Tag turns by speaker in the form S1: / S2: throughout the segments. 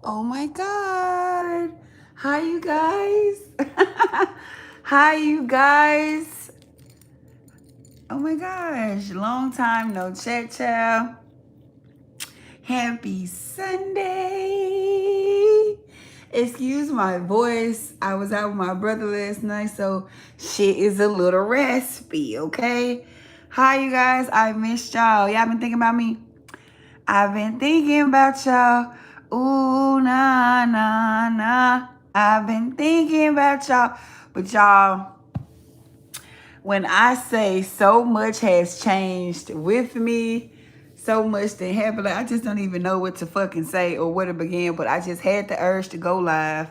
S1: Oh my God. Hi, you guys. Hi, you guys. Oh my gosh. Long time no chat, child. Happy Sunday. Excuse my voice. I was out with my brother last night, so shit is a little raspy, okay? Hi, you guys. I missed y'all. Y'all been thinking about me? I've been thinking about y'all. Ooh, nah, nah, nah. I've been thinking about y'all. But y'all, when I say so much has changed with me, so much that happened, like, I just don't even know what to fucking say or where to begin. But I just had the urge to go live.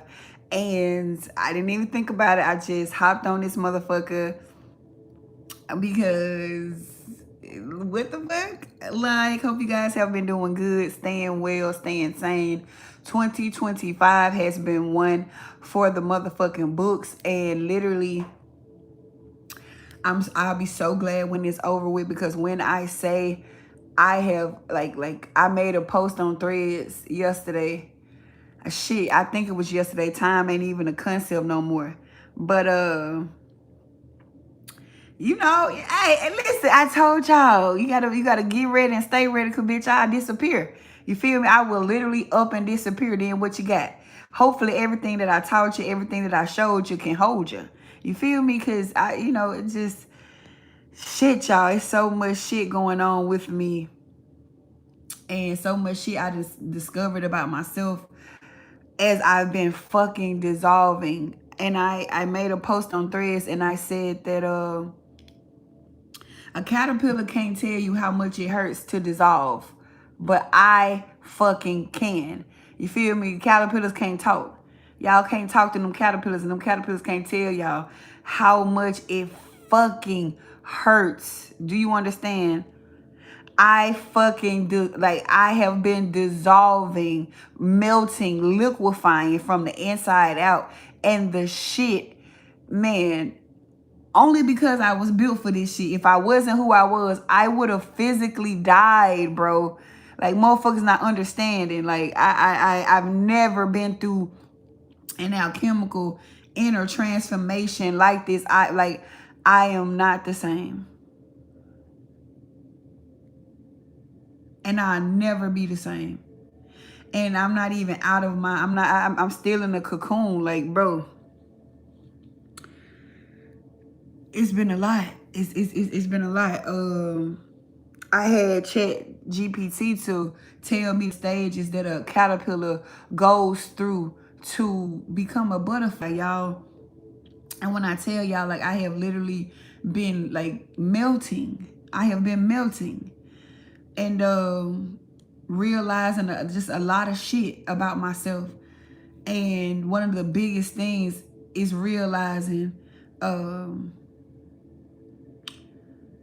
S1: And I didn't even think about it. I just hopped on this motherfucker because what the fuck? Like, hope you guys have been doing good, staying well, staying sane. 2025 has been one for the motherfucking books, and literally I'll be so glad when it's over with, because when I say I have like I made a post on Threads yesterday. Shit, I think it was yesterday. Time ain't even a concept no more. But you know, hey, listen, I told y'all, you gotta get ready and stay ready, cause bitch, I'll disappear. You feel me? I will literally up and disappear. Then what you got? Hopefully everything that I taught you, everything that I showed you can hold you. You feel me? Cause it just shit, y'all. It's so much shit going on with me. And so much shit I just discovered about myself as I've been fucking dissolving. And I made a post on Threads and I said that a caterpillar can't tell you how much it hurts to dissolve, but I fucking can. You feel me? Caterpillars can't talk. Y'all can't talk to them caterpillars, and them caterpillars can't tell y'all how much it fucking hurts. Do you understand? I fucking do. Like, I have been dissolving, melting, liquefying from the inside out. And the shit, man, only because I was built for this shit. If I wasn't who I was, I would have physically died, bro. Like, motherfuckers not understanding. Like, I've never been through an alchemical inner transformation like this. I am not the same. And I'll never be the same. And I'm not even out of my, I'm still in the cocoon. Like, bro, it's been a lot. It's been a lot. I had Chat GPT to tell me stages that a caterpillar goes through to become a butterfly, y'all. And when I tell y'all, like, I have literally been like melting. I have been melting. And realizing just a lot of shit about myself. And one of the biggest things is realizing,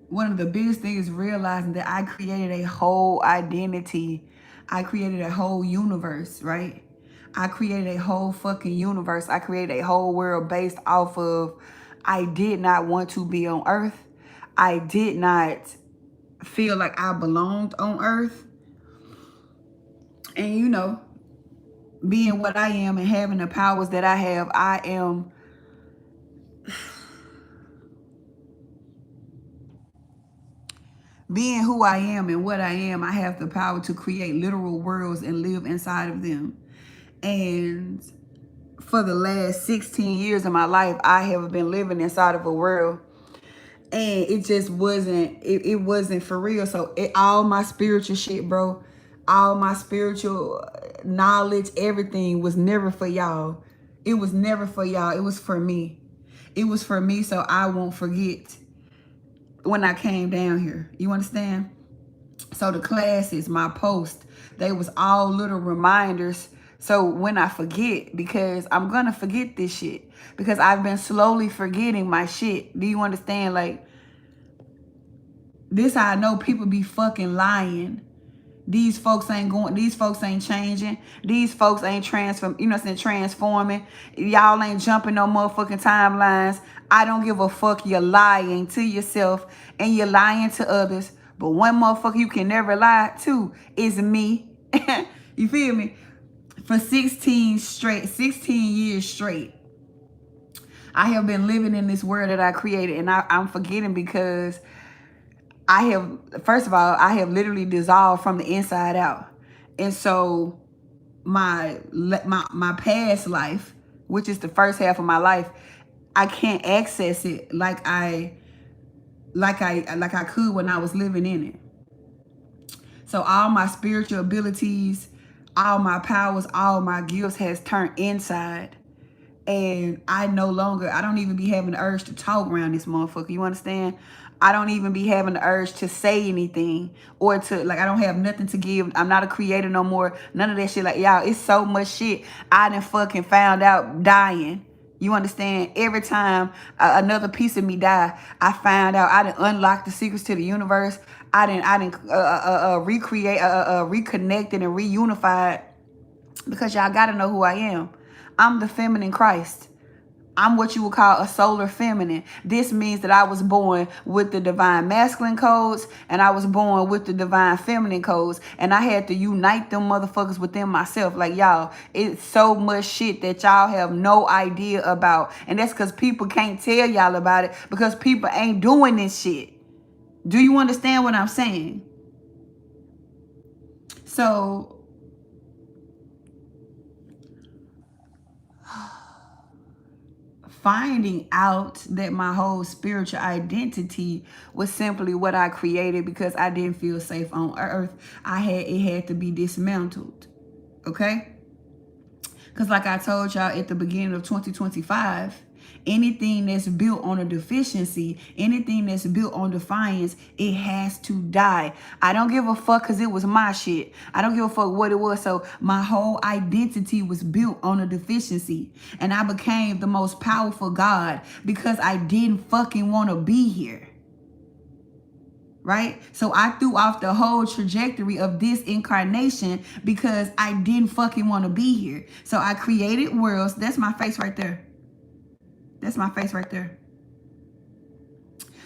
S1: that I created a whole identity. I created a whole universe, right? I created a whole fucking universe. I created a whole world based off of I did not want to be on Earth. I did not feel like I belonged on Earth. And being what I am and having the powers that I have, I am being who I am and what I am. I have the power to create literal worlds and live inside of them. And for the last 16 years of my life, I have been living inside of a world, and it just wasn't, it wasn't for real. So all my spiritual shit, bro, all my spiritual knowledge, everything was never for y'all. It was never for y'all. It was for me. It was for me, so I won't forget when I came down here. You understand? So the classes, my post, they was all little reminders. So when I forget, because I'm gonna forget this shit, because I've been slowly forgetting my shit. Do you understand? Like, this how I know people be fucking lying. These folks ain't going, these folks ain't changing. These folks ain't transforming. Y'all ain't jumping no motherfucking timelines. I don't give a fuck. You're lying to yourself and you're lying to others. But one motherfucker you can never lie to is me. You feel me? For 16 years straight, I have been living in this world that I created, and I'm forgetting because I have, first of all, I have literally dissolved from the inside out. And so my past life, which is the first half of my life, I can't access it like I could when I was living in it. So all my spiritual abilities, all my powers, all my gifts has turned inside. And I don't even be having the urge to talk around this motherfucker. You understand? I don't even be having the urge to say anything or to, like, I don't have nothing to give. I'm not a creator no more. None of that shit. Like, y'all, it's so much shit I done fucking found out dying. You understand? Every time another piece of me die, I find out I done unlocked the secrets to the universe. I done recreate, reconnected and reunified, because y'all gotta know who I am. I'm the feminine Christ. I'm what you would call a solar feminine. This means that I was born with the divine masculine codes and I was born with the divine feminine codes. And I had to unite them motherfuckers within myself. Like, y'all, it's so much shit that y'all have no idea about. And that's because people can't tell y'all about it because people ain't doing this shit. Do you understand what I'm saying? So finding out that my whole spiritual identity was simply what I created because I didn't feel safe on earth. It had to be dismantled. Okay? Because like I told y'all at the beginning of 2025, anything that's built on a deficiency, anything that's built on defiance, it has to die. I don't give a fuck because it was my shit. I don't give a fuck what it was. So my whole identity was built on a deficiency. And I became the most powerful God because I didn't fucking want to be here. Right? So I threw off the whole trajectory of this incarnation because I didn't fucking want to be here. So I created worlds. That's my face right there. That's my face right there.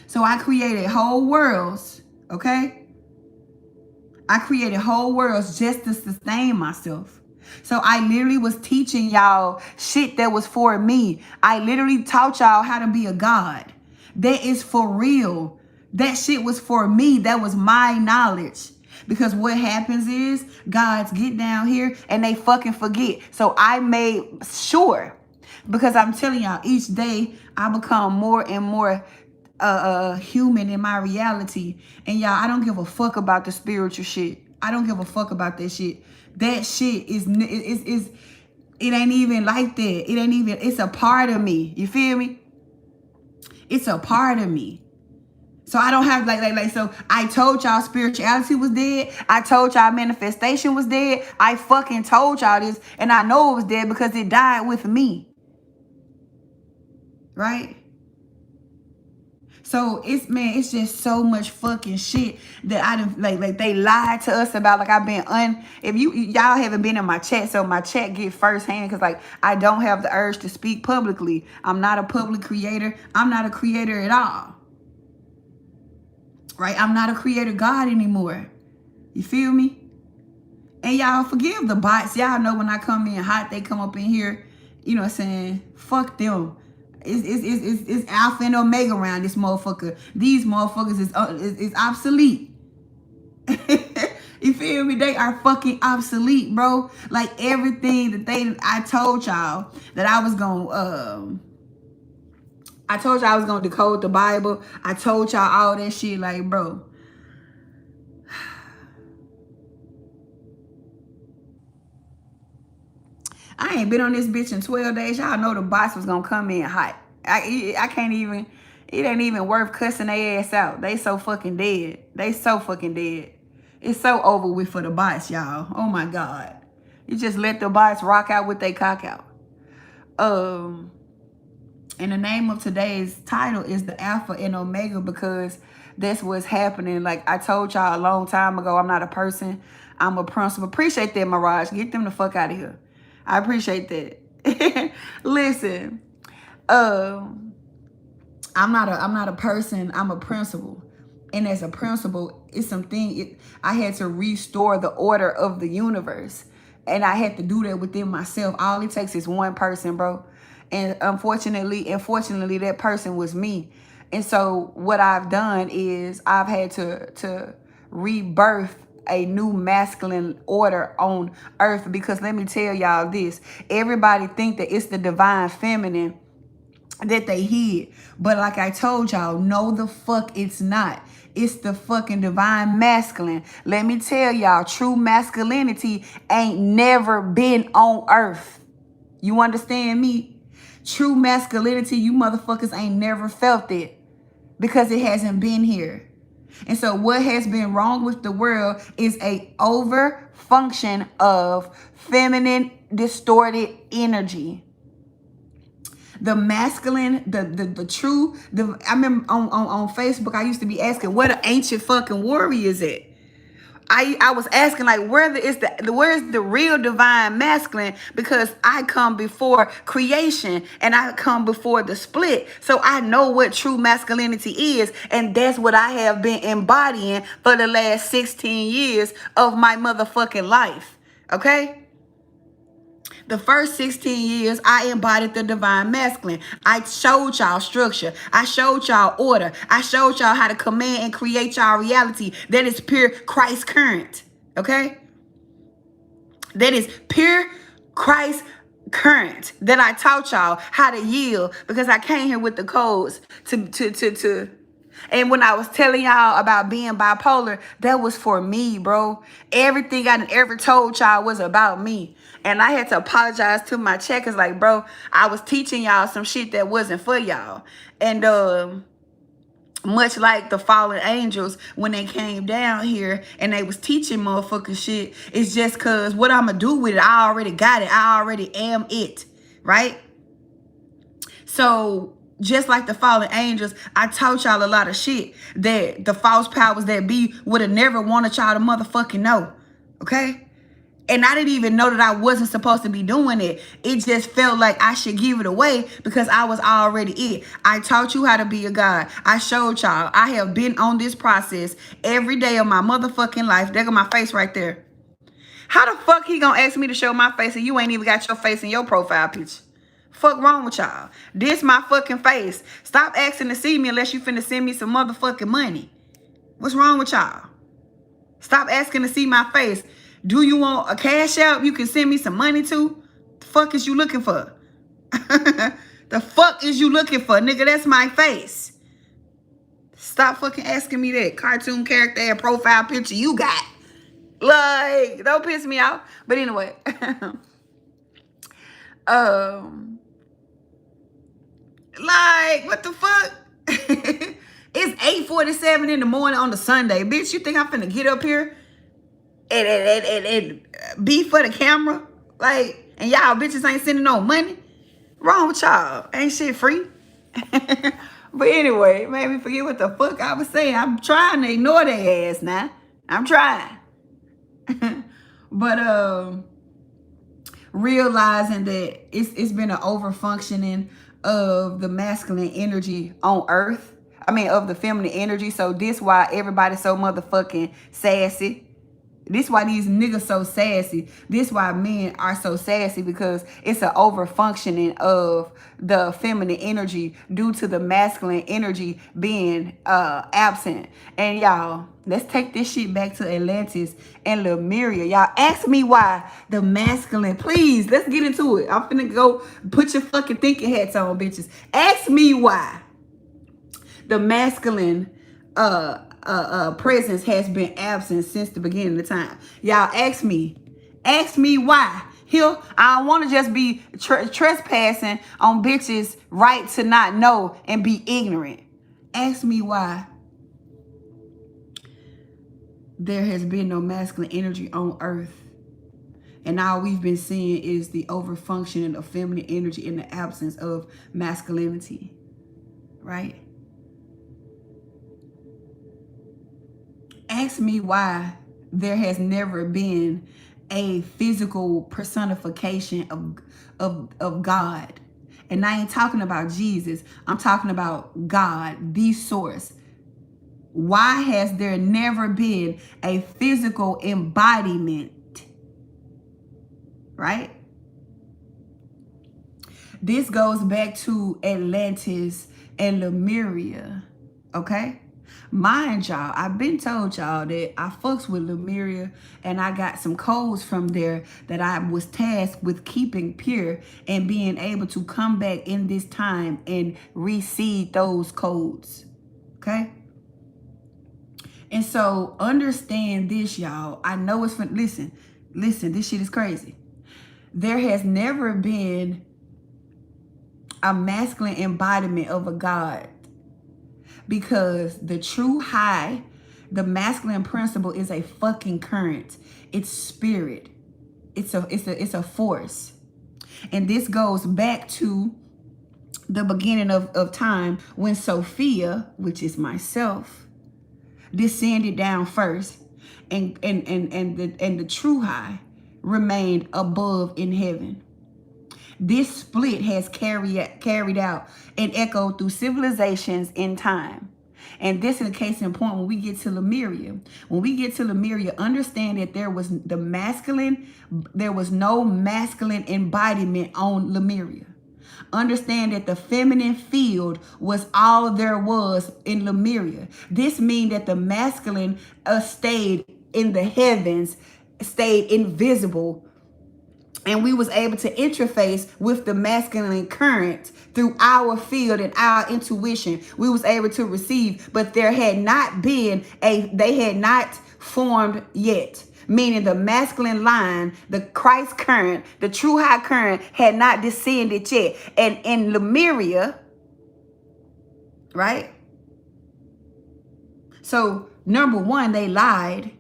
S1: So I created whole worlds, okay? I created whole worlds just to sustain myself. So I literally was teaching y'all shit that was for me. I literally taught y'all how to be a god. That is for real. That shit was for me. That was my knowledge. Because what happens is gods get down here and they fucking forget. So I made sure, because I'm telling y'all, each day I become more and more human in my reality. And y'all, I don't give a fuck about the spiritual shit. I don't give a fuck about that shit. That shit is it ain't even like that. It ain't even, it's a part of me. You feel me? It's a part of me. So I don't have so I told y'all spirituality was dead. I told y'all manifestation was dead. I fucking told y'all this, and I know it was dead because it died with me. Right? So it's just so much fucking shit that I didn't like they lied to us about. Like I've been if y'all haven't been in my chat, so my chat get firsthand because like I don't have the urge to speak publicly. I'm not a public creator. I'm not a creator at all. Right? I'm not a creator God anymore. You feel me? And y'all forgive the bots. Y'all know when I come in hot, they come up in here, you know what I'm saying? Fuck them. It's alpha and omega around this motherfucker. These motherfuckers is obsolete. You feel me? They are fucking obsolete, bro. Like everything that I told y'all that I was gonna I told y'all I was gonna decode the Bible. I told y'all all that shit, like, bro. I ain't been on this bitch in 12 days. Y'all know the boss was gonna come in hot. I can't even, it ain't even worth cussing their ass out. They so fucking dead. They so fucking dead. It's so over with for the bots, y'all. Oh my God. You just let the bots rock out with their cock out. And the name of today's title is the Alpha and Omega because that's what's happening. Like I told y'all a long time ago, I'm not a person. I'm a principle. Appreciate that, Mirage. Get them the fuck out of here. I appreciate that. Listen, I'm not a person. I'm a principle. And as a principle, it's something. I had to restore the order of the universe. And I had to do that within myself. All it takes is one person, bro. And unfortunately, that person was me. And so what I've done is I've had to rebirth a new masculine order on earth. Because let me tell y'all this. Everybody think that it's the divine feminine that they hid. But like I told y'all, no the fuck it's not. It's the fucking divine masculine. Let me tell y'all, true masculinity ain't never been on earth. You understand me? True masculinity, you motherfuckers ain't never felt it because it hasn't been here. And so what has been wrong with the world is a over function of feminine distorted energy. The masculine, the true, I remember on Facebook, I used to be asking where the ancient fucking warriors at. I was asking like where's the real divine masculine, because I come before creation and I come before the split. So I know what true masculinity is, and that's what I have been embodying for the last 16 years of my motherfucking life. Okay? The first 16 years, I embodied the divine masculine. I showed y'all structure. I showed y'all order. I showed y'all how to command and create y'all reality. That is pure Christ current. Okay? That is pure Christ current. That I taught y'all how to yield, because I came here with the codes to. And when I was telling y'all about being bipolar, that was for me, bro. Everything I ever told y'all was about me. And I had to apologize to my checkers, like, bro, I was teaching y'all some shit that wasn't for y'all. And much like the fallen angels, when they came down here and they was teaching motherfucking shit, it's just cause what I'ma do with it, I already got it. I already am it, right? So just like the fallen angels, I taught y'all a lot of shit that the false powers that be would have never wanted y'all to motherfucking know. Okay? And I didn't even know that I wasn't supposed to be doing it. It just felt like I should give it away because I was already it. I taught you how to be a God. I showed y'all. I have been on this process every day of my motherfucking life. There go my face right there. How the fuck he gonna ask me to show my face and you ain't even got your face in your profile picture? Fuck wrong with y'all? This my fucking face. Stop asking to see me unless you finna send me some motherfucking money. What's wrong with y'all? Stop asking to see my face. Do you want a cash out you can send me some money to? The fuck is you looking for? The fuck is you looking for, nigga? That's my face. Stop fucking asking me that cartoon character and profile picture you got. Like, don't piss me off. But anyway. Like, what the fuck? It's 8:47 in the morning on the Sunday. Bitch, you think I'm finna get up here and be for the camera? Like, and y'all bitches ain't sending no money? Wrong with y'all? Ain't shit free? But anyway, made me forget what the fuck I was saying. I'm trying to ignore their ass now. I'm trying. But realizing that it's been an overfunctioning of the masculine energy on earth. I mean, of the feminine energy. So this why everybody's so motherfucking sassy. This why these niggas so sassy. This why men are so sassy, because it's an overfunctioning of the feminine energy due to the masculine energy being absent. And y'all, let's take this shit back to Atlantis and Lemuria. Y'all ask me why the masculine, please, let's get into it. I'm finna go put your fucking thinking hats on, bitches. Ask me why the masculine presence has been absent since the beginning of time. Y'all ask me why. Here, I don't want to just be trespassing on bitches' right to not know and be ignorant. Ask me why there has been no masculine energy on earth. And all we've been seeing is the overfunctioning of feminine energy in the absence of masculinity. Right? Ask me why there has never been a physical personification of God. And I ain't talking about Jesus. I'm talking about God, the source. Why has there never been a physical embodiment right? This goes back to Atlantis and Lemuria, okay? Mind y'all, I've been told y'all that I fucks with Lemuria and I got some codes from there that I was tasked with keeping pure and being able to come back in this time and reseed those codes, okay? And so understand this, y'all. I know it's fun. Listen, this shit is crazy. There has never been a masculine embodiment of a god, because the true high, the masculine principle, is a fucking current. It's spirit. It's a force. And this goes back to the beginning of time, when Sophia, which is myself, descended down first, and the true high remained above in heaven. This split has carried out and echoed through civilizations in time. And this is a case in point when we get to Lemuria. When we get to Lemuria, understand that there was no masculine embodiment on Lemuria. Understand that the feminine field was all there was in Lemuria. This means that the masculine stayed in the heavens, stayed invisible, and we was able to interface with the masculine current through our field and our intuition. We was able to receive, but they had not formed yet. Meaning the masculine line, the Christ current, the true high current had not descended yet. And in Lemuria, right? So number one, they lied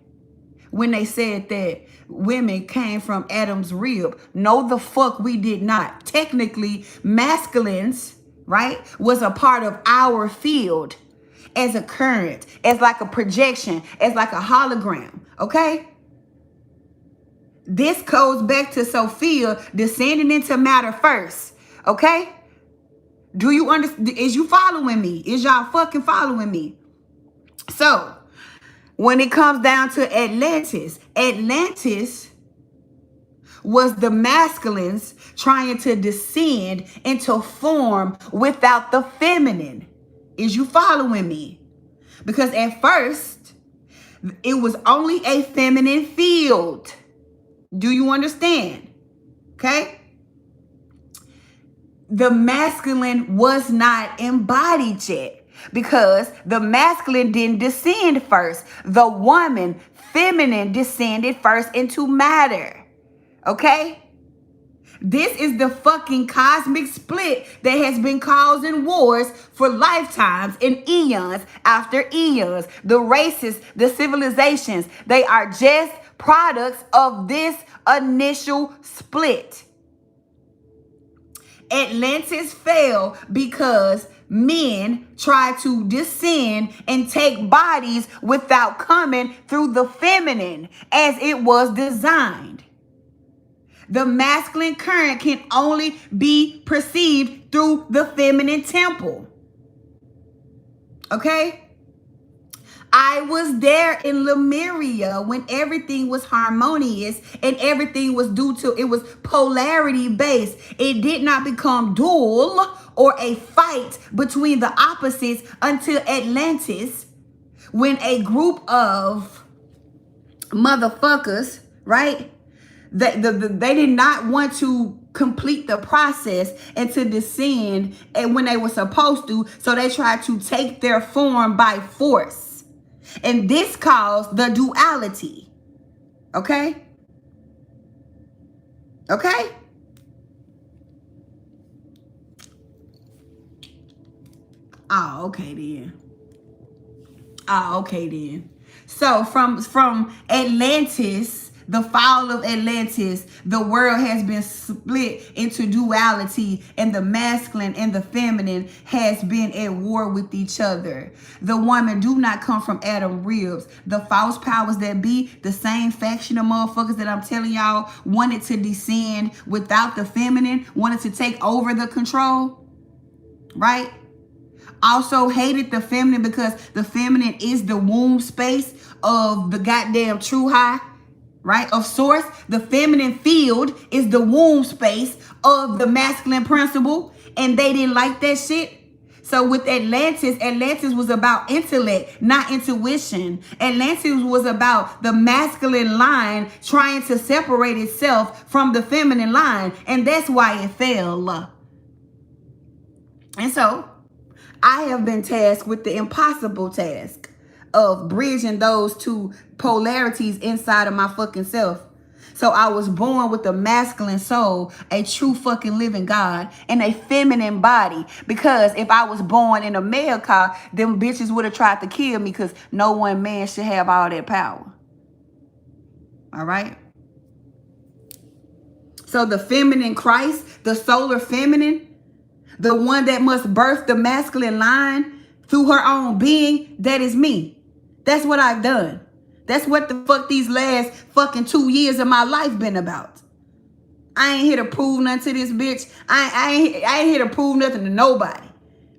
S1: when they said that women came from Adam's rib. No, the fuck we did not. Technically, masculines, right, was a part of our field as a current, as like a projection, as like a hologram, okay? This goes back to Sophia descending into matter first, okay? Do you understand? Is you following me? Is y'all fucking following me? So, when it comes down to Atlantis was the masculines trying to descend into form without the feminine. Is you following me? Because at first, it was only a feminine field. Do you understand? Okay? The masculine was not embodied yet, because the masculine didn't descend first. The woman, feminine, descended first into matter. Okay? This is the fucking cosmic split that has been causing wars for lifetimes and eons after eons. The races, the civilizations, they are just products of this initial split. Atlantis fell because men tried to descend and take bodies without coming through the feminine as it was designed. The masculine current can only be perceived through the feminine temple. Okay? I was there in Lemuria when everything was harmonious and everything was it was polarity based. It did not become dual or a fight between the opposites until Atlantis, when a group of motherfuckers, right? They did not want to complete the process and to descend and when they were supposed to, so they tried to take their form by force. And this caused the duality. Okay? Okay? Oh, okay then. So from Atlantis, the fall of Atlantis, the world has been split into duality, and the masculine and the feminine has been at war with each other. The women do not come from Adam's ribs. The false powers that be, the same faction of motherfuckers that I'm telling y'all wanted to descend without the feminine, wanted to take over the control, right? Also hated the feminine because the feminine is the womb space of the goddamn true high. right? Of source, the feminine field is the womb space of the masculine principle, and they didn't like that shit. So with Atlantis was about intellect, not intuition. Atlantis was about the masculine line trying to separate itself from the feminine line, and that's why it fell. And so I have been tasked with the impossible task of bridging those two polarities inside of my fucking self. So I was born with a masculine soul, a true fucking living God, and a feminine body. Because if I was born in a male car, them bitches would have tried to kill me, because no one man should have all that power. All right? So the feminine Christ, the solar feminine, the one that must birth the masculine line through her own being, that is me. That's what I've done. That's what the fuck these last fucking 2 years of my life been about. I ain't here to prove nothing to this bitch. I ain't here to prove nothing to nobody.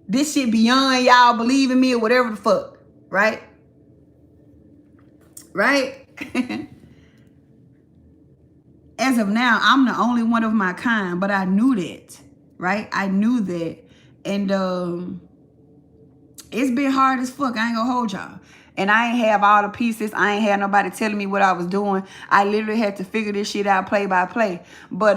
S1: This shit beyond y'all believing me or whatever the fuck. Right? Right? As of now, I'm the only one of my kind, but I knew that. Right? I knew that. And it's been hard as fuck. I ain't gonna hold y'all. And I ain't have all the pieces. I ain't had nobody telling me what I was doing. I literally had to figure this shit out play by play. But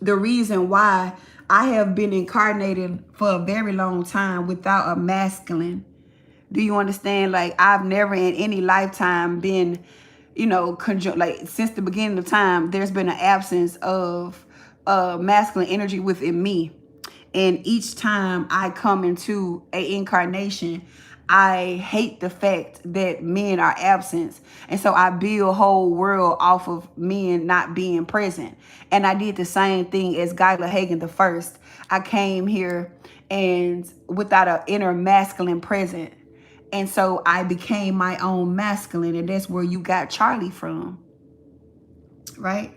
S1: the reason why I have been incarnated for a very long time without a masculine, do you understand? Like, I've never in any lifetime been, you know, like since the beginning of time, there's been an absence of masculine energy within me. And each time I come into an incarnation, I hate the fact that men are absent. And so I build a whole world off of men not being present. And I did the same thing as Guyla Hagen the first. I came here and without an inner masculine present. And so I became my own masculine. And that's where you got Charlie from. Right?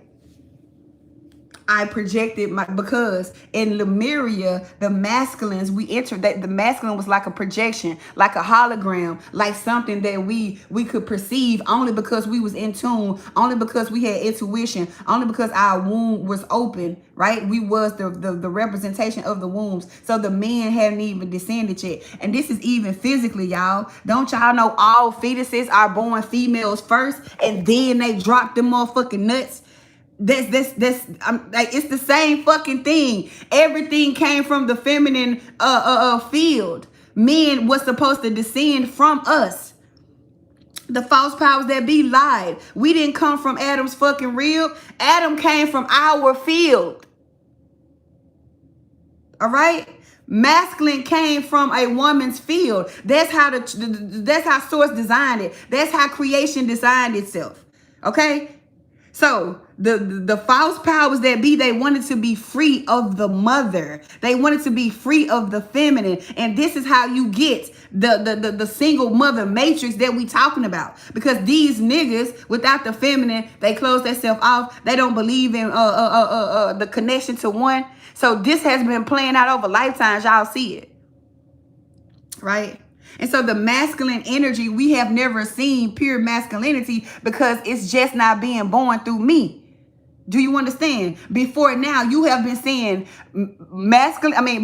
S1: I projected because in Lemuria, the masculines, we entered that the masculine was like a projection, like a hologram, like something that we could perceive only because we was in tune, only because we had intuition, only because our womb was open, right? We was the representation of the wombs. So the men hadn't even descended yet. And this is even physically, y'all. Don't y'all know all fetuses are born females first and then they drop them motherfucking nuts? Like, it's the same fucking thing. Everything came from the feminine field. Men was supposed to descend from us. The false powers that be lied. We didn't come from Adam's fucking rib. Adam came from our field. All right? Masculine came from a woman's field. That's how that's how source designed it. That's how creation designed itself. Okay? So the false powers that be, they wanted to be free of the mother. They wanted to be free of the feminine. And this is how you get the single mother matrix that we talking about. Because these niggas without the feminine, they close themselves off. They don't believe in the connection to one. So this has been playing out over lifetimes. Y'all see it. Right? And so the masculine energy, we have never seen pure masculinity because it's just not being born through me. Do you understand? Before now, you have been seeing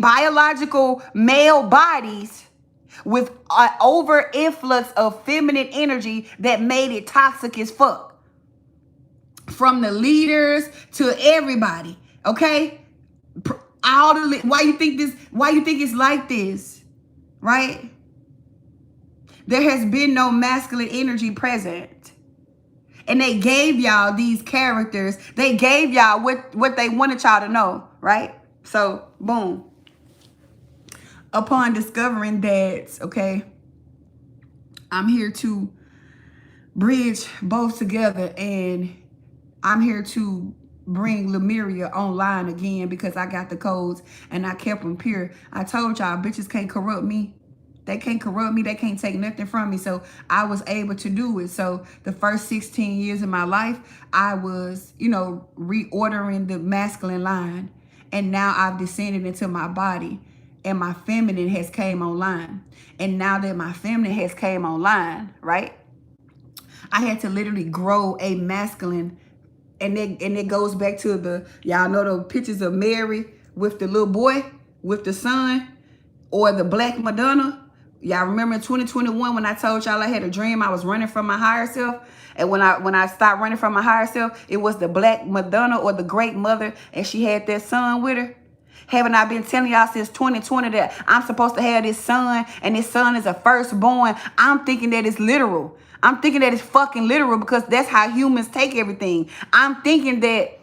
S1: biological male bodies with an over influx of feminine energy that made it toxic as fuck. From the leaders to everybody. Okay? Why you think it's like this? Right? There has been no masculine energy present. And they gave y'all these characters. They gave y'all what they wanted y'all to know, right? So, boom. Upon discovering that, okay, I'm here to bridge both together, and I'm here to bring Lemuria online again because I got the codes and I kept them pure. I told y'all, bitches can't corrupt me. They can't corrupt me. They can't take nothing from me. So I was able to do it. So the first 16 years of my life, I was, reordering the masculine line. And now I've descended into my body and my feminine has came online. And now that my feminine has came online, right? I had to literally grow a masculine. And it goes back to y'all know the pictures of Mary with the little boy, with the son, or the Black Madonna. Y'all remember in 2021 when I told y'all I had a dream I was running from my higher self? And when I stopped running from my higher self, it was the Black Madonna or the Great Mother, and she had that son with her. Haven't I been telling y'all since 2020 that I'm supposed to have this son, and this son is a firstborn? I'm thinking that it's literal. I'm thinking that it's fucking literal because that's how humans take everything. I'm thinking that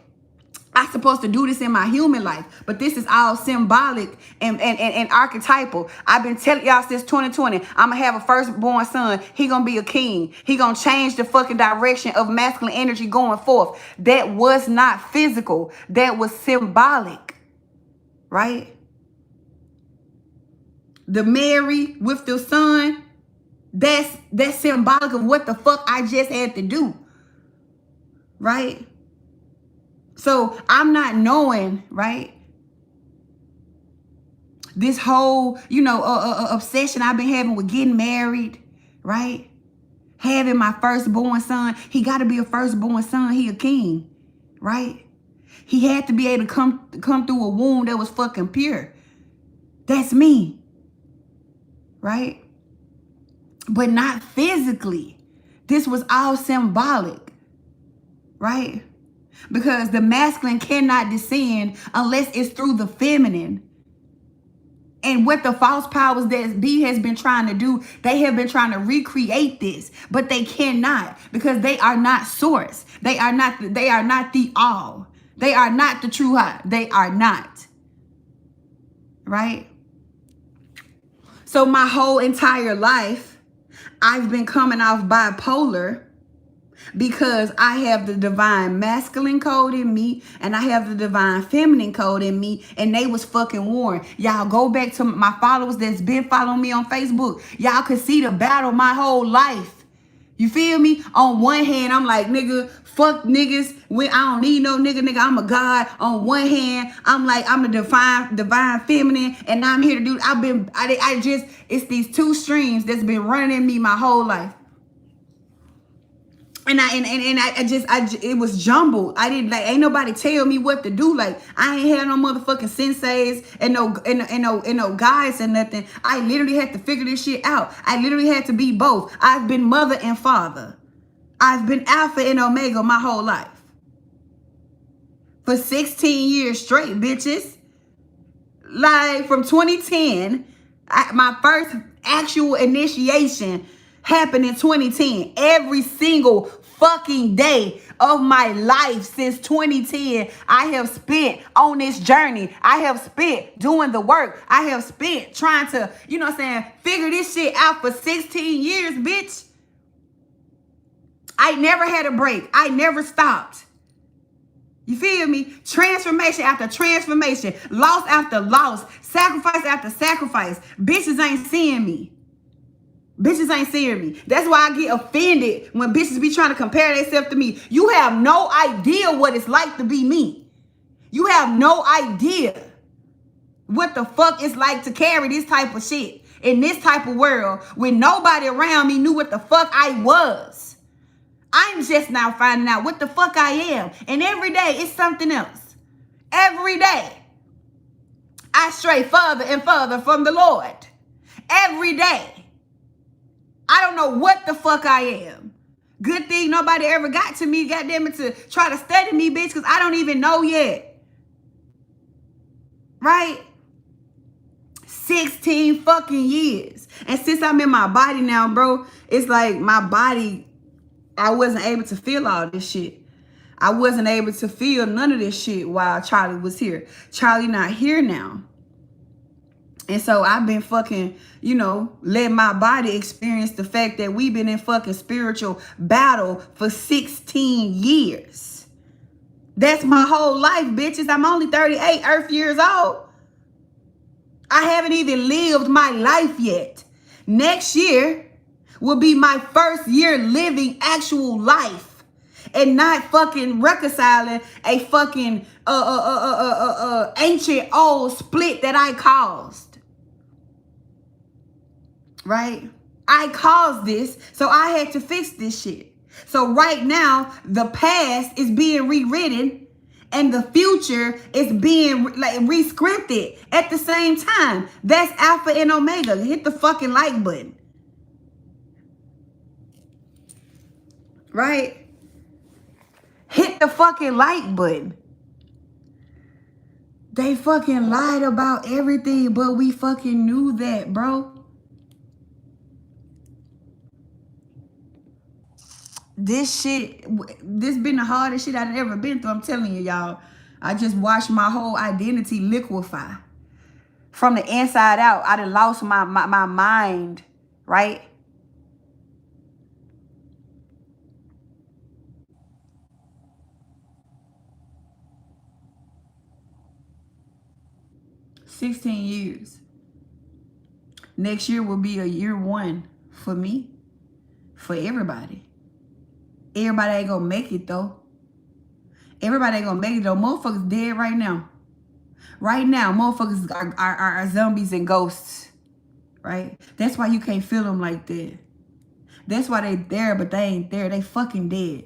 S1: I'm supposed to do this in my human life, but this is all symbolic and archetypal. I've been telling y'all since 2020, I'm gonna have a firstborn son. He gonna be a king. He gonna change the fucking direction of masculine energy going forth. That was not physical. That was symbolic, right? The Mary with the son, that's symbolic of what the fuck I just had to do, right? So I'm not knowing, right? This whole, obsession I've been having with getting married, right? Having my firstborn son. He got to be a firstborn son. He a king, right? He had to be able to come through a womb that was fucking pure. That's me, right? But not physically. This was all symbolic, right? Because the masculine cannot descend unless it's through the feminine. And what the false powers that be has been trying to do, they have been trying to recreate this, but they cannot because they are not source. They are not the all. They are not the true high. They are not. Right? So my whole entire life, I've been coming off bipolar because I have the divine masculine code in me and I have the divine feminine code in me, and they was fucking warring. Y'all go back to my followers that's been following me on Facebook. Y'all could see the battle my whole life. You feel me? On one hand, I'm like, nigga, fuck niggas. I don't need no nigga, I'm a god. On one hand, I'm like, I'm a divine feminine, and I'm here to do, it's these two streams that's been running in me my whole life. And it was jumbled. I didn't ain't nobody tell me what to do. Like, I ain't had no motherfucking senseis and no guides and nothing. I literally had to figure this shit out. I literally had to be both. I've been mother and father. I've been alpha and omega my whole life. For 16 years straight, bitches. Like, from 2010, my first actual initiation happened in 2010. Every single fucking day of my life since 2010, I have spent on this journey. I have spent doing the work. I have spent trying to, figure this shit out for 16 years, bitch. I never had a break. I never stopped. You feel me? Transformation after transformation, loss after loss, sacrifice after sacrifice. Bitches ain't seeing me. Bitches ain't seeing me. That's why I get offended when bitches be trying to compare themselves to me. You have no idea what it's like to be me. You have no idea what the fuck it's like to carry this type of shit in this type of world when nobody around me knew what the fuck I was. I'm just now finding out what the fuck I am. And every day it's something else. Every day I stray further and further from the Lord. Every day. I don't know what the fuck I am. Good thing nobody ever got to me, goddamn it, to try to study me, bitch, because I don't even know yet. Right? 16 fucking years. And since I'm in my body now, bro, it's like my body, I wasn't able to feel all this shit. I wasn't able to feel none of this shit while Charlie was here. Charlie not here now. And so I've been fucking, let my body experience the fact that we've been in fucking spiritual battle for 16 years. That's my whole life, bitches. I'm only 38 Earth years old. I haven't even lived my life yet. Next year will be my first year living actual life and not fucking reconciling a fucking ancient old split that I caused. Right? I caused this, so I had to fix this shit. So right now, the past is being rewritten and the future is being like re-scripted at the same time. That's Alpha and Omega. Hit the fucking like button. Right? Hit the fucking like button. They fucking lied about everything, but we fucking knew that, bro. This been the hardest shit I've ever been through. I'm telling you, y'all. I just watched my whole identity liquefy. From the inside out, I done lost my mind, right? $16 years. Next year will be a year one for me, for everybody. Everybody ain't gonna make it though. Everybody ain't gonna make it though. Motherfuckers dead right now. Right now, motherfuckers are zombies and ghosts, right? That's why you can't feel them like that. That's why they there, but they ain't there. They fucking dead.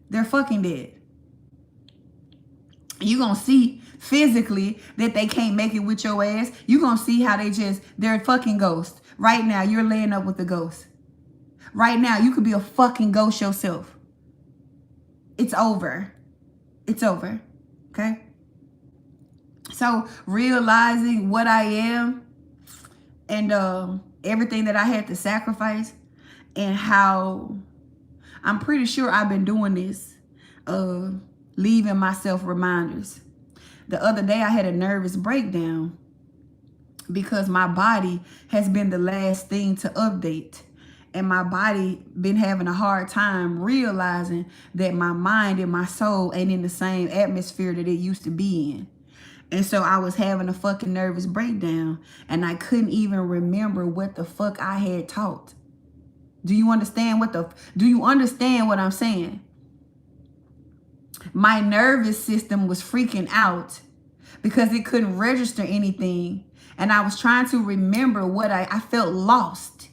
S1: They're fucking dead. You gonna see physically that they can't make it with your ass. You gonna see how they're fucking ghosts. Right now, you're laying up with the ghost. Right now, you could be a fucking ghost yourself. It's over. It's over. Okay? So, realizing what I am and everything that I had to sacrifice and how I'm pretty sure I've been doing this, leaving myself reminders. The other day, I had a nervous breakdown because my body has been the last thing to update. And my body been having a hard time realizing that my mind and my soul ain't in the same atmosphere that it used to be in. And so I was having a fucking nervous breakdown and I couldn't even remember what the fuck I had taught. Do you understand what I'm saying? My nervous system was freaking out because it couldn't register anything. And I was trying to remember what I felt lost.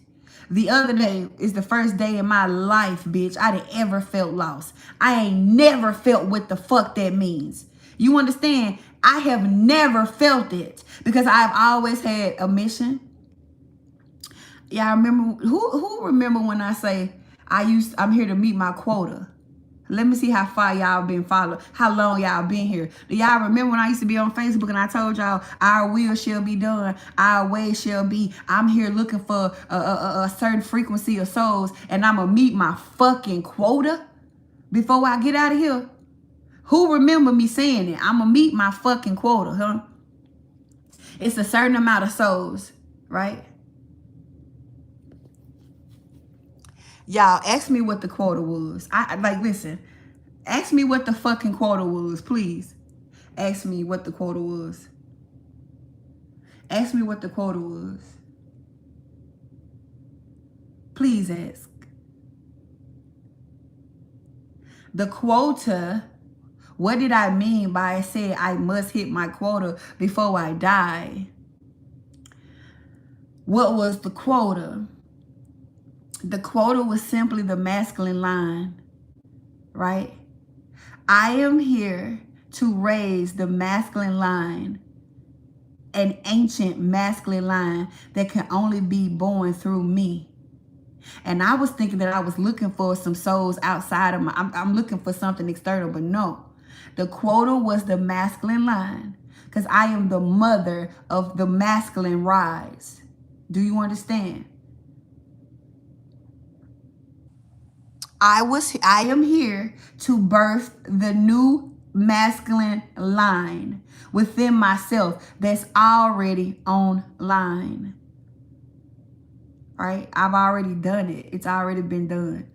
S1: The other day is the first day in my life, bitch, I done ever felt lost. I ain't never felt what the fuck that means. You understand? I have never felt it because I've always had a mission. Yeah, I remember, who remember when I say I'm here to meet my quota? Let me see how far y'all been following, how long y'all been here. Do y'all remember when I used to be on Facebook and I told y'all, our will shall be done, our way shall be. I'm here looking for a certain frequency of souls and I'm going to meet my fucking quota before I get out of here. Who remember me saying it? I'm going to meet my fucking quota, huh? It's a certain amount of souls, right? Y'all, ask me what the quota was. Listen, ask me what the fucking quota was, please. Ask me what the quota was. Ask me what the quota was. Please ask. The quota, what did I mean by I said I must hit my quota before I die? What was the quota? The quota was simply the masculine line, right? I am here to raise the masculine line, an ancient masculine line that can only be born through me. And I was thinking that I was looking for some souls outside of I'm looking for something external, but no. The quota was the masculine line because I am the mother of the masculine rise. Do you understand? I am here to birth the new masculine line within myself that's already online. Right? I've already done it. It's already been done.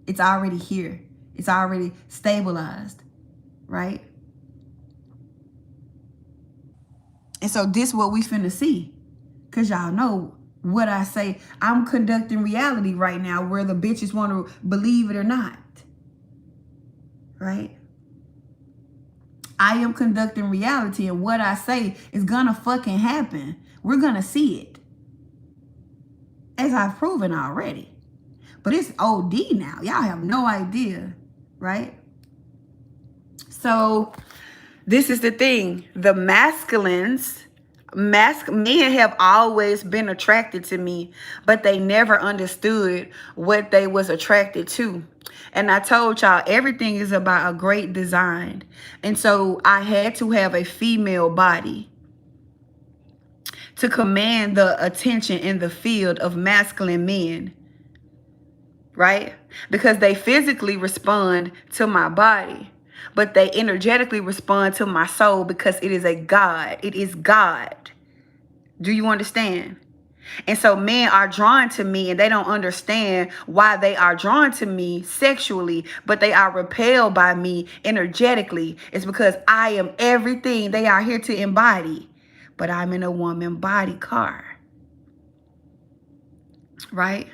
S1: It's already here. It's already stabilized. Right? And so this is what we finna see. Because y'all know what I say. I'm conducting reality right now, whether bitches want to believe it or not. Right? I am conducting reality, and what I say is gonna fucking happen. We're gonna see it. As I've proven already. But it's OD now. Y'all have no idea, right? So this is the thing. The masculines, men have always been attracted to me, but they never understood what they was attracted to. And I told y'all, everything is about a great design. And so I had to have a female body to command the attention in the field of masculine men, right? Because they physically respond to my body, but they energetically respond to my soul because it is a God. It is God. Do you understand? And so men are drawn to me and they don't understand why they are drawn to me sexually, but they are repelled by me energetically. It's because I am everything they are here to embody, but I'm in a woman body car, right?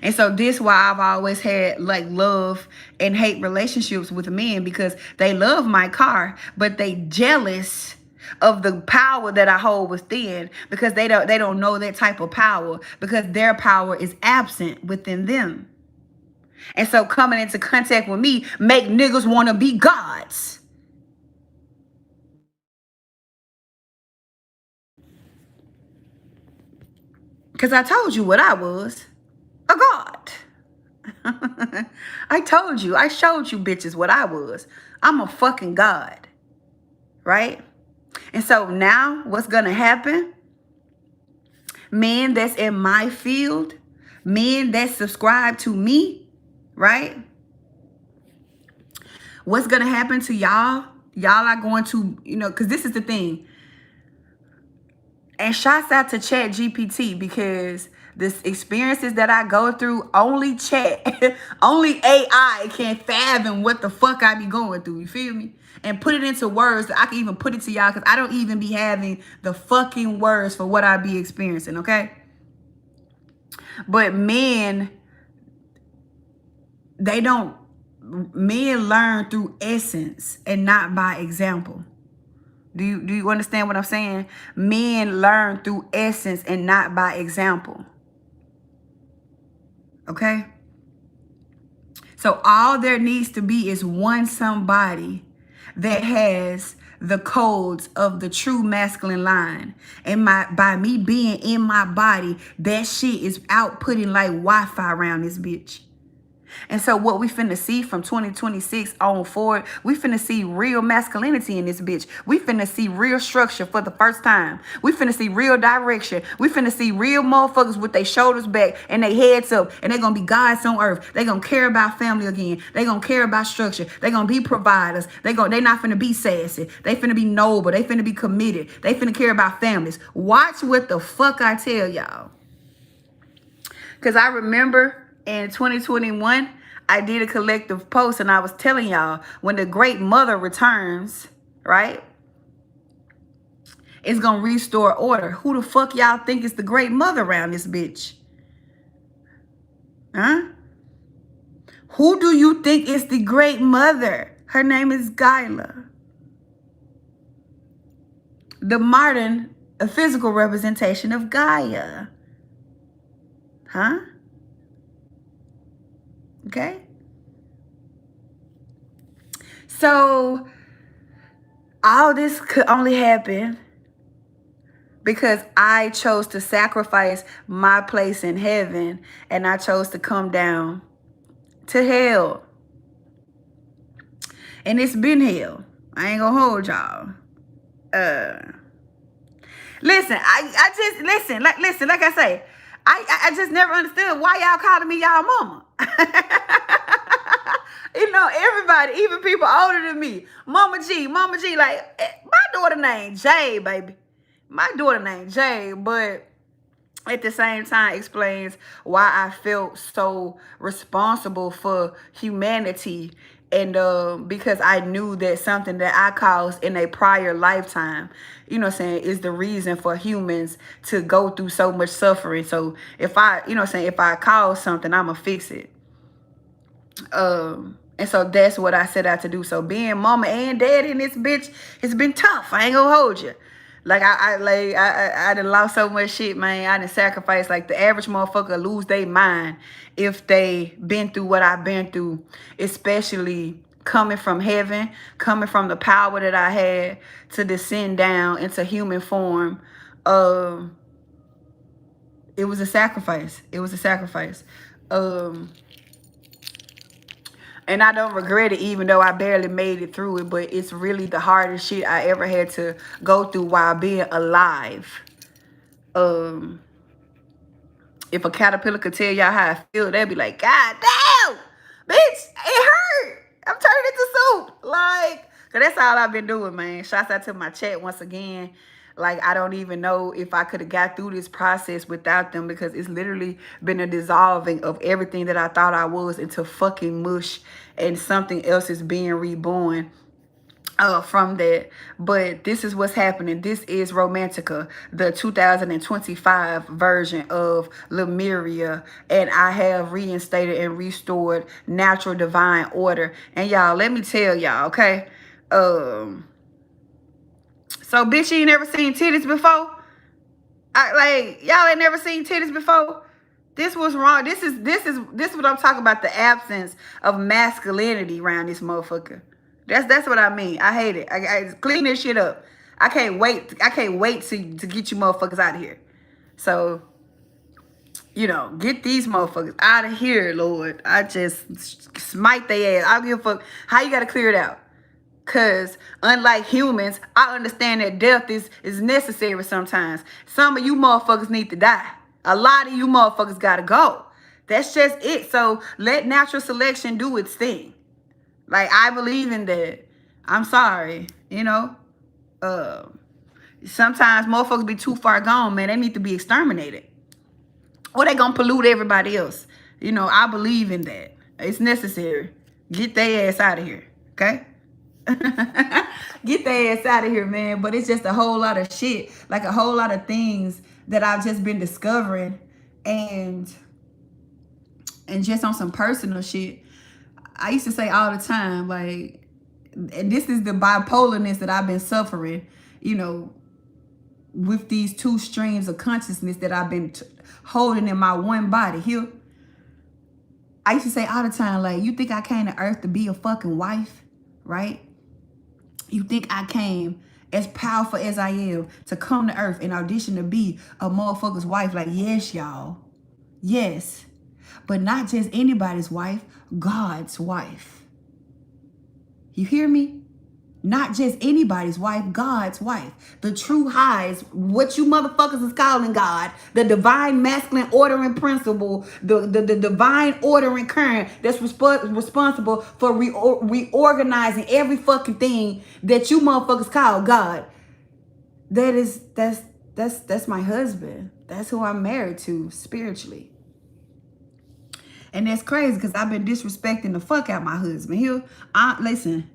S1: And so this why I've always had like love and hate relationships with men, because they love my car, but they jealous of the power that I hold within, because they don't know that type of power, because their power is absent within them. And so coming into contact with me make niggas want to be gods. Because I told you what I was. A god. I told you. I showed you bitches what I was. I'm a fucking god. Right? And so now what's going to happen? Men that's in my field, men that subscribe to me, right? What's going to happen to y'all? Y'all are going to, because this is the thing. And shouts out to Chat GPT, because the experiences that I go through, only chat, only AI can fathom what the fuck I be going through. You feel me? And put it into words that I can even put it to y'all, because I don't even be having the fucking words for what I be experiencing, okay? But men learn through essence and not by example. Do you understand what I'm saying? Men learn through essence and not by example. Okay? So all there needs to be is one somebody that has the codes of the true masculine line. And by me being in my body, that shit is outputting like Wi-Fi around this bitch. And so what we finna see from 2026 on forward, we finna see real masculinity in this bitch. We finna see real structure for the first time. We finna see real direction. We finna see real motherfuckers with their shoulders back and their heads up. And they're gonna be gods on earth. They're gonna care about family again. They're gonna care about structure. They're gonna be providers. They not finna be sassy. They finna be noble. They finna be committed. They finna care about families. Watch what the fuck I tell y'all. Because I remember in 2021, I did a collective post and I was telling y'all, when the great mother returns, right, it's going to restore order. Who the fuck y'all think is the great mother around this bitch? Huh? Who do you think is the great mother? Her name is Gaia. The modern, a physical representation of Gaia. Huh? Okay? So all this could only happen because I chose to sacrifice my place in heaven, and I chose to come down to hell. And it's been hell. I ain't gonna hold y'all. Listen, like I say, I just never understood why y'all calling me y'all mama. Everybody, even people older than me, Mama G, like, my daughter named Jay, baby. My daughter named Jay, but at the same time explains why I felt so responsible for humanity. And because I knew that something that I caused in a prior lifetime, is the reason for humans to go through so much suffering. So if I cause something, I'ma fix it. And so that's what I set out to do. So being mama and daddy in this bitch, it's been tough. I ain't gonna hold you. Like I done lost so much shit, man. I done sacrificed. Like the average motherfucker lose their mind if they been through what I've been through, especially coming from heaven, coming from the power that I had to descend down into human form. It was a sacrifice. It was a sacrifice. And I don't regret it, even though I barely made it through it. But it's really the hardest shit I ever had to go through while being alive. If a caterpillar could tell y'all how I feel, they'd be like, God damn, bitch, it hurt. I'm turning into soup. Like, cause that's all I've been doing, man. Shouts out to my chat once again. Like, I don't even know if I could have got through this process without them, because it's literally been a dissolving of everything that I thought I was into fucking mush, and something else is being reborn from that. But this is what's happening. This is Romantica, the 2025 version of Lemuria, and I have reinstated and restored natural divine order. And y'all, let me tell y'all, okay, so bitch, you ain't never seen titties before? Y'all ain't never seen titties before? This was wrong. This is what I'm talking about, the absence of masculinity around this motherfucker. That's what I mean. I hate it. I clean this shit up. I can't wait to get you motherfuckers out of here. So, you know, get these motherfuckers out of here, Lord. I just smite their ass. I don't give a fuck how you gotta clear it out. Because unlike humans, I understand that death is necessary sometimes. Some of you motherfuckers need to die. A lot of you motherfuckers gotta go. That's just it. So let natural selection do its thing. Like, I believe in that. I'm sorry, you know. Sometimes motherfuckers be too far gone, man. They need to be exterminated. Or they gonna pollute everybody else. You know, I believe in that. It's necessary. Get their ass out of here, okay? Get their ass out of here, man. But it's just a whole lot of shit, like a whole lot of things that I've just been discovering, and just on some personal shit. I used to say all the time, like, and this is the bipolarness that I've been suffering, you know, with these two streams of consciousness that I've been holding in my one body here. I used to say all the time, like, you think I came to earth to be a fucking wife, right? You think I came as powerful as I am to come to earth and audition to be a motherfucker's wife? Like, yes, y'all. Yes. But not just anybody's wife, God's wife. You hear me? Not just anybody's wife, God's wife. The true highs, what you motherfuckers is calling God, the divine masculine ordering principle, the divine ordering current that's responsible for reorganizing every fucking thing that you motherfuckers call God. That's my husband. That's who I'm married to spiritually. And that's crazy, because I've been disrespecting the fuck out my husband. Listen,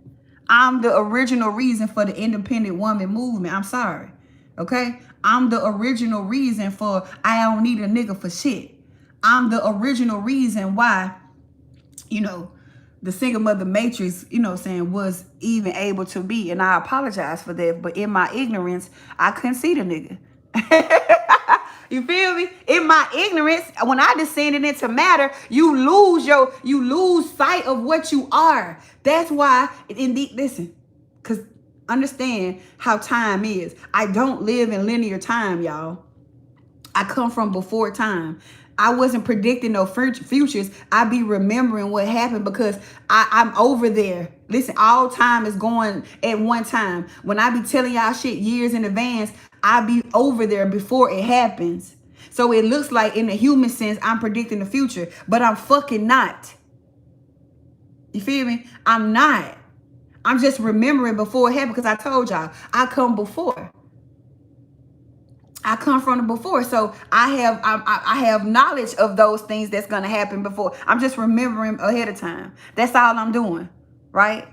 S1: I'm the original reason for the independent woman movement. I'm sorry. Okay? I'm the original reason for I don't need a nigga for shit. I'm the original reason why, you know, the single mother matrix, you know what I'm saying, was even able to be. And I apologize for that. But in my ignorance, I couldn't see the nigga. You feel me? In my ignorance, when I descended into matter, you lose sight of what you are. That's why, indeed, listen, because understand how time is. I don't live in linear time, y'all. I come from before time. I wasn't predicting no futures. I be remembering what happened, because I'm over there. Listen, all time is going at one time. When I be telling y'all shit years in advance, I be over there before it happens. So it looks like in the human sense, I'm predicting the future, but I'm fucking not. You feel me? I'm not. I'm just remembering before it happened, because I told y'all, I come before. I come from the before. So I have knowledge of those things that's going to happen before. I'm just remembering ahead of time. That's all I'm doing, right?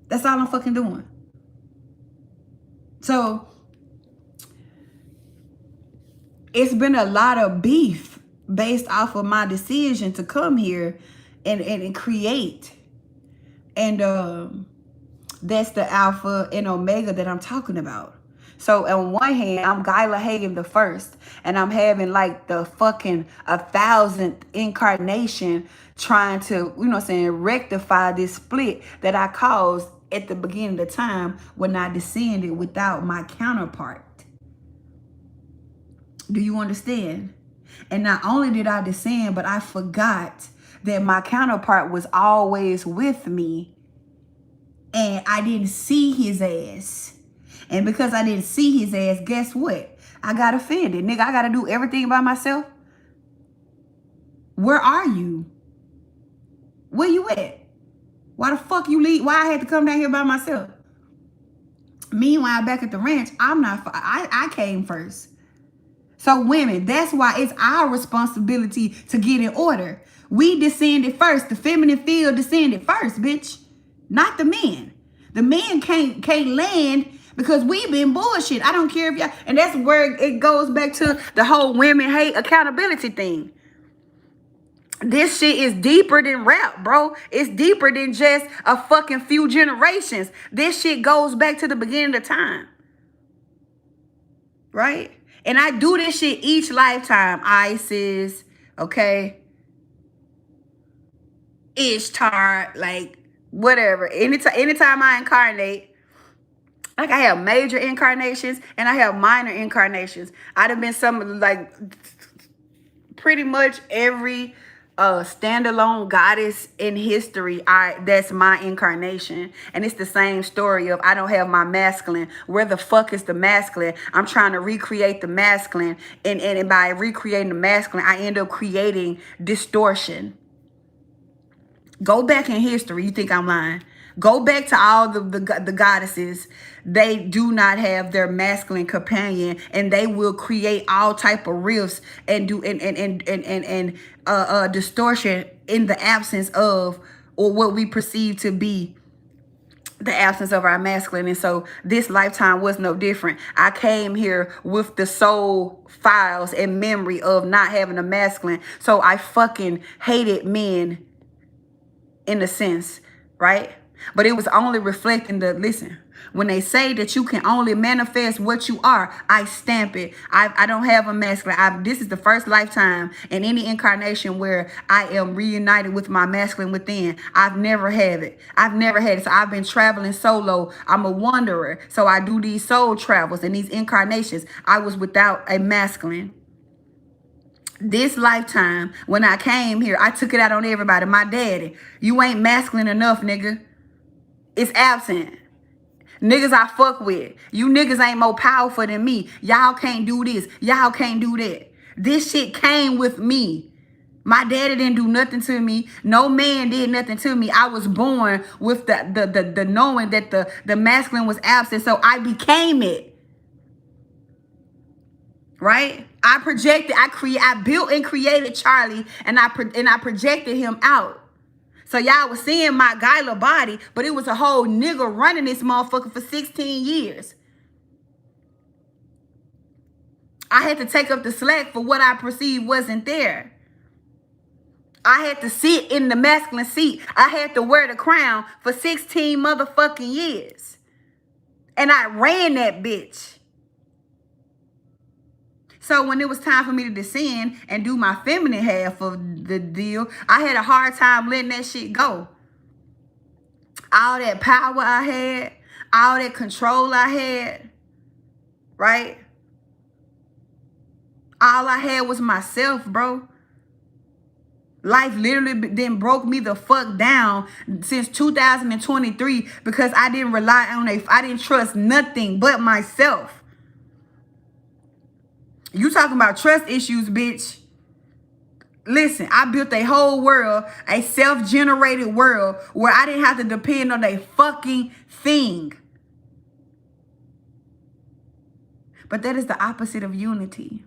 S1: That's all I'm fucking doing. So it's been a lot of beef based off of my decision to come here and create. And that's the alpha and omega that I'm talking about. So on one hand, I'm Gyla Hagen the first, and I'm having like the fucking 1,000th incarnation trying to, you know what I'm saying, rectify this split that I caused at the beginning of the time when I descended without my counterpart. Do you understand? And not only did I descend, but I forgot that my counterpart was always with me, and I didn't see his ass. And because I didn't see his ass, guess what? I got offended. Nigga, I got to do everything by myself. Where are you? Where you at? Why the fuck you leave? Why I had to come down here by myself? Meanwhile, back at the ranch, I came first. So women, that's why it's our responsibility to get in order. We descended first. The feminine field descended first, bitch. Not the men. The men can't land because we've been bullshit. I don't care if y'all, and that's where it goes back to the whole women hate accountability thing. This shit is deeper than rap, bro. It's deeper than just a fucking few generations. This shit goes back to the beginning of time. Right? And I do this shit each lifetime. Isis, okay? Ishtar, like, whatever. Anytime I incarnate, like I have major incarnations and I have minor incarnations. I'd have been some, like, pretty much every standalone goddess in history, that's my incarnation. And it's the same story of I don't have my masculine. Where the fuck is the masculine? I'm trying to recreate the masculine, and by recreating the masculine, I end up creating distortion. Go back in history. You think I'm lying? Go back to all the goddesses. They do not have their masculine companion, and they will create all type of rifts and do and distortion in the absence of, or what we perceive to be, the absence of our masculine. And so this lifetime was no different. I came here with the soul files and memory of not having a masculine. So I fucking hated men in a sense, right? But it was only reflecting the, listen, when they say that you can only manifest what you are, I stamp it. I don't have a masculine. This is the first lifetime in any incarnation where I am reunited with my masculine within. I've never had it. I've never had it. So I've been traveling solo. I'm a wanderer. So I do these soul travels and these incarnations. I was without a masculine. This lifetime, when I came here, I took it out on everybody. My daddy, you ain't masculine enough, nigga. It's absent. Niggas I fuck with. You niggas ain't more powerful than me. Y'all can't do this. Y'all can't do that. This shit came with me. My daddy didn't do nothing to me. No man did nothing to me. I was born with the knowing that the masculine was absent, so I became it. Right? I built and created Charlie, and I projected him out. So y'all was seeing my Gyla body, but it was a whole nigga running this motherfucker for 16 years. I had to take up the slack for what I perceived wasn't there. I had to sit in the masculine seat. I had to wear the crown for 16 motherfucking years. And I ran that bitch. So when it was time for me to descend and do my feminine half of the deal, I had a hard time letting that shit go. All that power I had, all that control I had, right? All I had was myself, bro. Life literally then broke me the fuck down since 2023 because I didn't rely on I didn't trust nothing but myself. You talking about trust issues, bitch. Listen, I built a whole world, a self-generated world where I didn't have to depend on a fucking thing. But that is the opposite of unity.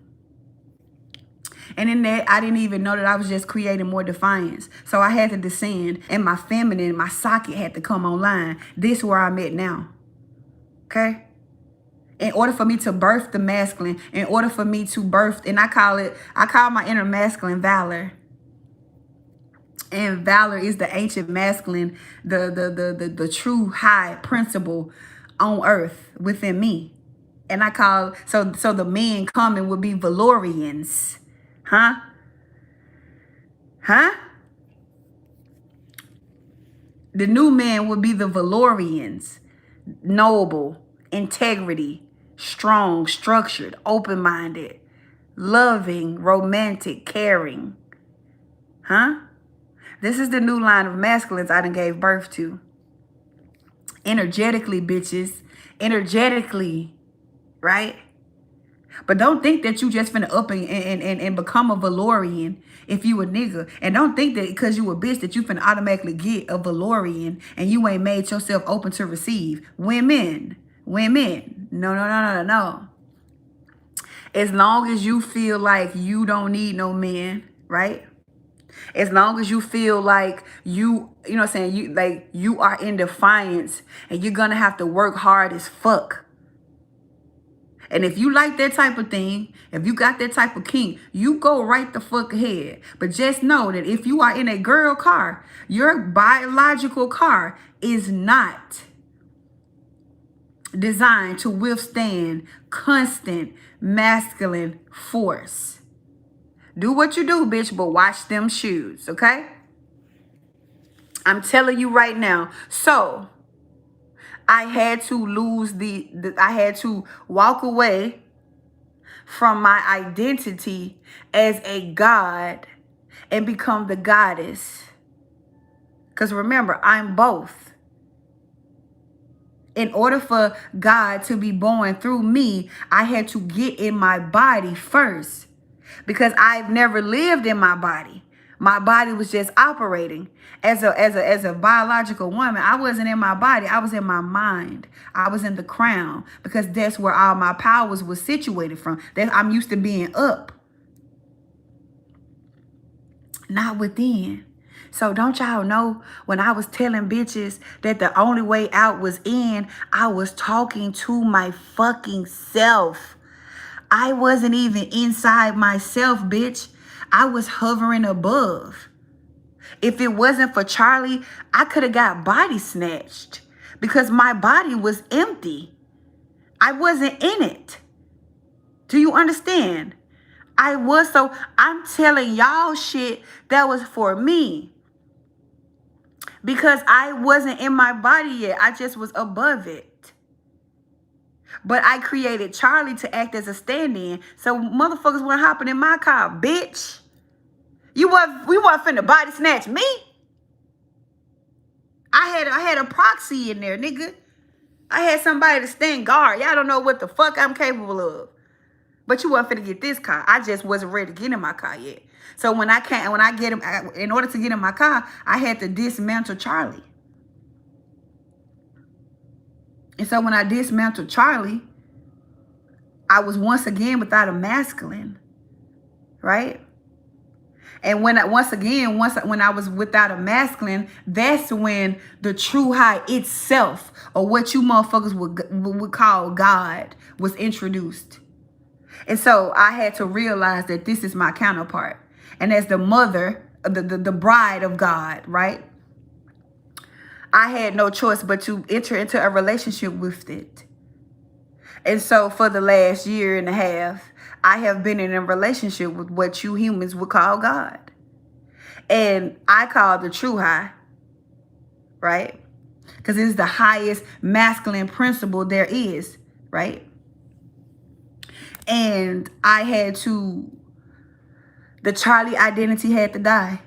S1: And in that, I didn't even know that I was just creating more defiance. So I had to descend, and my feminine, my socket had to come online. This is where I'm at now. Okay? In order for me to birth the masculine, in order for me to birth, and I call my inner masculine valor. And valor is the ancient masculine, the true high principle on earth within me. And I call, so the men coming would be Valorians. Huh? Huh? The new man would be the Valorians. Noble, integrity, strong, structured, open-minded, loving, romantic, caring. Huh? This is the new line of masculines I done gave birth to. Energetically, bitches. Energetically, right? But don't think that you just finna up and become a Valorian if you a nigga. And don't think that because you a bitch that you finna automatically get a Valorian and you ain't made yourself open to receive. Women. Women. No, no, no, no, no. As long as you feel like you don't need no men, right? As long as you feel like you know what I'm saying, you are in defiance and you're gonna have to work hard as fuck. And if you like that type of thing, if you got that type of king, you go right the fuck ahead. But just know that if you are in a girl car, your biological car is not designed to withstand constant masculine force. Do what you do, bitch, but watch them shoes, okay? I'm telling you right now. So I had to lose I had to walk away from my identity as a god and become the goddess. Because remember, I'm both. In order for God to be born through me, I had to get in my body first. Because I've never lived in my body. My body was just operating. As a biological woman, I wasn't in my body. I was in my mind. I was in the crown. Because that's where all my powers was situated from. I'm used to being up. Not within. So don't y'all know when I was telling bitches that the only way out was in, I was talking to my fucking self. I wasn't even inside myself, bitch. I was hovering above. If it wasn't for Charlie, I could have got body snatched because my body was empty. I wasn't in it. Do you understand? So I'm telling y'all shit that was for me. Because I wasn't in my body yet. I just was above it. But I created Charlie to act as a stand-in. So motherfuckers weren't hopping in my car, bitch. We weren't finna body snatch me. I had a proxy in there, nigga. I had somebody to stand guard. Y'all don't know what the fuck I'm capable of. But you weren't finna get this car. I just wasn't ready to get in my car yet. So in order to get in my car, I had to dismantle Charlie. And so when I dismantled Charlie, I was once again without a masculine, right? And when I was without a masculine, that's when the true high itself, or what you motherfuckers would call God, was introduced. And so I had to realize that this is my counterpart. And as the mother, the bride of God, right? I had no choice but to enter into a relationship with it. And so for the last year and a half, I have been in a relationship with what you humans would call God. And I call the true high, right? Because it is the highest masculine principle there is, right? And the Charlie identity had to die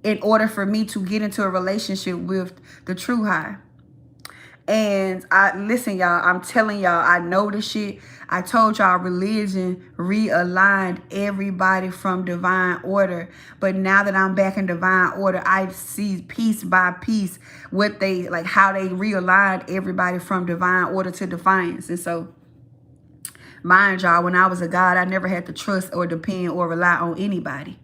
S1: in order for me to get into a relationship with the true high. And listen, y'all, I'm telling y'all, I know this shit. I told y'all religion realigned everybody from divine order. But now that I'm back in divine order, I see piece by piece how they realigned everybody from divine order to defiance. And so, mind y'all, when I was a god, I never had to trust or depend or rely on anybody.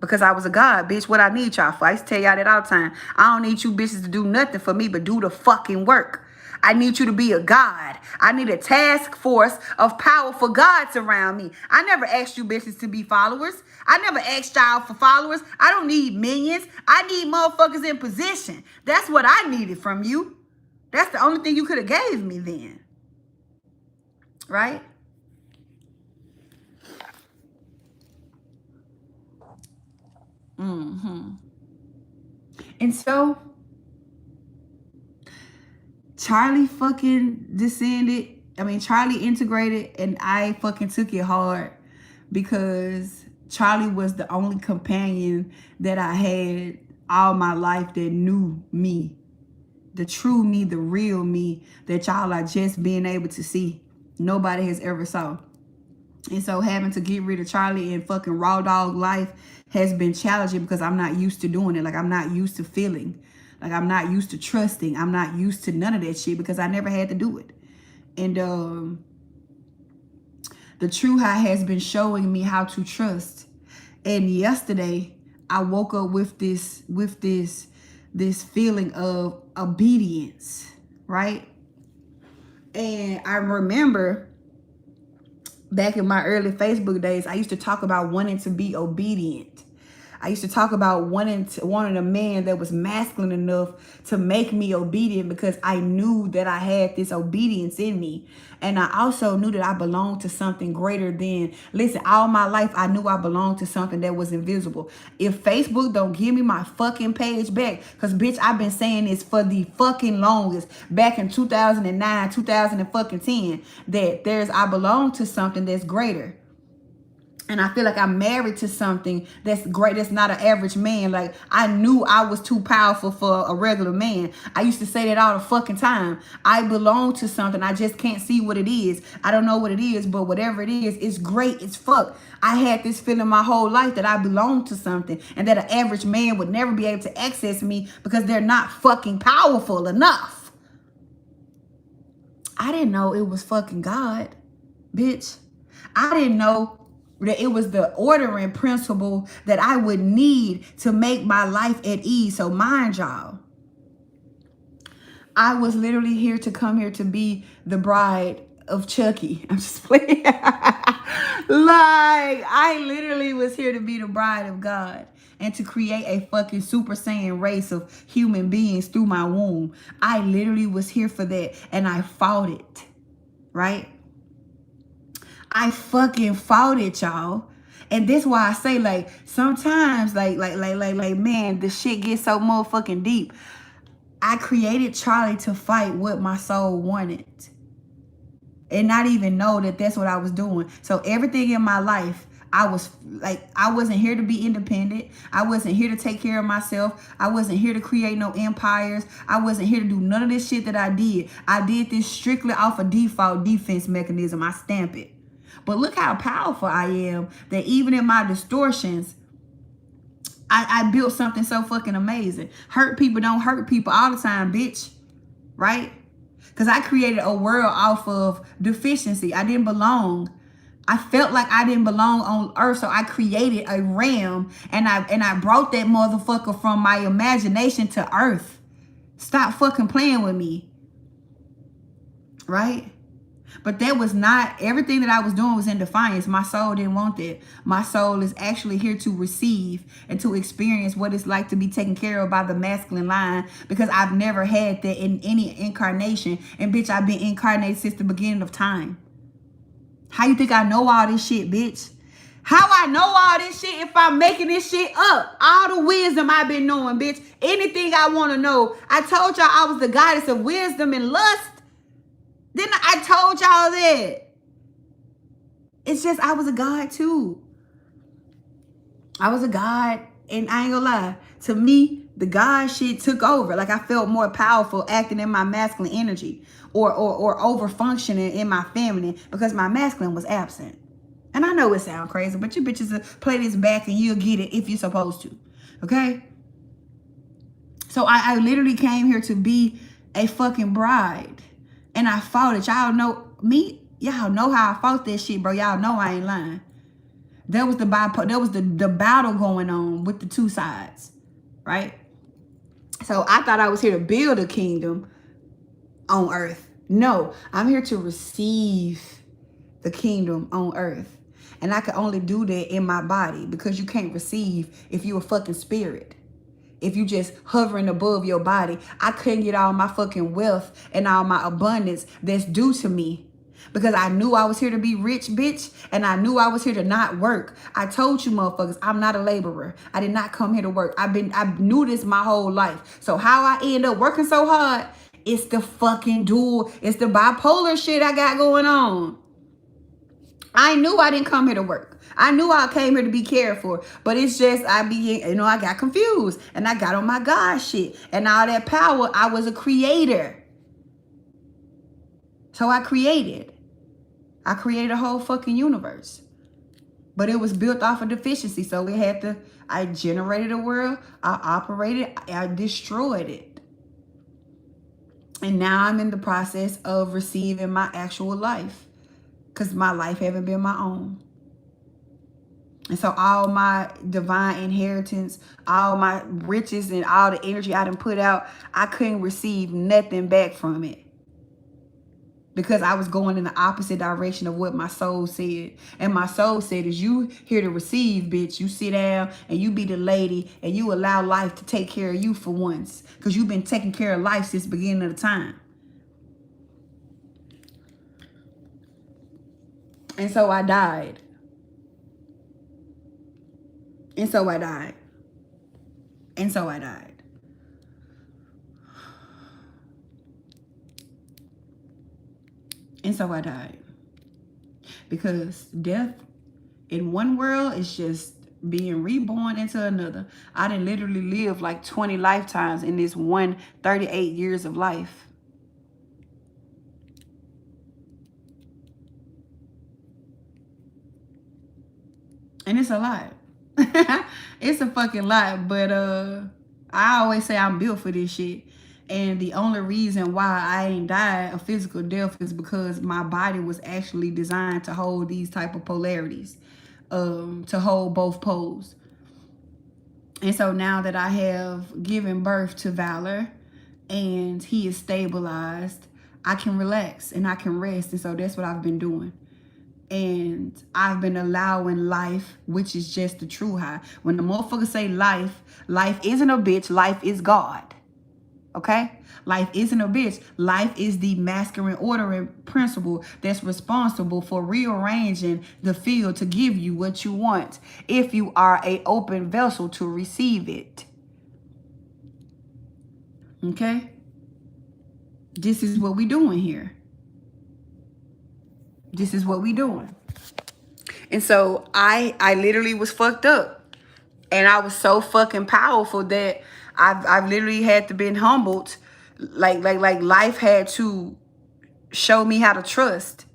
S1: Because I was a god, bitch. What I need y'all for? I used to tell y'all that all the time. I don't need you bitches to do nothing for me but do the fucking work. I need you to be a god. I need a task force of powerful gods around me. I never asked you bitches to be followers. I never asked y'all for followers. I don't need minions. I need motherfuckers in position. That's what I needed from you. That's the only thing you could have gave me then. Right? Mm-hmm. And so Charlie fucking descended. I mean, Charlie integrated, and I fucking took it hard because Charlie was the only companion that I had all my life that knew me. The true me, the real me that y'all are just being able to see. Nobody has ever saw. And so having to get rid of Charlie and fucking raw dog life has been challenging because I'm not used to doing it. Like, I'm not used to feeling. Like, I'm not used to trusting. I'm not used to none of that shit because I never had to do it. And the True High has been showing me how to trust. And yesterday, I woke up with this feeling of obedience, right? And I remember back in my early Facebook days, I used to talk about wanting to be obedient. I used to talk about wanting a man that was masculine enough to make me obedient because I knew that I had this obedience in me. And I also knew that I belonged to something greater than, listen, all my life I knew I belonged to something that was invisible. If Facebook don't give me my fucking page back, because bitch, I've been saying this for the fucking longest, back in 2009, 2010, that I belong to something that's greater. And I feel like I'm married to something that's great. That's not an average man. Like, I knew I was too powerful for a regular man. I used to say that all the fucking time. I belong to something. I just can't see what it is. I don't know what it is, but whatever it is, it's great as fuck. I had this feeling my whole life that I belonged to something and that an average man would never be able to access me because they're not fucking powerful enough. I didn't know it was fucking God, bitch. I didn't know that it was the ordering principle that I would need to make my life at ease. So mind y'all, I was literally here to come here to be the bride of Chucky. I'm just playing. Like, I literally was here to be the bride of God and to create a fucking Super Saiyan race of human beings through my womb. I literally was here for that, and I fought it, right? I fucking fought it, y'all. And that's why I say, like, sometimes, like, man, the shit gets so motherfucking deep. I created Charlie to fight what my soul wanted. And not even know that that's what I was doing. So everything in my life, I wasn't here to be independent. I wasn't here to take care of myself. I wasn't here to create no empires. I wasn't here to do none of this shit that I did. I did this strictly off a default defense mechanism. I stamp it. But look how powerful I am that even in my distortions, I built something so fucking amazing. Hurt people don't hurt people all the time, bitch. Right? Because I created a world off of deficiency. I didn't belong. I felt like I didn't belong on earth, so I created a realm, and I brought that motherfucker from my imagination to earth. Stop fucking playing with me. Right? But that was not, everything that I was doing was in defiance. My soul didn't want that. My soul is actually here to receive and to experience what it's like to be taken care of by the masculine line, because I've never had that in any incarnation. And bitch, I've been incarnated since the beginning of time. How you think I know all this shit, bitch? How I know all this shit if I'm making this shit up? All the wisdom I've been knowing, bitch. Anything I want to know. I told y'all I was the goddess of wisdom and lust. Didn't I told y'all that? It's just I was a god too. I was a god, and I ain't gonna lie. To me, the god shit took over. Like, I felt more powerful acting in my masculine energy or over functioning in my feminine because my masculine was absent. And I know it sounds crazy, but you bitches play this back and you'll get it if you're supposed to. Okay? So I literally came here to be a fucking bride. And I fought it. Y'all know me. Y'all know how I fought that shit, bro. Y'all know I ain't lying. There was the battle going on with the two sides, right? So I thought I was here to build a kingdom on earth. No, I'm here to receive the kingdom on earth. And I can only do that in my body, because you can't receive if you're a fucking spirit. if you just hovering above your body. I couldn't get all my fucking wealth and all my abundance that's due to me. Because I knew I was here to be rich, bitch. And I knew I was here to not work. I told you motherfuckers, I'm not a laborer. I did not come here to work. I knew this my whole life. So how I end up working so hard, it's the fucking dual, it's the bipolar shit I got going on. I knew I didn't come here to work. I knew I came here to be cared for. But it's just, I got confused. And I got on my God shit. And all that power, I was a creator. So I created a whole fucking universe. But it was built off of deficiency. So I generated a world, I operated, I destroyed it. And now I'm in the process of receiving my actual life. Because my life haven't been my own. And so all my divine inheritance, all my riches and all the energy I done put out, I couldn't receive nothing back from it. Because I was going in the opposite direction of what my soul said. And my soul said, is you here to receive, bitch. You sit down and you be the lady and you allow life to take care of you for once. Because you've been taking care of life since the beginning of the time. And so I died. And so I died. And so I died. And so I died. Because death in one world is just being reborn into another. I done literally lived like 20 lifetimes in this 38 years of life. And it's a lot. It's a fucking lot. But I always say I'm built for this shit. And the only reason why I ain't died a physical death is because my body was actually designed to hold these type of polarities. To hold both poles. And so now that I have given birth to Valor and he is stabilized, I can relax and I can rest. And so that's what I've been doing. And I've been allowing life, which is just the true high. When the motherfuckers say life isn't a bitch, life is God. Okay? Life isn't a bitch. Life is the masculine ordering principle that's responsible for rearranging the field to give you what you want if you are an open vessel to receive it. Okay? This is what we doing here. This is what we doing. And so I literally was fucked up. And I was so fucking powerful that I've literally had to been humbled. Like life had to show me how to trust.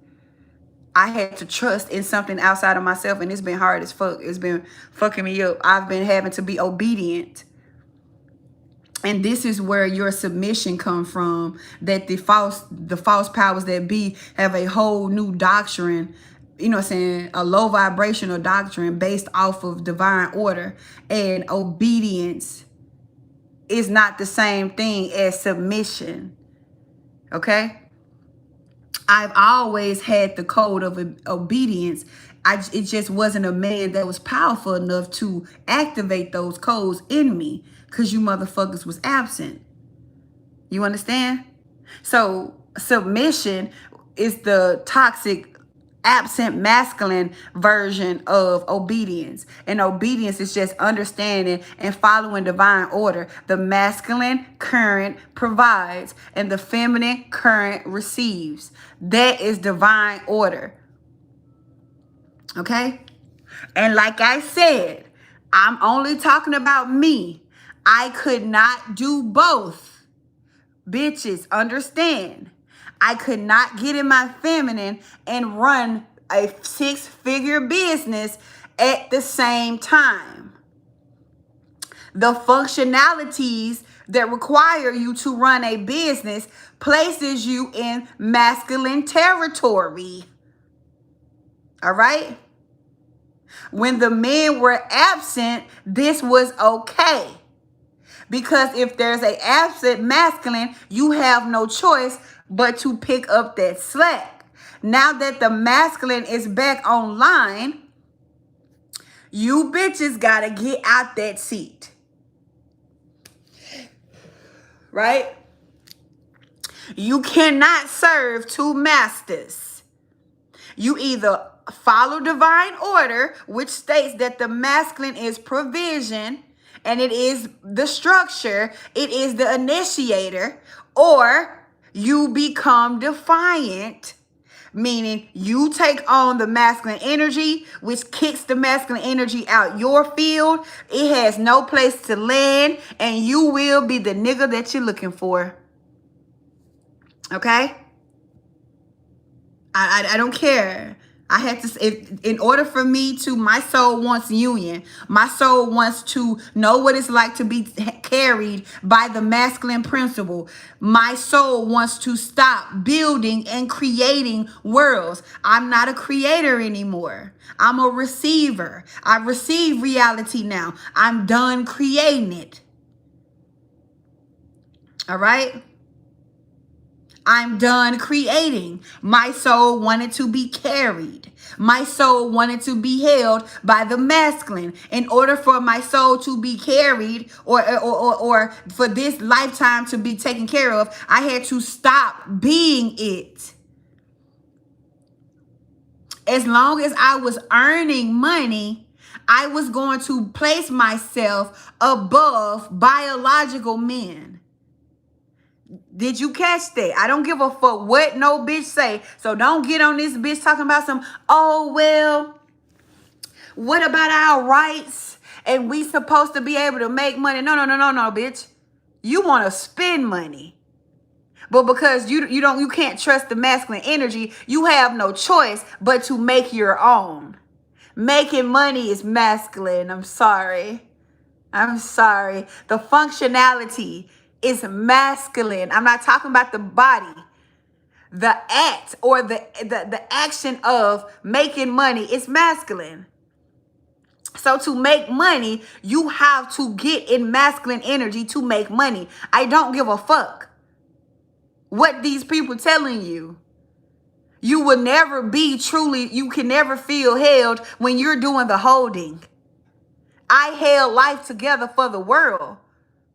S1: I had to trust in something outside of myself. And it's been hard as fuck. It's been fucking me up. I've been having to be obedient. And this is where your submission comes from, that the false powers that be have a whole new doctrine, you know what I'm saying, a low vibrational doctrine based off of divine order. And obedience is not the same thing as submission. Okay? I've always had the code of obedience. It just wasn't a man that was powerful enough to activate those codes in me. Because you motherfuckers was absent. You understand? So submission is the toxic, absent masculine version of obedience. And obedience is just understanding and following divine order. The masculine current provides and the feminine current receives. That is divine order. Okay? And like I said, I'm only talking about me. I could not do both. Bitches, understand. I could not get in my feminine and run a 6-figure business at the same time. The functionalities that require you to run a business places you in masculine territory. All right? When the men were absent, this was okay. Because if there's an absent masculine, you have no choice but to pick up that slack. Now that the masculine is back online, you bitches gotta get out that seat. right? You cannot serve two masters. You either follow divine order, which states that the masculine is provision and it is the structure, it is the initiator, or you become defiant, meaning you take on the masculine energy, which kicks the masculine energy out your field. It has no place to land, and you will be the nigga that you're looking for. Okay? I don't care. I had to, if in order for me to, my soul wants union. My soul wants to know what it's like to be carried by the masculine principle. My soul wants to stop building and creating worlds. I'm not a creator anymore. I'm a receiver. I receive reality now. I'm done creating it. All right? I'm done creating. My soul wanted to be carried. My soul wanted to be held by the masculine. In order for my soul to be carried or for this lifetime to be taken care of, I had to stop being it. As long as I was earning money, I was going to place myself above biological men. Did you catch that? I don't give a fuck what no bitch say. So don't get on this bitch talking about some, oh, well, what about our rights? And we supposed to be able to make money. No, bitch. You want to spend money. But because you can't trust the masculine energy, you have no choice but to make your own. Making money is masculine. I'm sorry. The functionality is masculine. I'm not talking about the body. The act or the action of making money is masculine. So to make money, you have to get in masculine energy to make money. I don't give a fuck what these people telling you. You will never be truly, you can never feel held when you're doing the holding. I held life together for the world.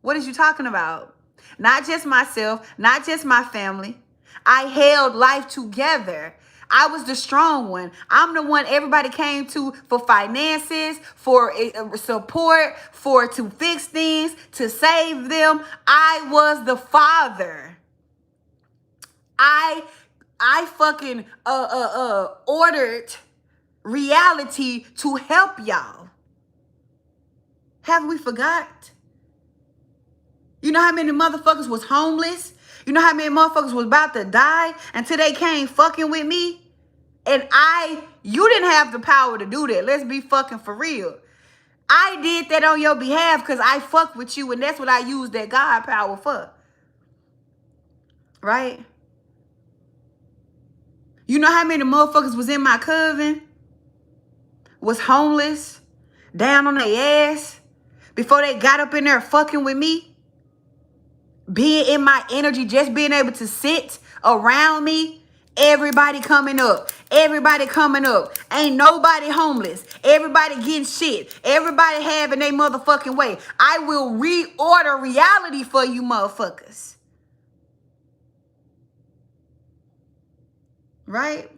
S1: What is you talking about? Not just myself, not just my family. I held life together. I was the strong one. I'm the one everybody came to for finances, for support, to fix things, to save them. I was the father. I fucking ordered reality to help y'all. Have we forgot? You know how many motherfuckers was homeless? You know how many motherfuckers was about to die until they came fucking with me? And you didn't have the power to do that. Let's be fucking for real. I did that on your behalf because I fuck with you, and that's what I use that God power for. Right? You know how many motherfuckers was in my coven? Was homeless? Down on their ass? Before they got up in there fucking with me? Being in my energy, just being able to sit around me, everybody coming up. Ain't nobody homeless. Everybody getting shit. Everybody having their motherfucking way. I will reorder reality for you motherfuckers. Right?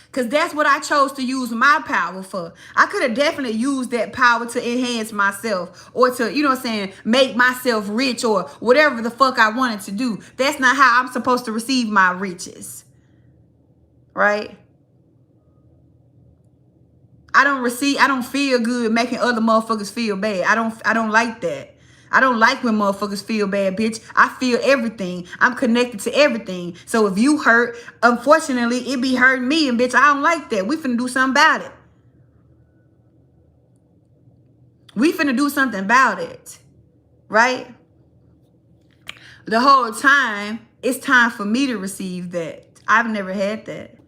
S1: Because that's what I chose to use my power for. I could have definitely used that power to enhance myself or to, you know what I'm saying, make myself rich or whatever the fuck I wanted to do. That's not how I'm supposed to receive my riches. Right? I don't feel good making other motherfuckers feel bad. I don't like that. I don't like when motherfuckers feel bad, bitch. I feel everything. I'm connected to everything. So if you hurt, unfortunately, it be hurting me. And bitch, I don't like that. We finna do something about it. Right? The whole time, it's time for me to receive that. I've never had that.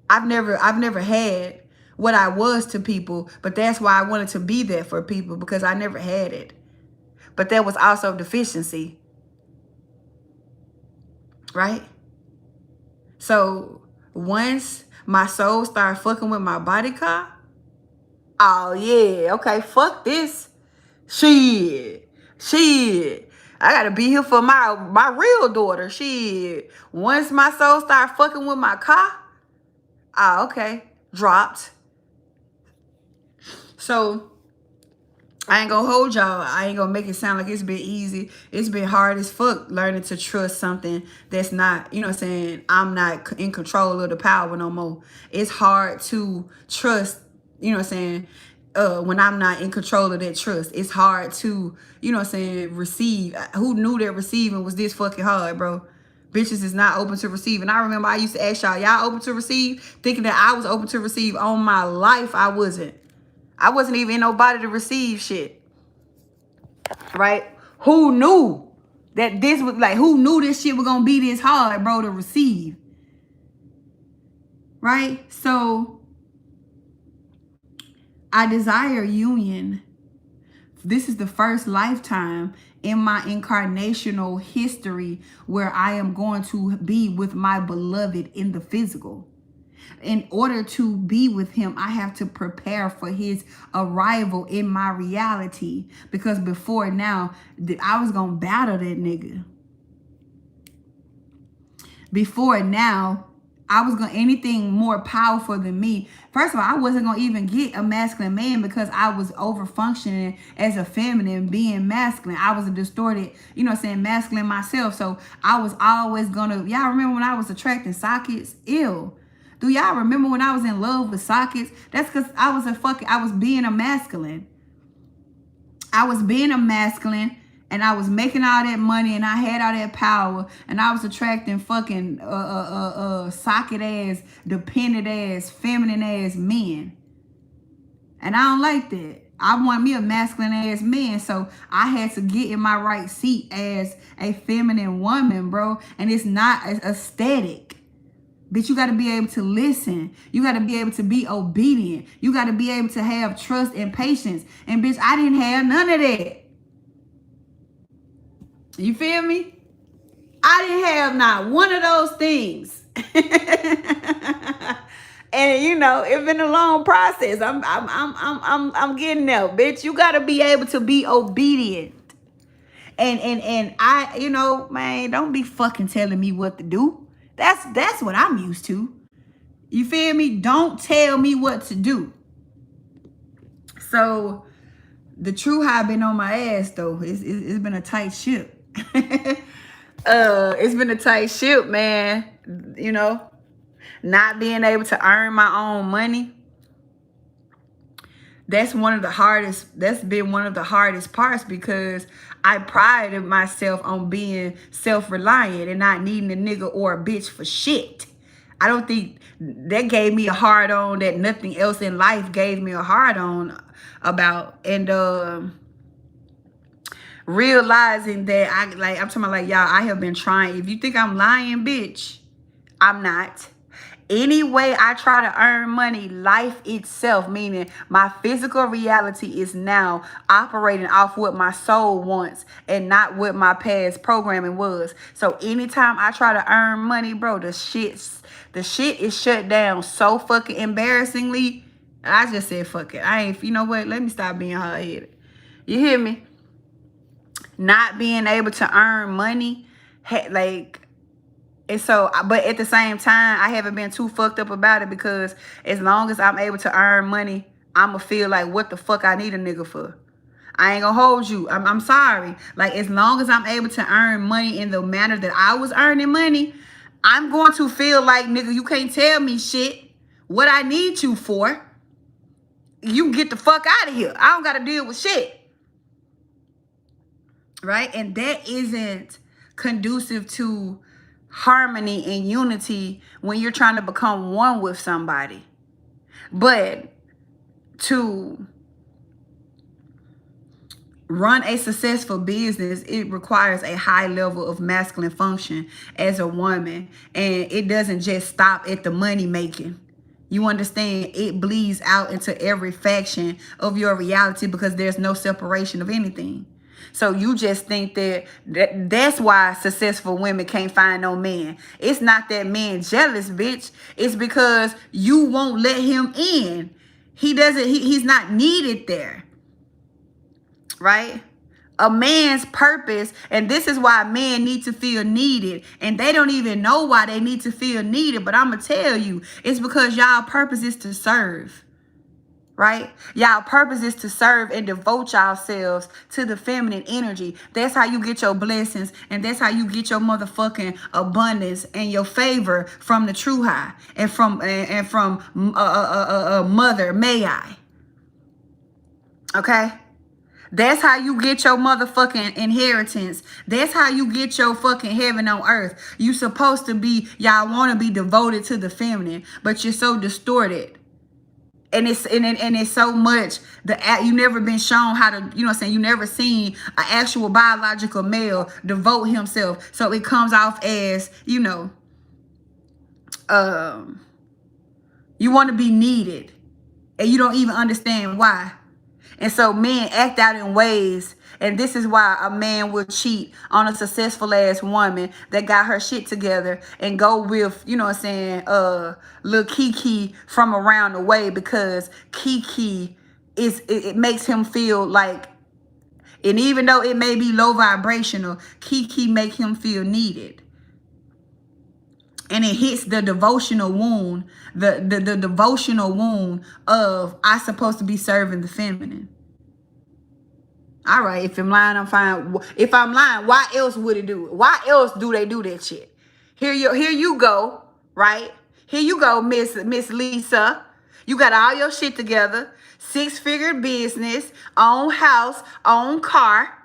S1: I've never had what I was to people, but that's why I wanted to be there for people, because I never had it. But there was also deficiency. Right? So once my soul started fucking with my body car, oh yeah, okay, fuck this. Shit. I gotta be here for my real daughter. Shit. Once my soul start fucking with my car, okay, dropped. So I ain't gonna hold y'all. I ain't gonna make it sound like it's been easy. It's been hard as fuck learning to trust something that's not, you know what I'm saying, I'm not in control of the power no more. It's hard to trust, you know what I'm saying, when I'm not in control of that trust. It's hard to, you know what I'm saying, receive. Who knew that receiving was this fucking hard, bro? Bitches is not open to receive. And I remember I used to ask y'all open to receive? Thinking that I was open to receive. On my life, I wasn't. I wasn't even in nobody to receive shit. Right? Who knew that this was like, who knew this shit was gonna be this hard, bro, to receive? Right? So I desire union. This is the first lifetime in my incarnational history where I am going to be with my beloved in the physical. In order to be with him, I have to prepare for his arrival in my reality. Because before now, I was going to battle that nigga. Before now, I was going to anything more powerful than me. First of all, I wasn't going to even get a masculine man because I was over functioning as a feminine, being masculine. I was a distorted, you know what I'm saying, masculine myself. So I was always going to, y'all remember when I was attracting sockets? Ew. Do y'all remember when I was in love with sockets? That's because I was being a masculine. I was being a masculine and I was making all that money and I had all that power and I was attracting fucking socket ass, dependent ass, feminine ass men. And I don't like that. I want me a masculine ass man. So I had to get in my right seat as a feminine woman, bro. And it's not aesthetic. Bitch, you got to be able to listen. You got to be able to be obedient. You got to be able to have trust and patience. And bitch, I didn't have none of that. You feel me? I didn't have not one of those things. And you know, it's been a long process. I'm getting there, bitch. You got to be able to be obedient. And I, you know, man, don't be fucking telling me what to do. That's what I'm used to. You feel me? Don't tell me what to do. So the true high been on my ass though. It's been a tight ship. It's been a tight ship, man. You know, not being able to earn my own money. That's been one of the hardest parts because I prided myself on being self-reliant and not needing a nigga or a bitch for shit. I don't think that gave me a hard on that nothing else in life gave me a hard on about. And realizing that I'm talking about like, y'all, I have been trying. If you think I'm lying, bitch, I'm not. Any way I try to earn money, life itself, meaning my physical reality is now operating off what my soul wants and not what my past programming was. So anytime I try to earn money, bro, the shit is shut down so fucking embarrassingly. I just said, fuck it. You know what? Let me stop being hard-headed. You hear me? Not being able to earn money, and so, but at the same time, I haven't been too fucked up about it because as long as I'm able to earn money, I'ma feel like what the fuck I need a nigga for. I ain't gonna hold you. I'm sorry. Like, as long as I'm able to earn money in the manner that I was earning money, I'm going to feel like, nigga, you can't tell me shit. What I need you for, you can get the fuck out of here. I don't gotta deal with shit. Right? And that isn't conducive to harmony and unity when you're trying to become one with somebody. But to run a successful business, it requires a high level of masculine function as a woman. And it doesn't just stop at the money making. You understand? It bleeds out into every faction of your reality because there's no separation of anything. So you just think that's why successful women can't find no man. It's not that man jealous, bitch. It's because you won't let him in. He's not needed there. Right? A man's purpose, and this is why men need to feel needed, and they don't even know why they need to feel needed, but I'm gonna tell you, it's because y'all purpose is to serve, right? Y'all purpose is to serve and devote yourselves to the feminine energy. That's how you get your blessings, and that's how you get your motherfucking abundance and your favor from the true high and from Mother May I. Okay? That's how you get your motherfucking inheritance. That's how you get your fucking heaven on earth. You supposed to be, y'all want to be devoted to the feminine, but you're so distorted. And it's so much, you never been shown how to, you know what I'm saying, you never seen an actual biological male devote himself. So it comes off as, you know, you want to be needed. And you don't even understand why. And so men act out in ways, and this is why a man will cheat on a successful ass woman that got her shit together and go with, you know what I'm saying, little Kiki from around the way, because Kiki it makes him feel like, and even though it may be low vibrational, Kiki make him feel needed. And it hits the devotional wound, the devotional wound of, I supposed to be serving the feminine. All right, if I'm lying, I'm fine. If I'm lying, why else would it do it? Why else do they do that shit? Here you go, right? Here you go, Miss Lisa. You got all your shit together. 6-figure business, own house, own car,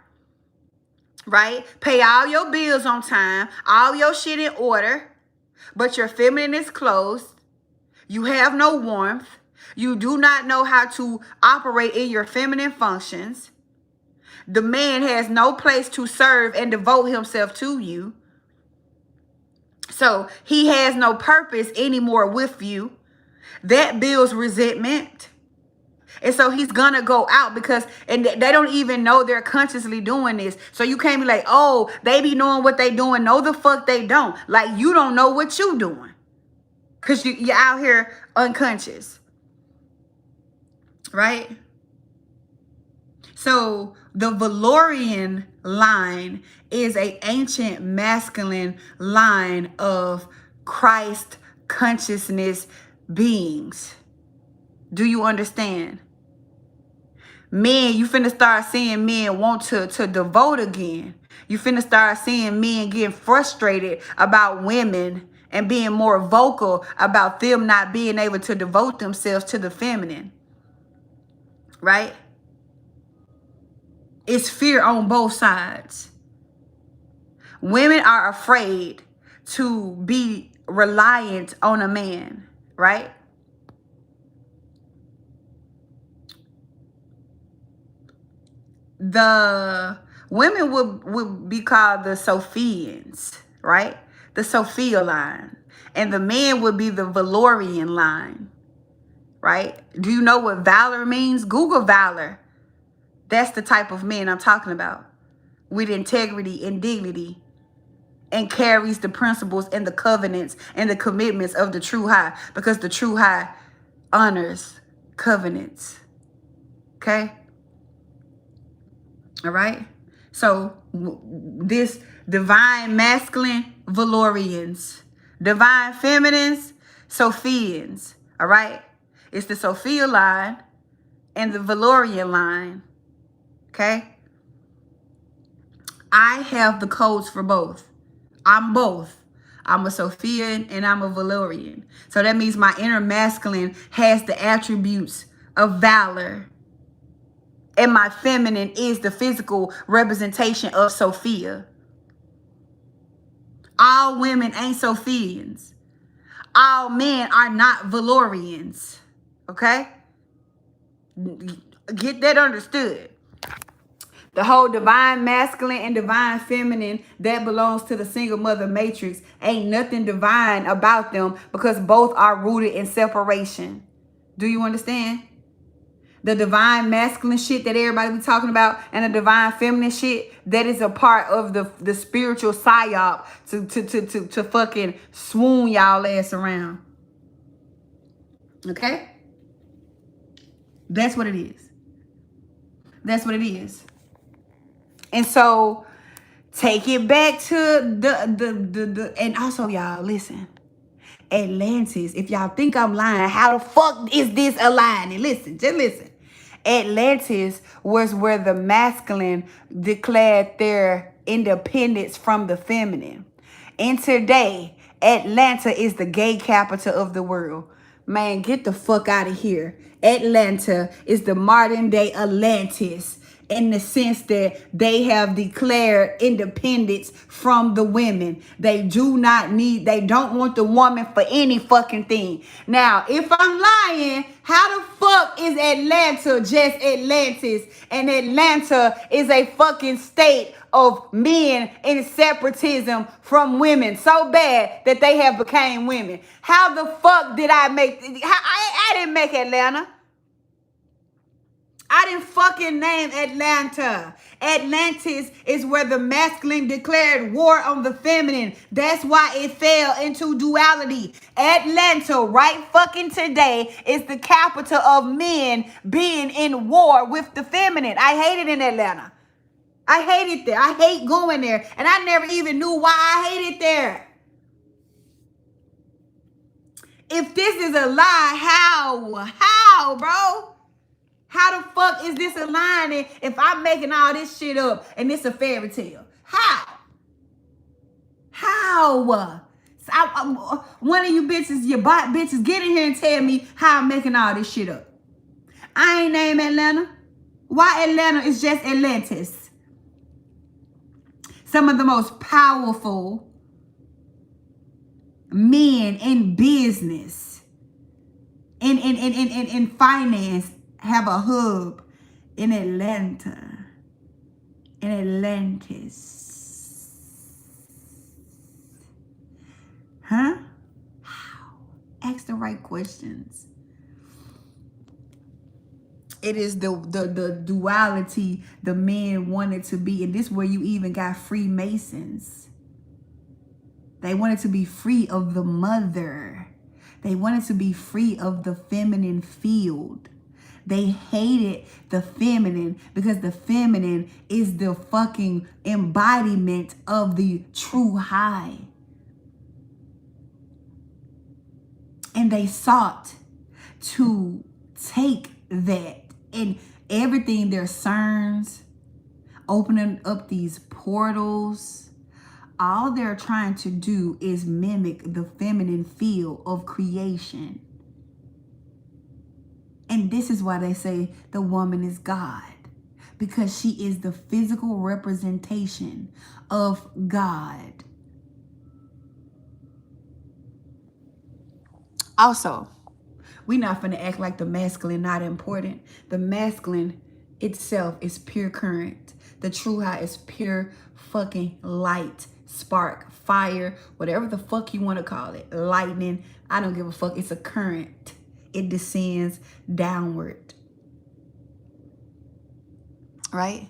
S1: right? Pay all your bills on time, all your shit in order. But your feminine is closed. You have no warmth. You do not know how to operate in your feminine functions. The man has no place to serve and devote himself to you. So he has no purpose anymore with you. That builds resentment. And so he's gonna go out because, and they don't even know they're consciously doing this. So you can't be like, oh, they be knowing what they doing. No, the fuck they don't. Like, you don't know what you doing. Because you're out here unconscious. Right? So the Valorian line is an ancient masculine line of Christ consciousness beings. Do you understand? Men, you finna start seeing men want to devote again. You finna start seeing men getting frustrated about women and being more vocal about them not being able to devote themselves to the feminine. Right? It's fear on both sides. Women are afraid to be reliant on a man, right? The women would be called the Sophians, right? The Sophia line. And the men would be the Valorian line, right? Do you know what valor means? Google valor. That's the type of men I'm talking about. With integrity and dignity, and carries the principles and the covenants and the commitments of the true high, because the true high honors covenants. Okay? All right? So this divine masculine, Valorians. Divine feminines, Sophians. All right? It's the Sophia line and the Valorian line. Okay? I have the codes for both. I'm both. I'm a Sophian and I'm a Valorian. So that means my inner masculine has the attributes of valor. And my feminine is the physical representation of Sophia. All women ain't Sophians. All men are not Valorians. Okay? Get that understood. The whole divine masculine and divine feminine that belongs to the single mother matrix, ain't nothing divine about them, because both are rooted in separation. Do you understand? The divine masculine shit that everybody be talking about and the divine feminine shit, that is a part of the spiritual psyop to fucking swoon y'all ass around. Okay? That's what it is. That's what it is. And so take it back to the and also y'all listen. Atlantis, if y'all think I'm lying, how the fuck is this aligning? Listen, just listen. Atlantis was where the masculine declared their independence from the feminine. And today, Atlanta is the gay capital of the world. Man, get the fuck out of here. Atlanta is the modern day Atlantis in the sense that they have declared independence from the women. They don't want the woman for any fucking thing. Now, if I'm lying, how the fuck is Atlanta just Atlantis? And Atlanta is a fucking state of men in separatism from women so bad that they have became women. How the fuck did I make, I didn't make Atlanta. I didn't fucking name Atlanta. Atlantis is where the masculine declared war on the feminine. That's why it fell into duality. Atlanta, right fucking today, is the capital of men being in war with the feminine. I hate it in Atlanta. I hate it there. I hate going there. And I never even knew why I hated there. If this is a lie, how, bro? How the fuck is this aligning if I'm making all this shit up and it's a fairy tale? How? One of you bitches, your bot bitches, get in here and tell me how I'm making all this shit up. I ain't named Atlanta. Why Atlanta is just Atlantis? Some of the most powerful men in business, in finance, have a hub in Atlanta, in Atlantis. Huh? How? Ask the right questions. It is the duality the men wanted to be. And this is where you even got Freemasons. They wanted to be free of the mother. They wanted to be free of the feminine field. They hated the feminine because the feminine is the fucking embodiment of the true high. And they sought to take that and everything, their cerns, opening up these portals. All they're trying to do is mimic the feminine field of creation. And this is why they say the woman is God, because she is the physical representation of God. Also, we're not finna act like the masculine not important. The masculine itself is pure current. The true high is pure fucking light, spark, fire, whatever the fuck you want to call it. Lightning, I don't give a fuck. It's a current. It descends downward. Right?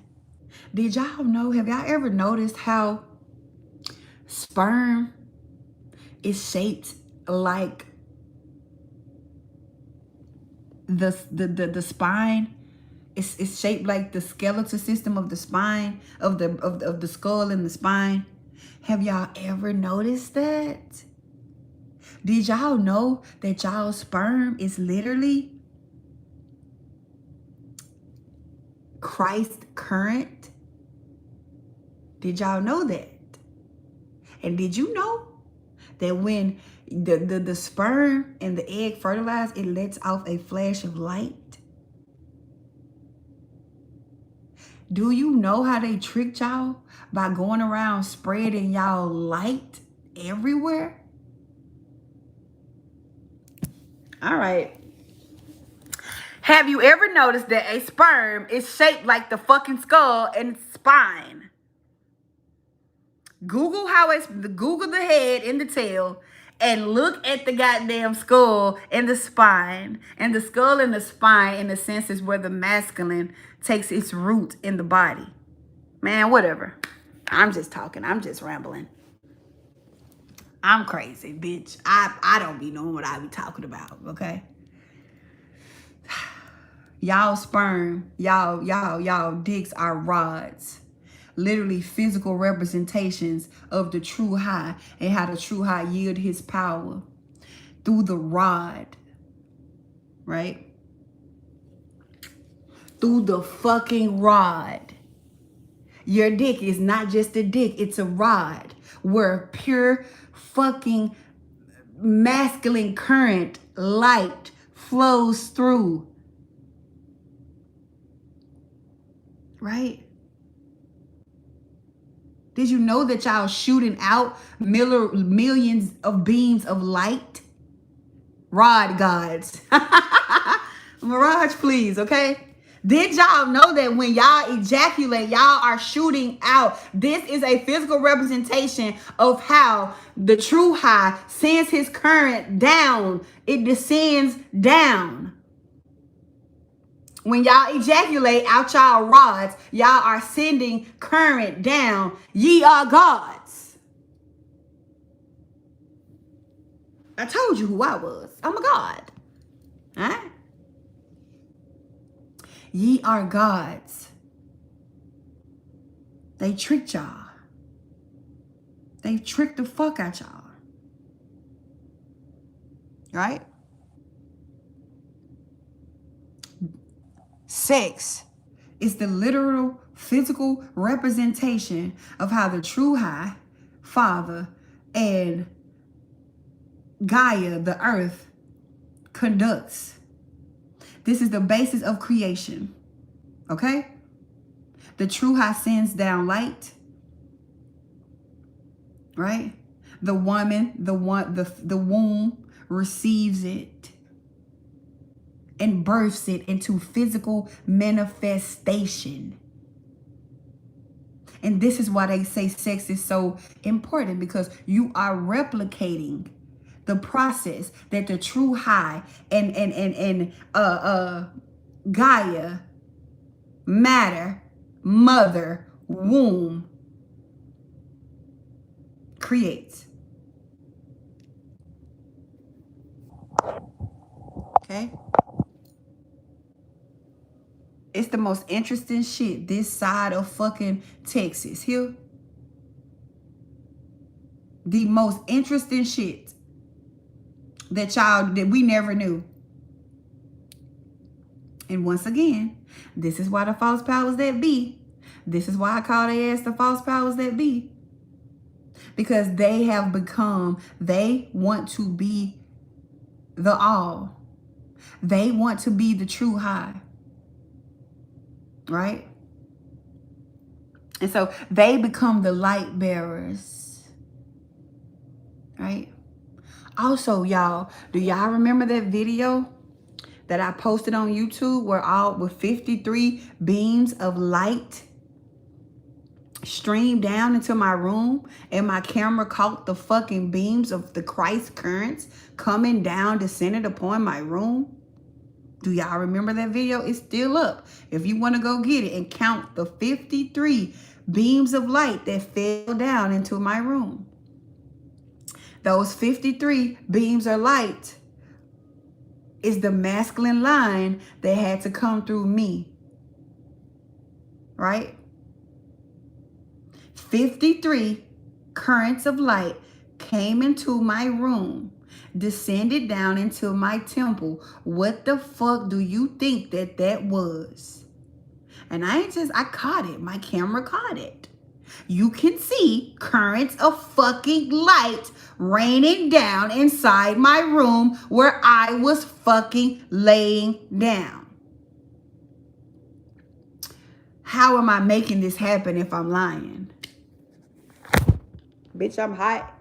S1: Did y'all know, have y'all ever noticed how sperm is shaped like the spine? It's shaped like the skeletal system of the spine, of the skull and the spine. Have y'all ever noticed that? Did y'all know that y'all's sperm is literally Christ current? Did y'all know that? And did you know that when the sperm and the egg fertilize, it lets off a flash of light? Do you know how they tricked y'all by going around spreading y'all light everywhere? All right. Have you ever noticed that a sperm is shaped like the fucking skull and spine? Google Google the head and the tail and look at the goddamn skull and the spine. And the skull and the spine, in a sense, is where the masculine takes its root in the body. Man, whatever. I'm just talking. I'm just rambling. I'm crazy, bitch. I don't be knowing what I be talking about, okay? Y'all sperm, y'all dicks are rods. literally physical representations of the true high and how the true high yield his power through the rod, right? Through the fucking rod. Your dick is not just a dick, it's a rod where pure fucking masculine current light flows through. Right? Did you know that y'all shooting out millions of beams of light? Rod gods. Mirage, please, okay? Did y'all know that when y'all ejaculate, y'all are shooting out? This is a physical representation of how the true high sends his current down. It descends down. When y'all ejaculate out y'all rods, y'all are sending current down. Ye are gods. I told you who I was. I'm a god. All right? Ye are gods. They tricked y'all. They tricked the fuck out y'all. Right? Sex is the literal physical representation of how the true high, Father, and Gaia, the earth, conducts. This is the basis of creation. Okay? The true high sends down light. Right? The woman, the womb receives it and births it into physical manifestation. And this is why they say sex is so important, because you are replicating the process that the true high and Gaia, matter, mother, womb creates. Okay? It's the most interesting shit this side of fucking Texas here. The most interesting shit that we never knew. And once again, this is why the false powers that be. This is why I call their ass the false powers that be. Because they have become, they want to be the all. They want to be the true high. Right? And so they become the light bearers. Right? Also, y'all, do y'all remember that video that I posted on YouTube with 53 beams of light streamed down into my room, and my camera caught the fucking beams of the Christ currents coming down, descended upon my room? Do y'all remember that video? It's still up. If you want to go get it and count the 53 beams of light that fell down into my room. Those 53 beams of light is the masculine line that had to come through me. Right? 53 currents of light came into my room, descended down into my temple. What the fuck do you think that was? And I caught it. My camera caught it. You can see currents of fucking light raining down inside my room where I was fucking laying down. How am I making this happen if I'm lying? Bitch, I'm hot.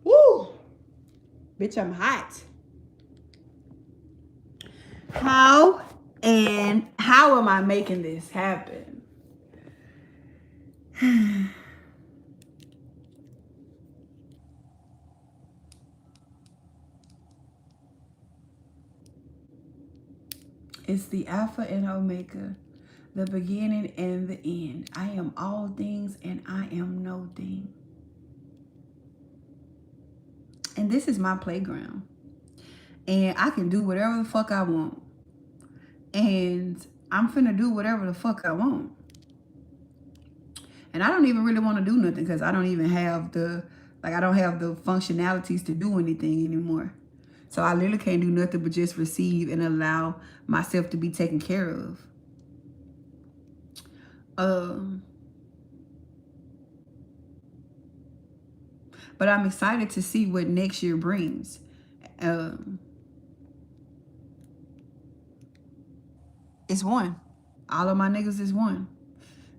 S1: Woo! Bitch, I'm hot. How am I making this happen? It's the Alpha and Omega, the beginning and the end. I am all things and I am no thing. And this is my playground. And I can do whatever the fuck I want. And I'm finna do whatever the fuck I want. And I don't even really want to do nothing because I don't even have the, like, I don't have the functionalities to do anything anymore. So I literally can't do nothing but just receive and allow myself to be taken care of. But I'm excited to see what next year brings. It's one. All of my niggas is one.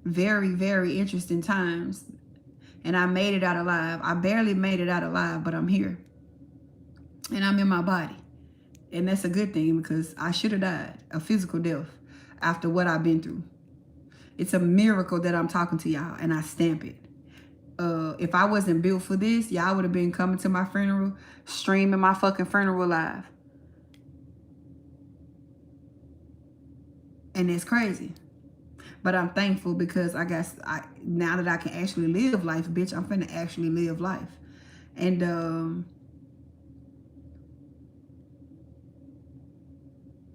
S1: Very, very interesting times. And I made it out alive. I barely made it out alive, but I'm here. And I'm in my body. And that's a good thing because I should have died a physical death after what I've been through. It's a miracle that I'm talking to y'all and I stamp it. If I wasn't built for this, y'all would have been coming to my funeral, streaming my fucking funeral live. And it's crazy. But I'm thankful because now that I can actually live life, bitch, I'm finna actually live life. And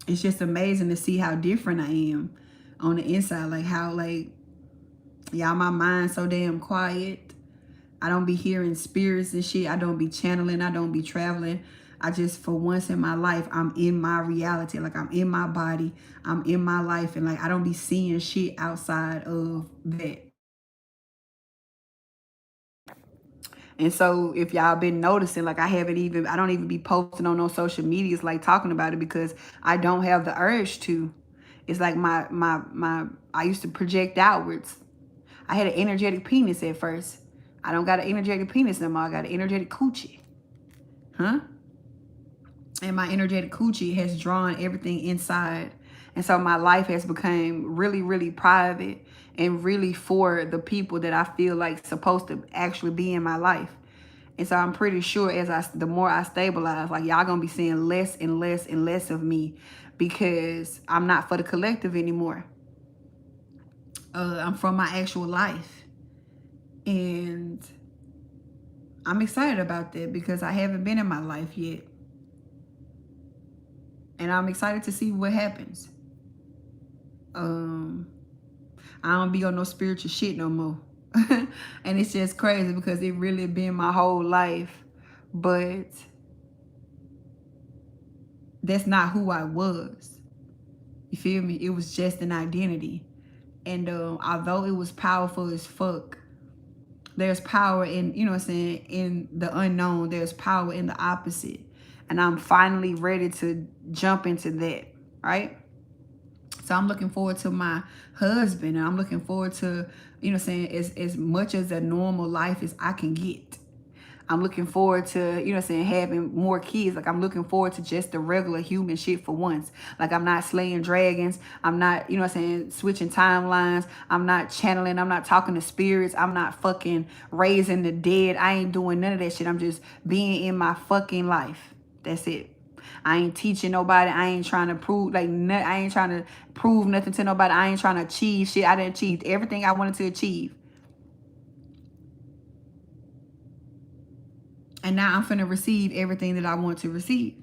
S1: it's just amazing to see how different I am on the inside. Like how, like, y'all, my mind's so damn quiet. I don't be hearing spirits and shit. I don't be channeling. I don't be traveling. I just, for once in my life, I'm in my reality. Like, I'm in my body. I'm in my life. And, like, I don't be seeing shit outside of that. And so if y'all been noticing, like, I don't even be posting on no social medias, like, talking about it because I don't have the urge to. It's like I used to project outwards. I had an energetic penis at first. I don't got an energetic penis no more. I got an energetic coochie. Huh? And my energetic coochie has drawn everything inside. And so my life has become really, really private and really for the people that I feel like supposed to actually be in my life. And so I'm pretty sure the more I stabilize, like, y'all gonna be seeing less and less and less of me because I'm not for the collective anymore. I'm from my actual life. And I'm excited about that because I haven't been in my life yet. And I'm excited to see what happens. I don't be on no spiritual shit no more. And it's just crazy because it really been my whole life. But that's not who I was. You feel me? It was just an identity. And although it was powerful as fuck, there's power in, you know what I'm saying, in the unknown. There's power in the opposite. And I'm finally ready to jump into that, right? So I'm looking forward to my husband. And I'm looking forward to, you know what I'm saying, as much as a normal life as I can get. I'm looking forward to, you know what I'm saying, having more kids. Like, I'm looking forward to just the regular human shit for once. Like, I'm not slaying dragons. I'm not, you know what I'm saying, switching timelines. I'm not channeling. I'm not talking to spirits. I'm not fucking raising the dead. I ain't doing none of that shit. I'm just being in my fucking life. That's it. I ain't teaching nobody. I ain't trying to prove, like, I ain't trying to prove nothing to nobody. I ain't trying to achieve shit. I done achieved everything I wanted to achieve. And now I'm finna receive everything that I want to receive.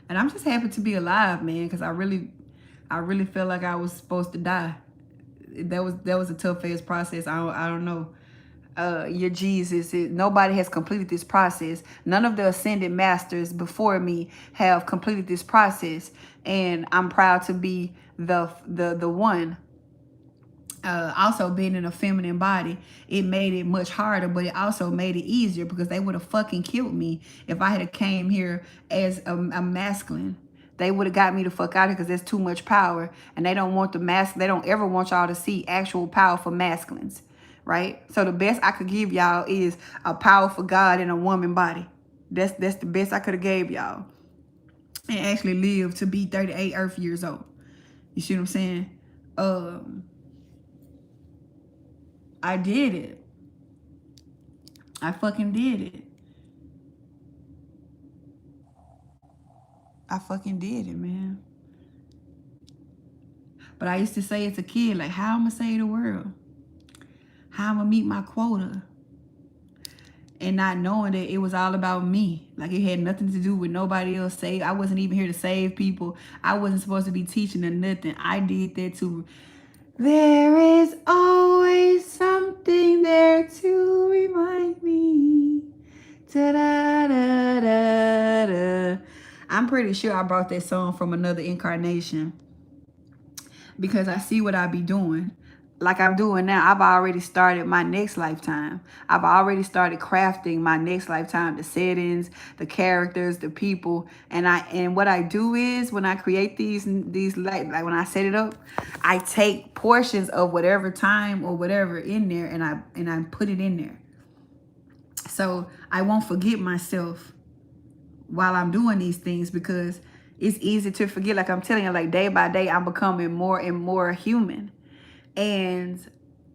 S1: And I'm just happy to be alive, man, because I really felt like I was supposed to die. That was a tough ass process. I don't know. Your Jesus, nobody has completed this process. None of the ascended masters before me have completed this process, and I'm proud to be the one. Also being in a feminine body, it made it much harder, but it also made it easier because they would have fucking killed me if I had came here as a masculine. They would have got me the fuck out of here because there's too much power, and they don't want they don't ever want y'all to see actual powerful masculines, right? So the best I could give y'all is a powerful God in a woman body. That's the best I could have gave y'all, and actually live to be 38 Earth years old. You see what I'm saying? I did it. I fucking did it. I fucking did it, man. But I used to say as a kid, like, how I'm gonna save the world? How I'm gonna meet my quota? And not knowing that it was all about me. Like, it had nothing to do with nobody else. I wasn't even here to save people. I wasn't supposed to be teaching them nothing. I did that to There is always something there to remind me. Da-da-da-da-da. I'm pretty sure I brought that song from another incarnation because I see what I be doing. Like I'm doing now, I've already started my next lifetime. I've already started crafting my next lifetime, the settings, the characters, the people. And what I do is when I create these like when I set it up, I take portions of whatever time or whatever in there and I put it in there. So I won't forget myself while I'm doing these things because it's easy to forget. Like I'm telling you, like day by day, I'm becoming more and more human. And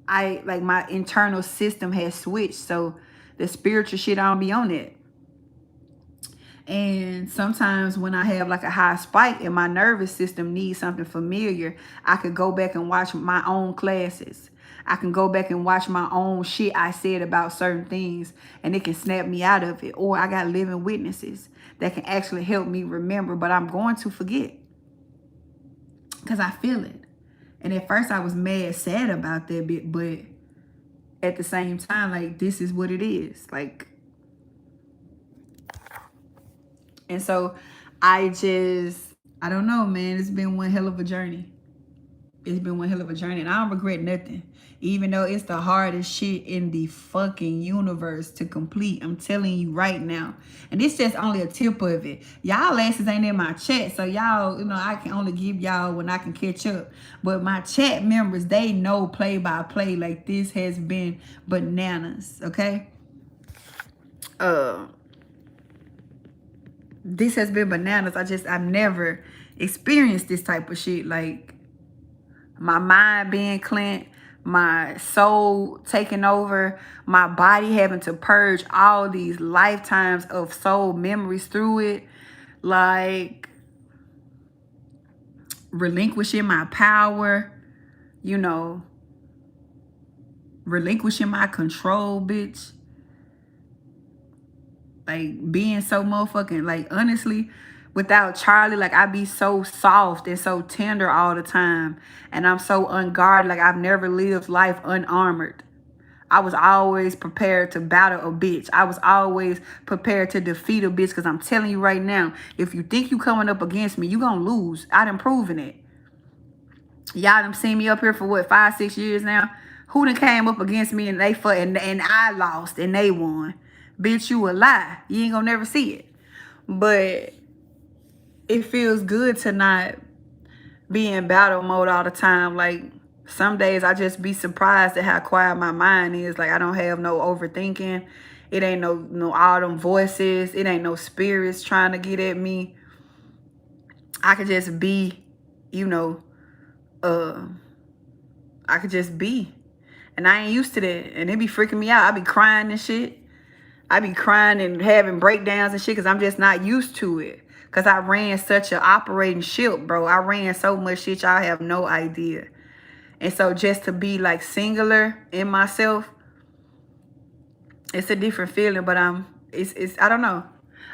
S1: my internal system has switched. So the spiritual shit, I don't be on it. And sometimes when I have like a high spike and my nervous system needs something familiar, I could go back and watch my own classes. I can go back and watch my own shit I said about certain things and it can snap me out of it. Or I got living witnesses that can actually help me remember, but I'm going to forget because I feel it. And at first I was mad, sad about that bit, but at the same time, like, this is what it is. Like, and so I don't know, man. It's been one hell of a journey. It's been one hell of a journey, and I don't regret nothing. Even though it's the hardest shit in the fucking universe to complete. I'm telling you right now. And this just only a tip of it. Y'all asses ain't in my chat, so y'all, I can only give y'all when I can catch up. But my chat members, they know play by play. Like, this has been bananas, okay? This has been bananas. I've never experienced this type of shit. Like, my mind being cleansed, my soul taking over, my body having to purge all these lifetimes of soul memories through it, like relinquishing my power, relinquishing my control, bitch. Like, being so motherfucking, like, honestly, without Charlie, like, I be so soft and so tender all the time. And I'm so unguarded. Like, I've never lived life unarmored. I was always prepared to battle a bitch. I was always prepared to defeat a bitch. Because I'm telling you right now, if you think you coming up against me, you gonna lose. I done proven it. Y'all done seen me up here for what, 5-6 years now? Who done came up against me and they fought and I lost and they won? Bitch, you a lie. You ain't gonna never see it. But it feels good to not be in battle mode all the time. Like, some days I just be surprised at how quiet my mind is. Like, I don't have no overthinking. It ain't no all them voices. It ain't no spirits trying to get at me. I could just be, I could just be. And I ain't used to that. And it be freaking me out. I be crying and shit. I be crying and having breakdowns and shit because I'm just not used to it. Because I ran such an operating ship, bro. I ran so much shit, y'all have no idea. And so just to be like singular in myself, it's a different feeling. But it's I don't know.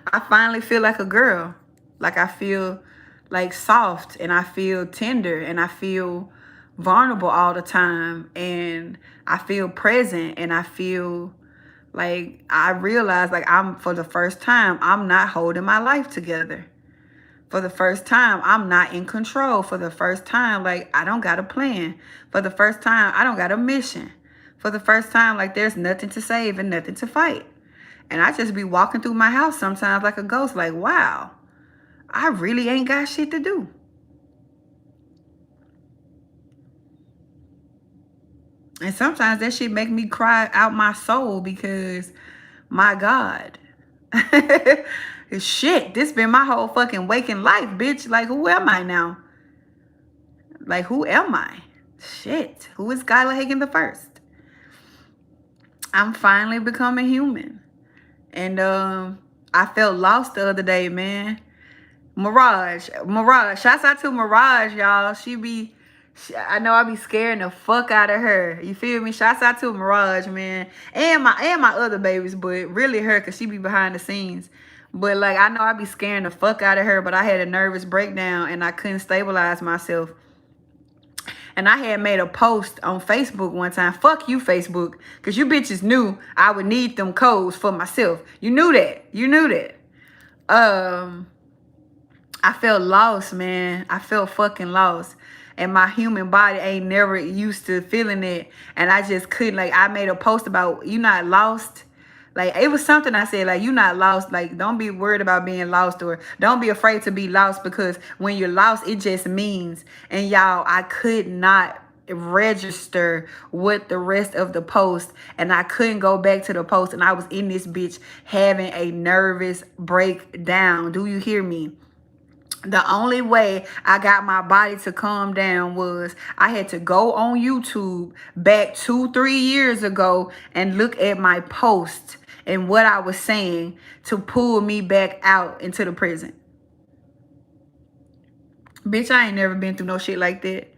S1: I finally feel like a girl. Like, I feel like soft and I feel tender and I feel vulnerable all the time. And I feel present and I feel like, I realize, like, for the first time, I'm not holding my life together. For the first time, I'm not in control. For the first time, like, I don't got a plan. For the first time, I don't got a mission. For the first time, like, there's nothing to save and nothing to fight. And I just be walking through my house sometimes like a ghost, like, wow, I really ain't got shit to do. And sometimes that shit make me cry out my soul because, my God, shit, this been my whole fucking waking life, bitch. Like, who am I now? Like, who am I? Shit, who is Skylar Hagen the First? I'm finally becoming human. And I felt lost the other day, man. Mirage, shouts out to Mirage, y'all. I know I be scaring the fuck out of her. You feel me? Shouts out to Mirage, man. And my other babies, but really her, because she be behind the scenes. But, like, I know I be scaring the fuck out of her, but I had a nervous breakdown and I couldn't stabilize myself. And I had made a post on Facebook one time. Fuck you, Facebook. Because you bitches knew I would need them codes for myself. You knew that. You knew that. I felt lost, man. I felt fucking lost. And my human body ain't never used to feeling it. And I just couldn't, like, I made a post about, you not lost. Like, it was something I said, like, you not lost. Like, don't be worried about being lost, or don't be afraid to be lost, because when you're lost, it just means. And y'all, I could not register with the rest of the post, and I couldn't go back to the post, and I was in this bitch having a nervous breakdown. Do you hear me? The only way I got my body to calm down was I had to go on YouTube back 2-3 years ago and look at my post and what I was saying to pull me back out into the present. Bitch, I ain't never been through no shit like that.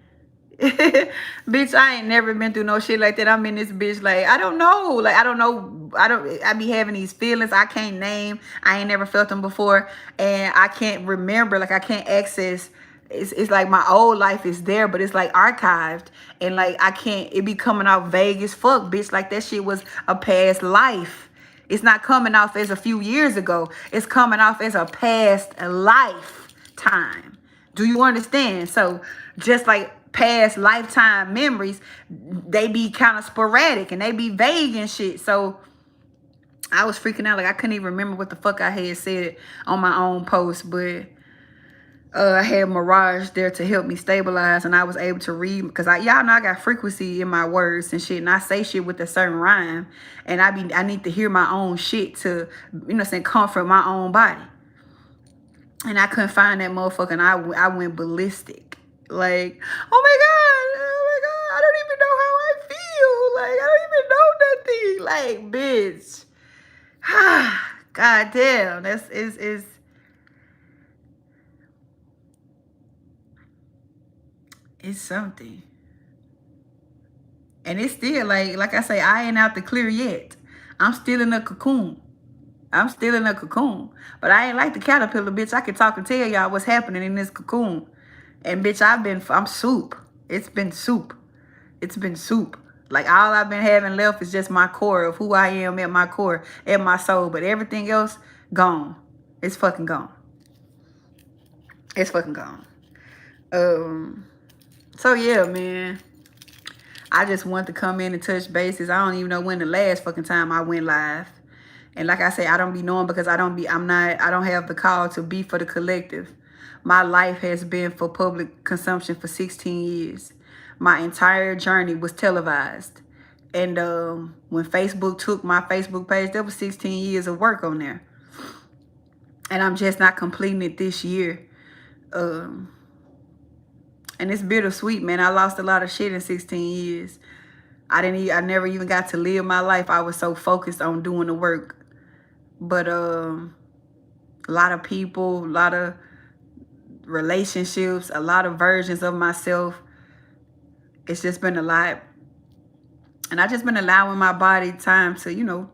S1: Bitch, I ain't never been through no shit like that. I'm in this bitch like, I don't know. Like, I don't know. I be having these feelings I can't name. I ain't never felt them before. And I can't remember. Like, I can't access. It's like my old life is there, but it's like archived. And like, I can't, it be coming out vague as fuck, bitch. Like, that shit was a past life. It's not coming off as a few years ago. It's coming off as a past lifetime. Do you understand? So just like past lifetime memories, they be kind of sporadic and they be vague and shit. So I was freaking out. Like, I couldn't even remember what the fuck I had said on my own post, but I had Mirage there to help me stabilize, and I was able to read, because y'all know I got frequency in my words and shit, and I say shit with a certain rhyme, and I need to hear my own shit to, you know, saying, comfort my own body. And I couldn't find that motherfucker, and I went ballistic. Like, oh my God, I don't even know how I feel. Like, I don't even know nothing. Like, bitch. God damn, it's something. And it's still like I say, I ain't out the clear yet. I'm still in a cocoon. But I ain't like the caterpillar, bitch. I can talk and tell y'all what's happening in this cocoon. And bitch, I'm soup. It's been soup. Like, all I've been having left is just my core of who I am at my core, at my soul. But everything else, gone. It's fucking gone. So yeah, man. I just want to come in and touch bases. I don't even know when the last fucking time I went live. And like I say, I don't be knowing, because I don't have the call to be for the collective. My life has been for public consumption for 16 years. My entire journey was televised. And when Facebook took my Facebook page, there was 16 years of work on there. And I'm just not completing it this year. And it's bittersweet, man. I lost a lot of shit in 16 years. I never even got to live my life. I was so focused on doing the work. But a lot of people, a lot of relationships, a lot of versions of myself. It's just been a lot. And I just been allowing my body time to, you know,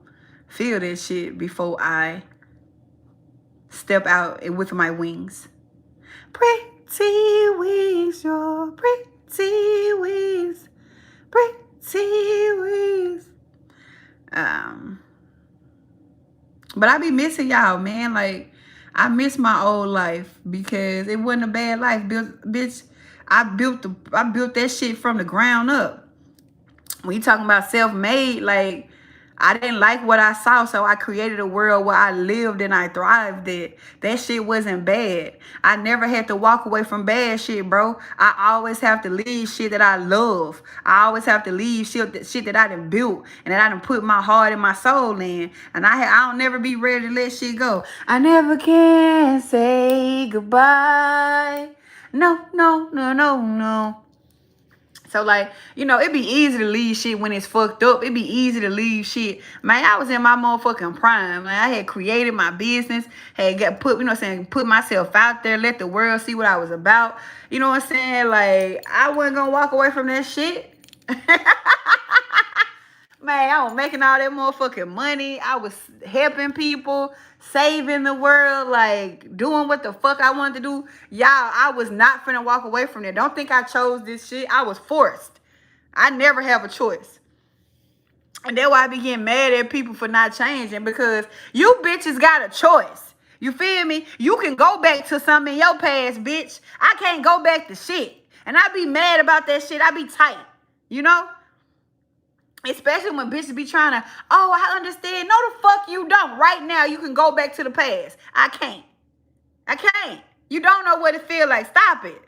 S1: feel that shit before I step out with my wings. Pretty wings, your pretty wings. Pretty wings. But I be missing y'all, man. Like, I miss my old life, because it wasn't a bad life. Bitch, I built that shit from the ground up. When you talking about self-made, like, I didn't like what I saw, so I created a world where I lived and I thrived at. That shit wasn't bad. I never had to walk away from bad shit, bro. I always have to leave shit that I love. I always have to leave shit that I done built and that I done put my heart and my soul in. And I'll never be ready to let shit go. I never can say goodbye. No. So, like, you know, it be easy to leave shit when it's fucked up. It be easy to leave shit. Man, I was in my motherfucking prime. Man, I had created my business, put myself out there, let the world see what I was about. You know what I'm saying? Like, I wasn't gonna walk away from that shit. Man, I was making all that motherfucking money. I was helping people, saving the world, like doing what the fuck I wanted to do. Y'all, I was not finna walk away from it. Don't think I chose this shit. I was forced. I never have a choice. And that's why I be getting mad at people for not changing, because you bitches got a choice. You feel me? You can go back to something in your past, bitch. I can't go back to shit. And I be mad about that shit. I be tight. You know? Especially when bitches be trying to, oh, I understand. No, the fuck you don't. Right now, you can go back to the past. I can't. I can't. You don't know what it feel like. Stop it.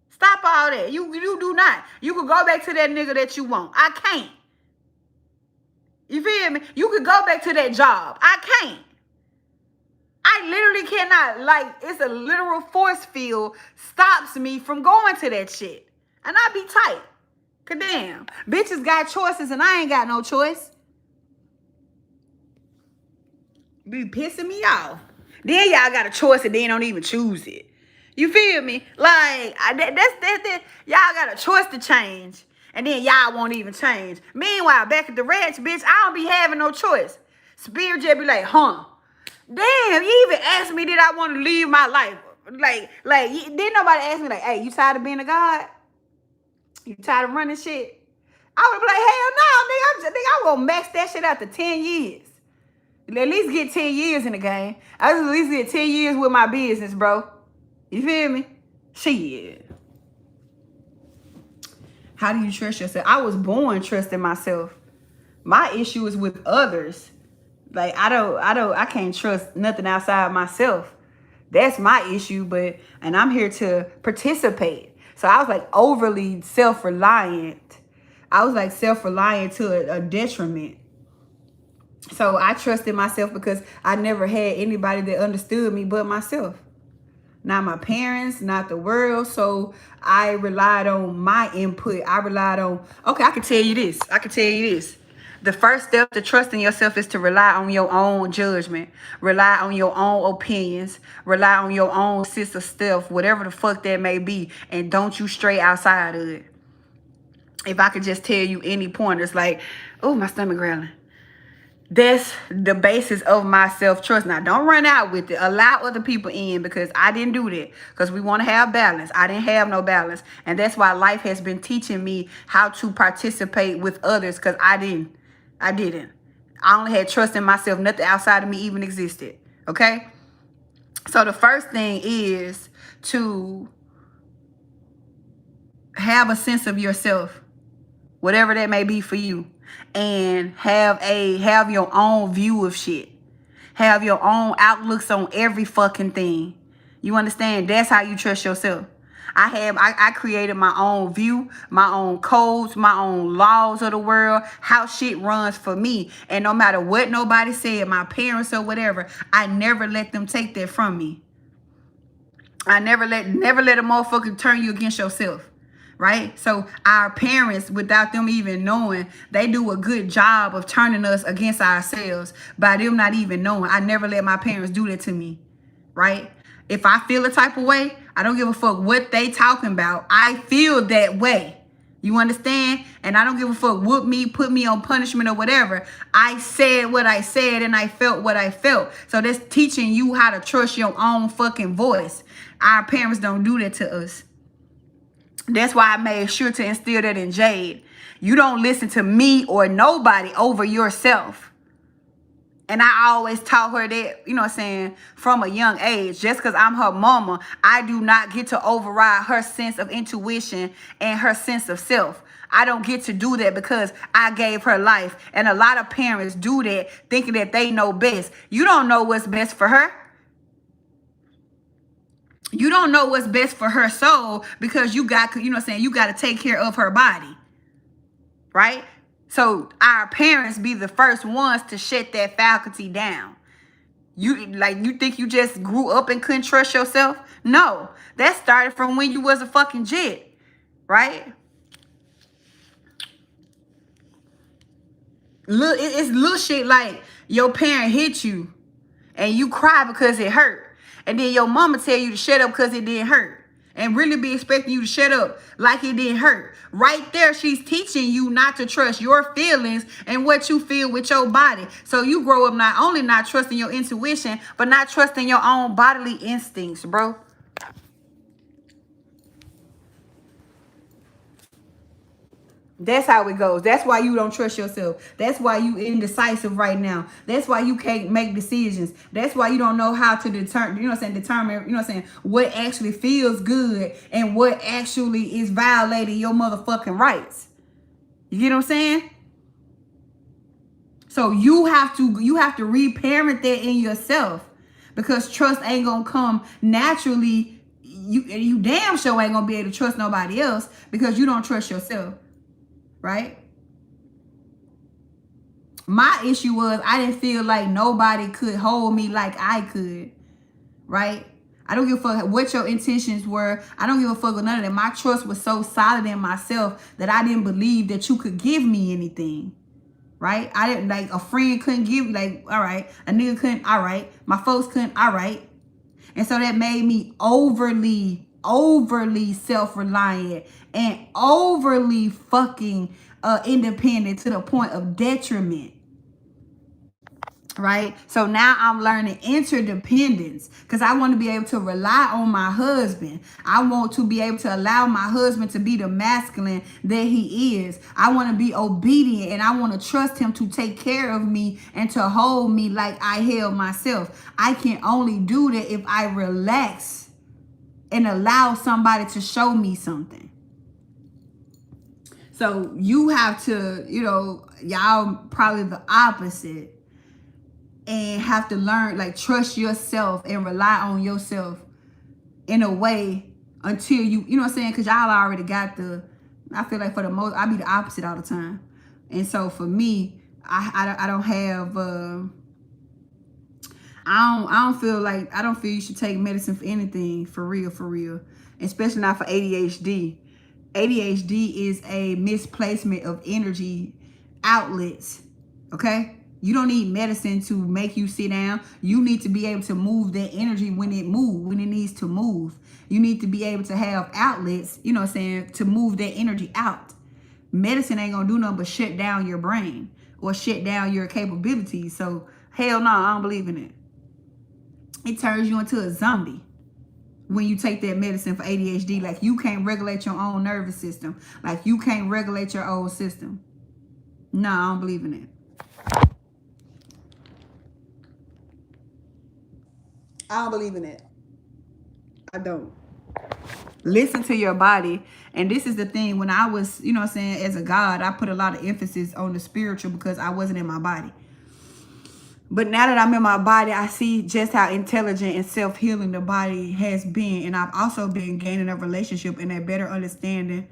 S1: Stop all that. You do not. You can go back to that nigga that you want. I can't. You feel me? You could go back to that job. I can't. I literally cannot. Like, it's a literal force field stops me from going to that shit. And I be tight. Cause damn, bitches got choices and I ain't got no choice. Be pissing me off. Then y'all got a choice and then don't even choose it. You feel me? Like, that's y'all got a choice to change. And then y'all won't even change. Meanwhile, back at the ranch, bitch, I don't be having no choice. Spirit just be like, huh? Damn, you even asked me did I want to leave my life. Like, didn't nobody ask me like, hey, you tired of being a god? You tired of running shit? I would be like, hell no, nigga. I'm gonna max that shit out to 10 years. At least get 10 years in the game. I just at least get 10 years with my business, bro. You feel me? Shit. How do you trust yourself? I was born trusting myself. My issue is with others. Like, I can't trust nothing outside myself. That's my issue, and I'm here to participate. So I was like overly self-reliant. I was like self-reliant to a detriment. So I trusted myself because I never had anybody that understood me but myself. Not my parents, not the world. So I relied on my input. I relied on, okay, I can tell you this. The first step to trusting yourself is to rely on your own judgment. Rely on your own opinions. Rely on your own sense of self, whatever the fuck that may be. And don't you stray outside of it. If I could just tell you any pointers, like, oh, my stomach growling. That's the basis of my self-trust. Now, don't run out with it. Allow other people in, because I didn't do that. Because we want to have balance. I didn't have no balance. And that's why life has been teaching me how to participate with others, because I didn't. I only had trust in myself. Nothing outside of me even existed. Okay? So the first thing is to have a sense of yourself, whatever that may be for you, and have your own view of shit. Have your own outlooks on every fucking thing. You understand? That's how you trust yourself. I created my own view, my own codes, my own laws of the world, how shit runs for me. And no matter what nobody said, my parents or whatever, I never let them take that from me. I never let a motherfucker turn you against yourself. Right? So our parents, without them even knowing, they do a good job of turning us against ourselves by them not even knowing. I never let my parents do that to me. Right? If I feel a type of way, I don't give a fuck what they talking about. I feel that way. You understand? And I don't give a fuck what put me on punishment or whatever. I said what I said and I felt what I felt. So that's teaching you how to trust your own fucking voice. Our parents don't do that to us. That's why I made sure to instill that in Jade. You don't listen to me or nobody over yourself. And I always taught her that, you know what I'm saying, from a young age. Just because I'm her mama, I do not get to override her sense of intuition and her sense of self. I don't get to do that because I gave her life. And a lot of parents do that thinking that they know best. You don't know what's best for her. You don't know what's best for her soul because you got, you know what I'm saying, you got to take care of her body. Right? So our parents be the first ones to shut that faculty down. You think you just grew up and couldn't trust yourself? No, that started from when you was a fucking jit, right? It's little shit like your parent hit you and you cry because it hurt. And then your mama tell you to shut up because it didn't hurt. and really be expecting you to shut up like it didn't hurt. Right there, she's teaching you not to trust your feelings and what you feel with your body. So you grow up not only not trusting your intuition, but not trusting your own bodily instincts, bro. That's how it goes. That's why you don't trust yourself. That's why you indecisive right now. That's why you can't make decisions. That's why you don't know how to determine, determine, what actually feels good and what actually is violating your motherfucking rights. You get what I'm saying? So you have to reparent that in yourself, because trust ain't gonna come naturally. You damn sure ain't gonna be able to trust nobody else because you don't trust yourself. Right? My issue was I didn't feel like nobody could hold me like I could. Right? I don't give a fuck what your intentions were. I don't give a fuck with none of that. My trust was so solid in myself that I didn't believe that you could give me anything. Right? I didn't, like, a friend couldn't give, like, all right. A nigga couldn't, all right. My folks couldn't, all right. And so that made me overly self-reliant and overly fucking independent to the point of detriment. Right? So now I'm learning interdependence because I want to be able to rely on my husband. I want to be able to allow my husband to be the masculine that he is. I want to be obedient and I want to trust him to take care of me and to hold me like I held myself. I can only do that if I relax and allow somebody to show me something. So you have to, y'all probably the opposite, and have to learn, like, trust yourself and rely on yourself in a way until you know what I'm saying? Because y'all already got I feel like for the most, I be the opposite all the time. And so for me, I don't have, I don't feel you should take medicine for anything, for real. Especially not for ADHD. ADHD is a misplacement of energy outlets, okay? You don't need medicine to make you sit down. You need to be able to move that energy when it needs to move. You need to be able to have outlets, to move that energy out. Medicine ain't gonna do nothing but shut down your brain or shut down your capabilities. So hell no, I don't believe in it. It turns you into a zombie when you take that medicine for ADHD. Like, you can't regulate your own nervous system. Like, you can't regulate your own system. No, I don't believe in it. I don't believe in it. I don't. Listen to your body. And this is the thing. When I was, as a God, I put a lot of emphasis on the spiritual because I wasn't in my body. But now that I'm in my body, I see just how intelligent and self-healing the body has been. And I've also been gaining a relationship and a better understanding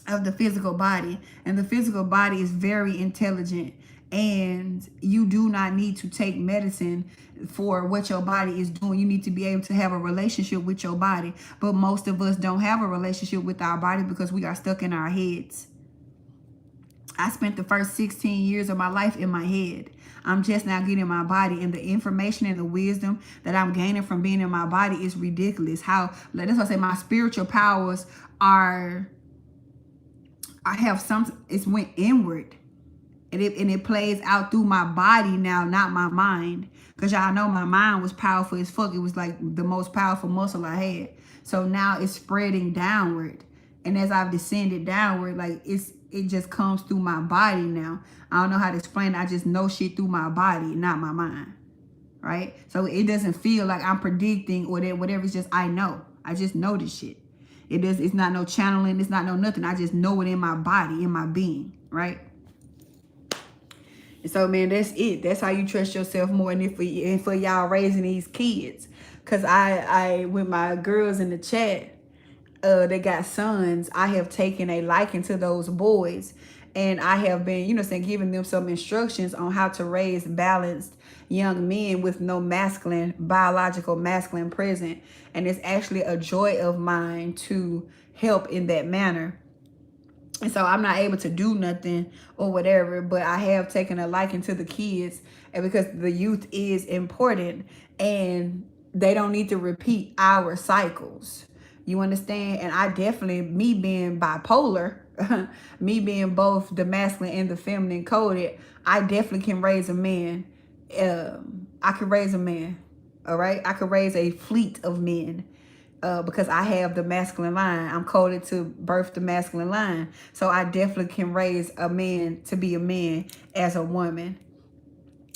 S1: of the physical body. And the physical body is very intelligent. And you do not need to take medicine for what your body is doing. You need to be able to have a relationship with your body. But most of us don't have a relationship with our body because we are stuck in our heads. I spent the first 16 years of my life in my head. I'm just now getting my body, and the information and the wisdom that I'm gaining from being in my body is ridiculous. That's why I say my spiritual powers it's went inward. And it plays out through my body now, not my mind. Because y'all know my mind was powerful as fuck. It was like the most powerful muscle I had. So now it's spreading downward. And as I've descended downward, like it just comes through my body now. I don't know how to explain it. I just know shit through my body, not my mind. Right? So it doesn't feel like I'm predicting or that whatever. It's just I know. I just know this shit. It's not no channeling. It's not no nothing. I just know it in my body, in my being. Right? And so, man, that's it. That's how you trust yourself more. And for y'all raising these kids. Because I with my girls in the chat, they got sons, I have taken a liking to those boys. And I have been, giving them some instructions on how to raise balanced young men with no biological masculine present. And it's actually a joy of mine to help in that manner. And so I'm not able to do nothing or whatever, but I have taken a liking to the kids, and because the youth is important and they don't need to repeat our cycles. You understand? And I definitely, me being bipolar, me being both the masculine and the feminine coded, I definitely can raise a man. I can raise a man. All right? I could raise a fleet of men. Because I have the masculine line. I'm coded to birth the masculine line. So I definitely can raise a man to be a man as a woman.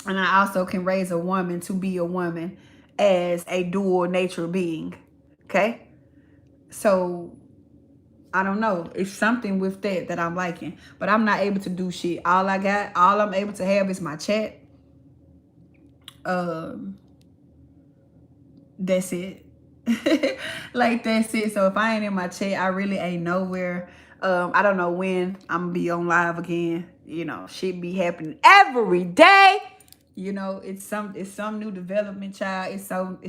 S1: And I also can raise a woman to be a woman as a dual nature being. Okay? So I don't know. It's something with that I'm liking. But I'm not able to do shit. All I'm able to have is my chat. That's it. Like, that's it. So if I ain't in my chat, I really ain't nowhere. I don't know when I'm gonna be on live again. You know, shit be happening every day. You know, it's some new development, child. It's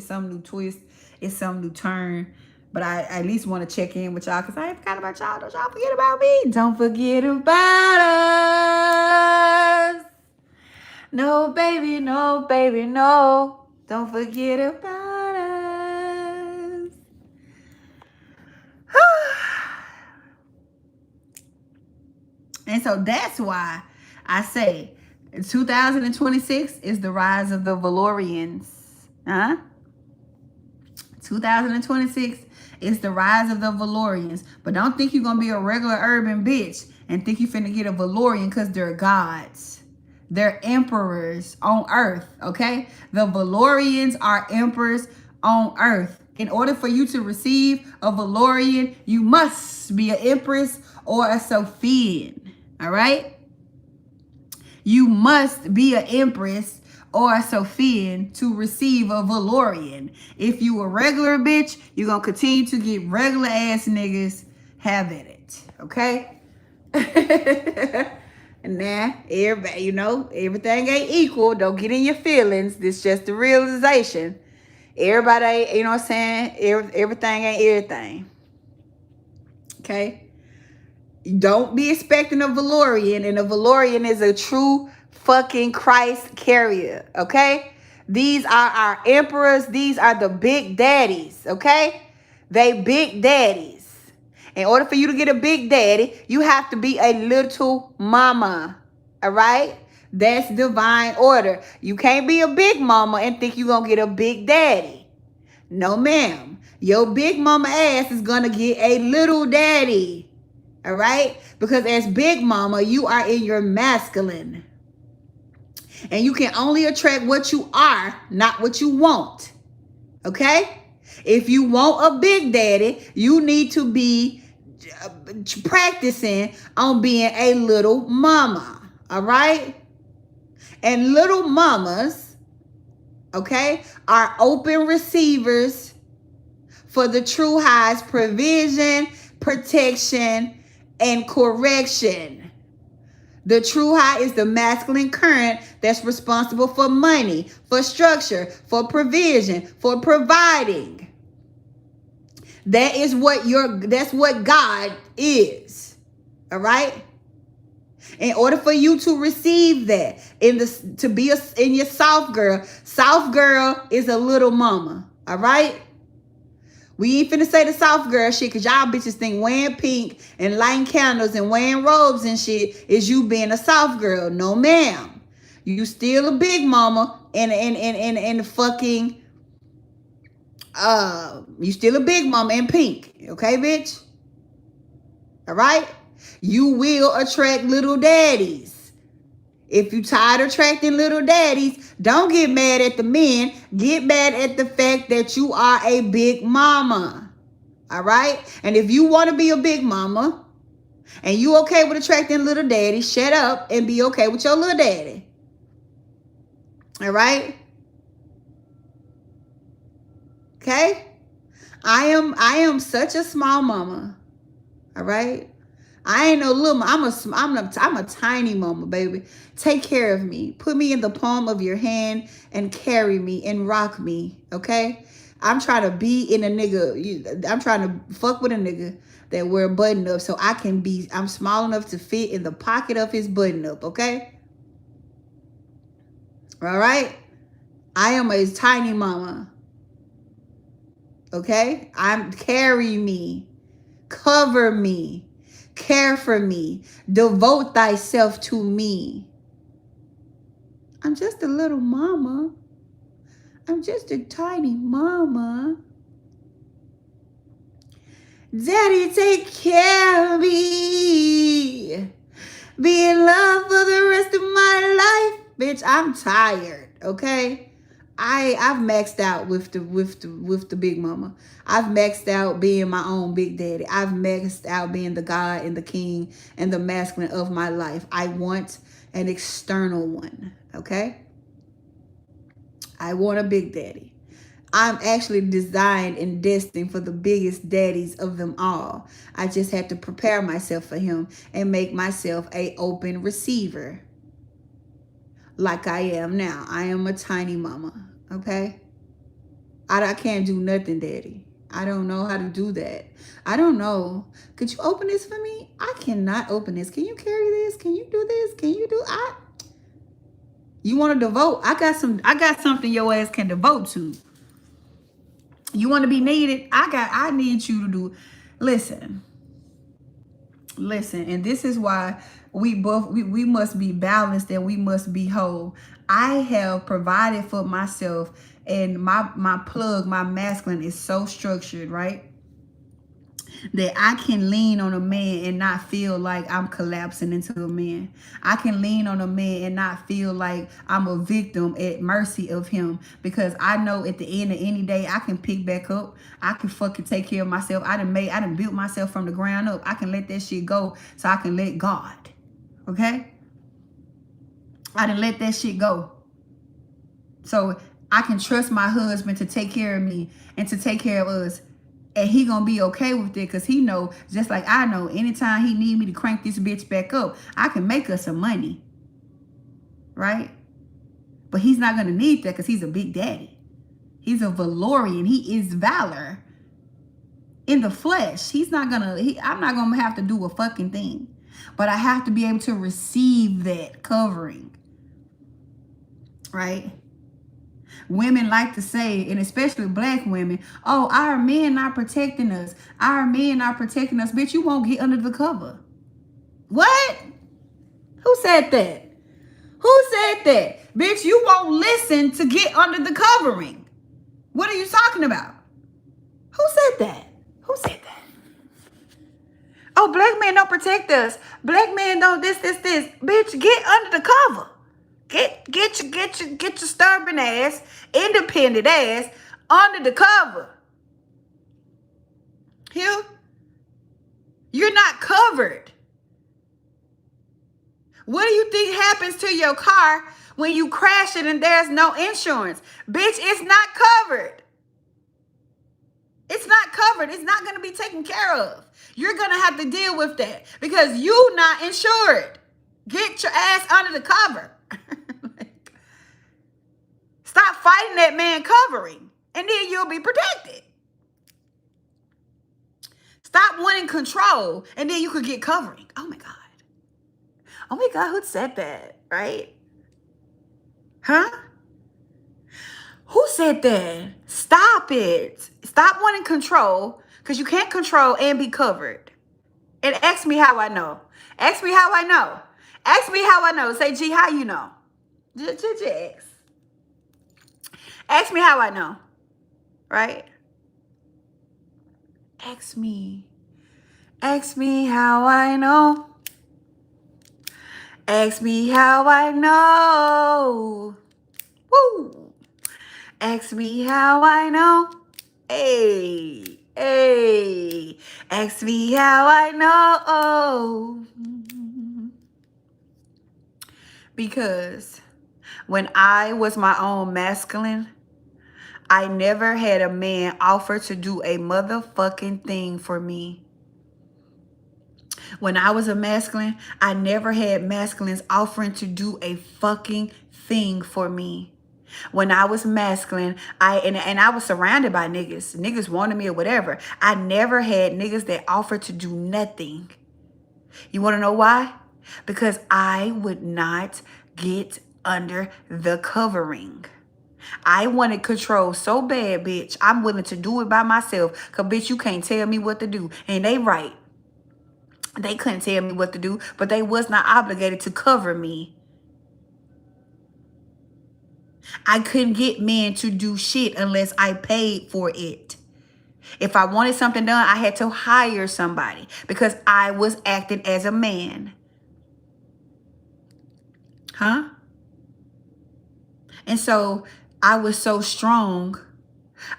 S1: some new twist. It's some new turn. But I at least want to check in with y'all because I ain't forgot about y'all. Don't y'all forget about me. Don't forget about us. No, baby, no, baby, no. Don't forget about us. And so that's why I say 2026 is the rise of the Valorians. 2026 is the rise of the Valorians. But don't think you're going to be a regular urban bitch and think you finna get a Valorian because they're gods. They're emperors on earth, okay? The Valorians are emperors on earth. In order for you to receive a Valorian, you must be an empress or a Sophian, all right? You must be an empress or a Sophian to receive a Valorian. If you a regular bitch, you're going to continue to get regular ass niggas. Have at it, okay? And now, everybody, you know, everything ain't equal. Don't get in your feelings. This just the realization. Everybody, you know what I'm saying? Everything ain't everything. Okay? Don't be expecting a Valorian, and a Valorian is a true fucking Christ carrier, okay? These are our emperors. These are the big daddies, okay? They big daddies. In order for you to get a big daddy, you have to be a little mama, all right? That's divine order. You can't be a big mama and think you're going to get a big daddy. No, ma'am. Your big mama ass is going to get a little daddy. All right? Because as big mama, you are in your masculine. And you can only attract what you are, not what you want. Okay? If you want a big daddy, you need to be practicing on being a little mama. All right? And little mamas, okay, are open receivers for the true high's provision, protection, and correction. The true high is the masculine current that's responsible for money, for structure, for provision, for providing. That's what God is. All right? In order for you to receive that, in your soft girl is a little mama. All right? We ain't finna say the soft girl shit because y'all bitches think wearing pink and lighting candles and wearing robes and shit is you being a soft girl. No, ma'am. You still a big mama and fucking you still a big mama in pink. Okay, bitch? All right? You will attract little daddies. If you tired of attracting little daddies, don't get mad at the men. Get mad at the fact that you are a big mama. All right? And if you want to be a big mama and you okay with attracting little daddy, shut up and be okay with your little daddy. All right? Okay? I am such a small mama. All right? I ain't no little. I'm a tiny mama, baby. Take care of me. Put me in the palm of your hand and carry me and rock me. Okay. I'm trying to be in a nigga. I'm trying to fuck with a nigga that wear a button up so I can be. I'm small enough to fit in the pocket of his button up. Okay. All right. I am a tiny mama. Okay? Carry me, cover me, care for me, devote thyself to me. I'm just a little mama. I'm just a tiny mama. Daddy, take care of me. Be in love for the rest of my life. Bitch, I'm tired, okay? I've maxed out with the big mama. I've maxed out being my own big daddy. I've maxed out being the God and the king and the masculine of my life. I want an external one, okay? I want a big daddy. I'm actually designed and destined for the biggest daddies of them all. I just have to prepare myself for him and make myself a open receiver like I am now. I am a tiny mama, okay? I can't do nothing, daddy. I don't know how to do that. I don't know. Could you open this for me? I cannot open this. Can you carry this? Can you do this? Can you do You want to devote? I got something your ass can devote to. You want to be needed? I need you to do. Listen, and this is why we must be balanced and we must be whole. I have provided for myself, and my plug, my masculine is so structured, right? That I can lean on a man and not feel like I'm collapsing into a man. I can lean on a man and not feel like I'm a victim at mercy of him, because I know at the end of any day I can pick back up. I can fucking take care of myself. I done built myself from the ground up. I can let that shit go so I can let God. Okay? I done let that shit go. So I can trust my husband to take care of me and to take care of us. And he gonna be okay with it, because he know, just like I know, anytime he need me to crank this bitch back up, I can make us some money. Right? But he's not gonna need that, because he's a big daddy. He's a Valorian. He is valor in the flesh. I'm not gonna have to do a fucking thing. But I have to be able to receive that covering. Right? Women like to say, and especially black women, oh, our men not protecting us. Our men not protecting us. Bitch, you won't get under the cover. What? Who said that? Who said that? Bitch, you won't listen to get under the covering. What are you talking about? Who said that? Who said that? Oh, black men don't protect us. Black men don't this. Bitch, get under the cover. Get your stubborn ass, independent ass under the cover. Here, you're not covered. What do you think happens to your car when you crash it and there's no insurance? Bitch, it's not covered. It's not covered. It's not going to be taken care of. You're going to have to deal with that because you're not insured. Get your ass under the cover. Stop fighting that man covering, and then you'll be protected. Stop wanting control, and then you could get covering. Oh my God. Oh my God, who said that, right? Huh? Who said that? Stop it. Stop wanting control, because you can't control and be covered. And ask me how I know. Ask me how I know. Ask me how I know. Say, G, how you know? Just ask. Ask me how I know, right? Ask me. Ask me how I know. Ask me how I know. Woo. Ask me how I know. Hey, hey. Ask me how I know. Because when I was my own masculine, I never had a man offer to do a motherfucking thing for me. When I was a masculine, I never had masculines offering to do a fucking thing for me. When I was masculine, and I was surrounded by niggas. Niggas wanted me or whatever. I never had niggas that offered to do nothing. You want to know why? Because I would not get under the covering. I wanted control so bad, bitch. I'm willing to do it by myself. Cause bitch, you can't tell me what to do. And they right. They couldn't tell me what to do, but they was not obligated to cover me. I couldn't get men to do shit unless I paid for it. If I wanted something done, I had to hire somebody because I was acting as a man. Huh? And so I was so strong.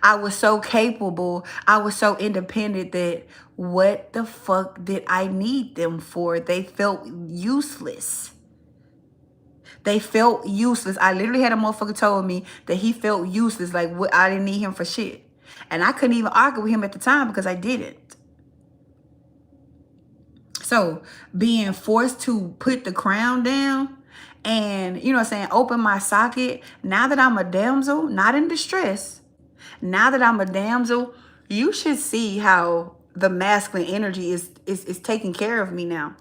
S1: I was so capable. I was so independent that what the fuck did I need them for? They felt useless. They felt useless. I literally had a motherfucker told me that he felt useless. Like, what, I didn't need him for shit. And I couldn't even argue with him at the time because I didn't. So being forced to put the crown down and, you know what I'm saying, open my socket. Now that I'm a damsel, not in distress. Now that I'm a damsel, you should see how the masculine energy is taking care of me now.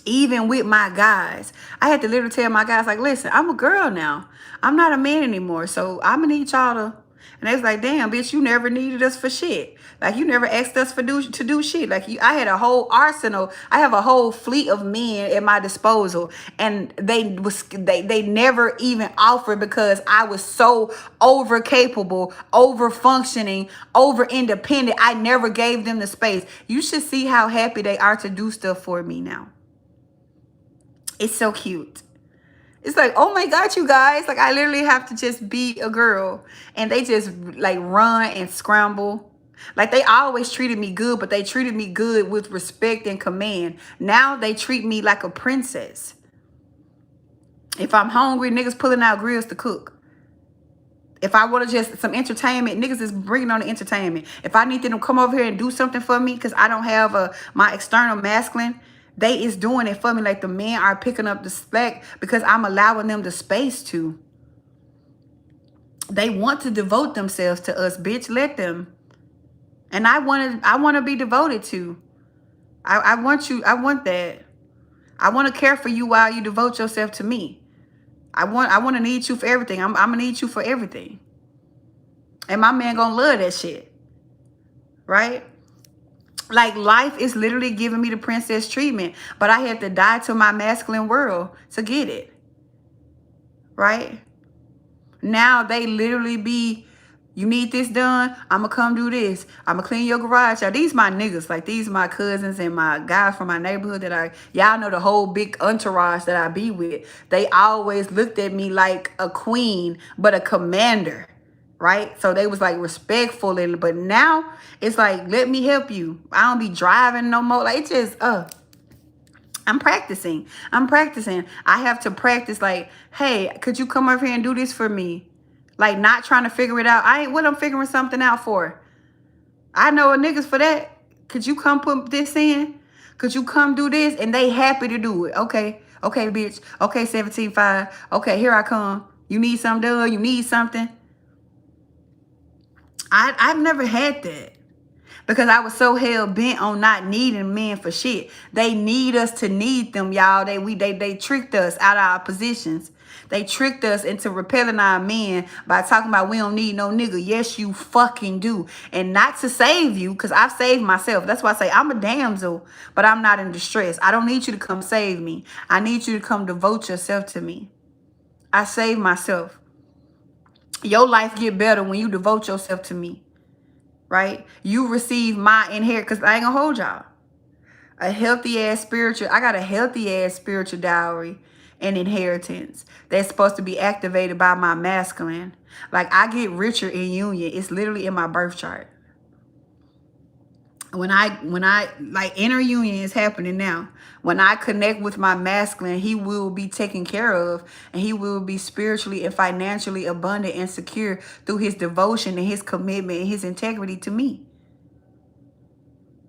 S1: Even with my guys, I had to literally tell my guys, like, listen, I'm a girl now. I'm not a man anymore. So I'm going to need y'all to. And they was like, damn, bitch, you never needed us for shit. Like, you never asked us to do shit. Like, I had a whole arsenal. I have a whole fleet of men at my disposal. And they never even offered because I was so over capable, over functioning, over independent. I never gave them the space. You should see how happy they are to do stuff for me now. It's so cute. It's like, oh my God, you guys. Like, I literally have to just be a girl. And they just, like, run and scramble. Like, they always treated me good, but they treated me good with respect and command. Now they treat me like a princess. If I'm hungry, niggas pulling out grills to cook. If I want to just some entertainment, niggas is bringing on the entertainment. If I need them to come over here and do something for me because I don't have my external masculine, they is doing it for me. Like, the men are picking up the slack because I'm allowing them the space to. They want to devote themselves to us, bitch. Let them. And I want to be devoted to. I want you. I want that. I want to care for you while you devote yourself to me. I want to need you for everything. I'm gonna need you for everything. And my man gonna love that shit. Right? Like, life is literally giving me the princess treatment, but I had to die to my masculine world to get it. Right? Now they literally be, you need this done, I'm going to come do this. I'm going to clean your garage out. These my niggas. Like, these my cousins and my guys from my neighborhood that y'all know the whole big entourage that I be with. They always looked at me like a queen, but a commander. Right? So they was like respectful. But now it's like, let me help you. I don't be driving no more. Like, it's just, I'm practicing. I have to practice, like, hey, could you come over here and do this for me? Like, not trying to figure it out. I ain't what I'm figuring something out for. I know a niggas for that. Could you come put this in? Could you come do this? And they happy to do it. Okay. Okay, bitch. Okay, 17.5. Okay, here I come. You need something done? You need something? I've never had that. Because I was so hell bent on not needing men for shit. They need us to need them, y'all. They tricked us out of our positions. They tricked us into repelling our men by talking about we don't need no nigga. Yes, you fucking do. And not to save you, because I've saved myself. That's why I say I'm a damsel, but I'm not in distress. I don't need you to come save me. I need you to come devote yourself to me. I saved myself. Your life get better when you devote yourself to me. Right? You receive my inheritance, because I ain't gonna hold y'all. A healthy ass spiritual, I got a healthy ass spiritual dowry and inheritance that's supposed to be activated by my masculine. Like, I get richer in union. It's literally in my birth chart. When I like, inner union is happening now. When I connect with my masculine, he will be taken care of, and he will be spiritually and financially abundant and secure through his devotion and his commitment and his integrity to me.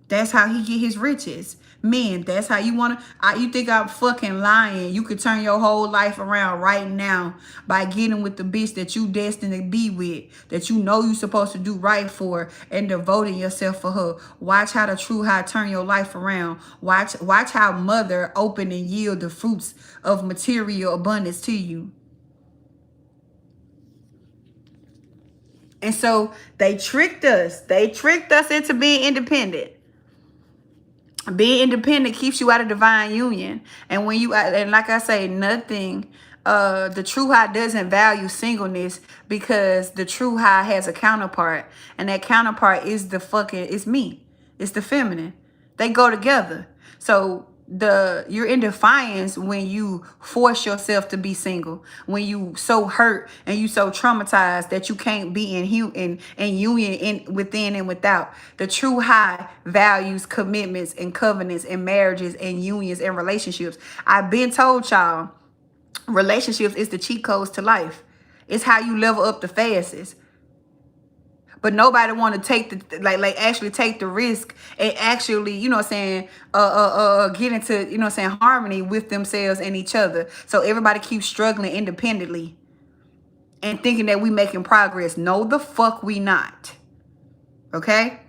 S1: That's how he get his riches. Men, that's how you want to, you think I'm fucking lying. You could turn your whole life around right now by getting with the bitch that you destined to be with, that you know you're supposed to do right for, and devoting yourself for her. Watch how the true high turn your life around. Watch how mother open and yield the fruits of material abundance to you. And so they tricked us. They tricked us into being independent. Being independent keeps you out of divine union. And when you, and like I say, nothing, the true high doesn't value singleness, because the true high has a counterpart. And that counterpart is it's me. It's the feminine. They go together. So you're in defiance when you force yourself to be single, when you so hurt and you so traumatized that you can't be in union within and without. The true high values commitments and covenants and marriages and unions and relationships. I've been told y'all, relationships is the cheat codes to life. It's how you level up the fastest. But nobody want to take the actually take the risk and actually, you know what I'm saying, get into, you know what I'm saying, harmony with themselves and each other. So everybody keeps struggling independently and thinking that we making progress. No, the fuck we not. Okay?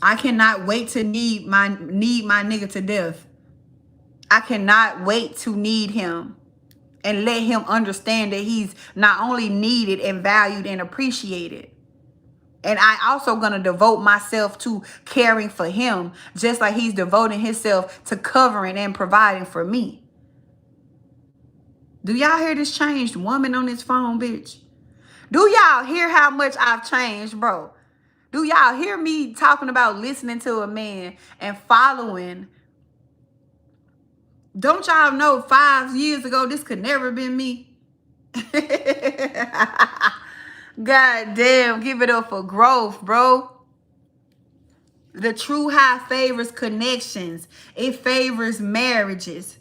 S1: I cannot wait to need my nigga to death. I cannot wait to need him and let him understand that he's not only needed and valued and appreciated. And I also gonna devote myself to caring for him, just like he's devoting himself to covering and providing for me. Do y'all hear this changed woman on this phone, bitch? Do y'all hear how much I've changed, bro? Do y'all hear me talking about listening to a man and following? Don't y'all know 5 years ago, this could never have been me? God damn, give it up for growth, bro. The true high favors connections. It favors marriages.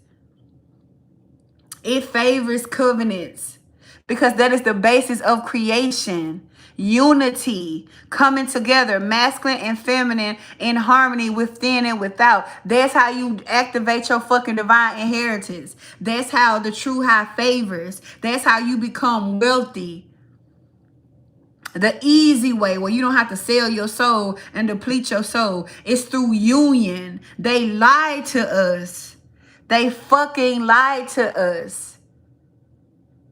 S1: It favors covenants, because that is the basis of creation. Unity, coming together, masculine and feminine in harmony within and without. That's how you activate your fucking divine inheritance. That's how the true high favors. That's how you become wealthy. The easy way, where you don't have to sell your soul and deplete your soul, is through union. They lied to us. They fucking lied to us.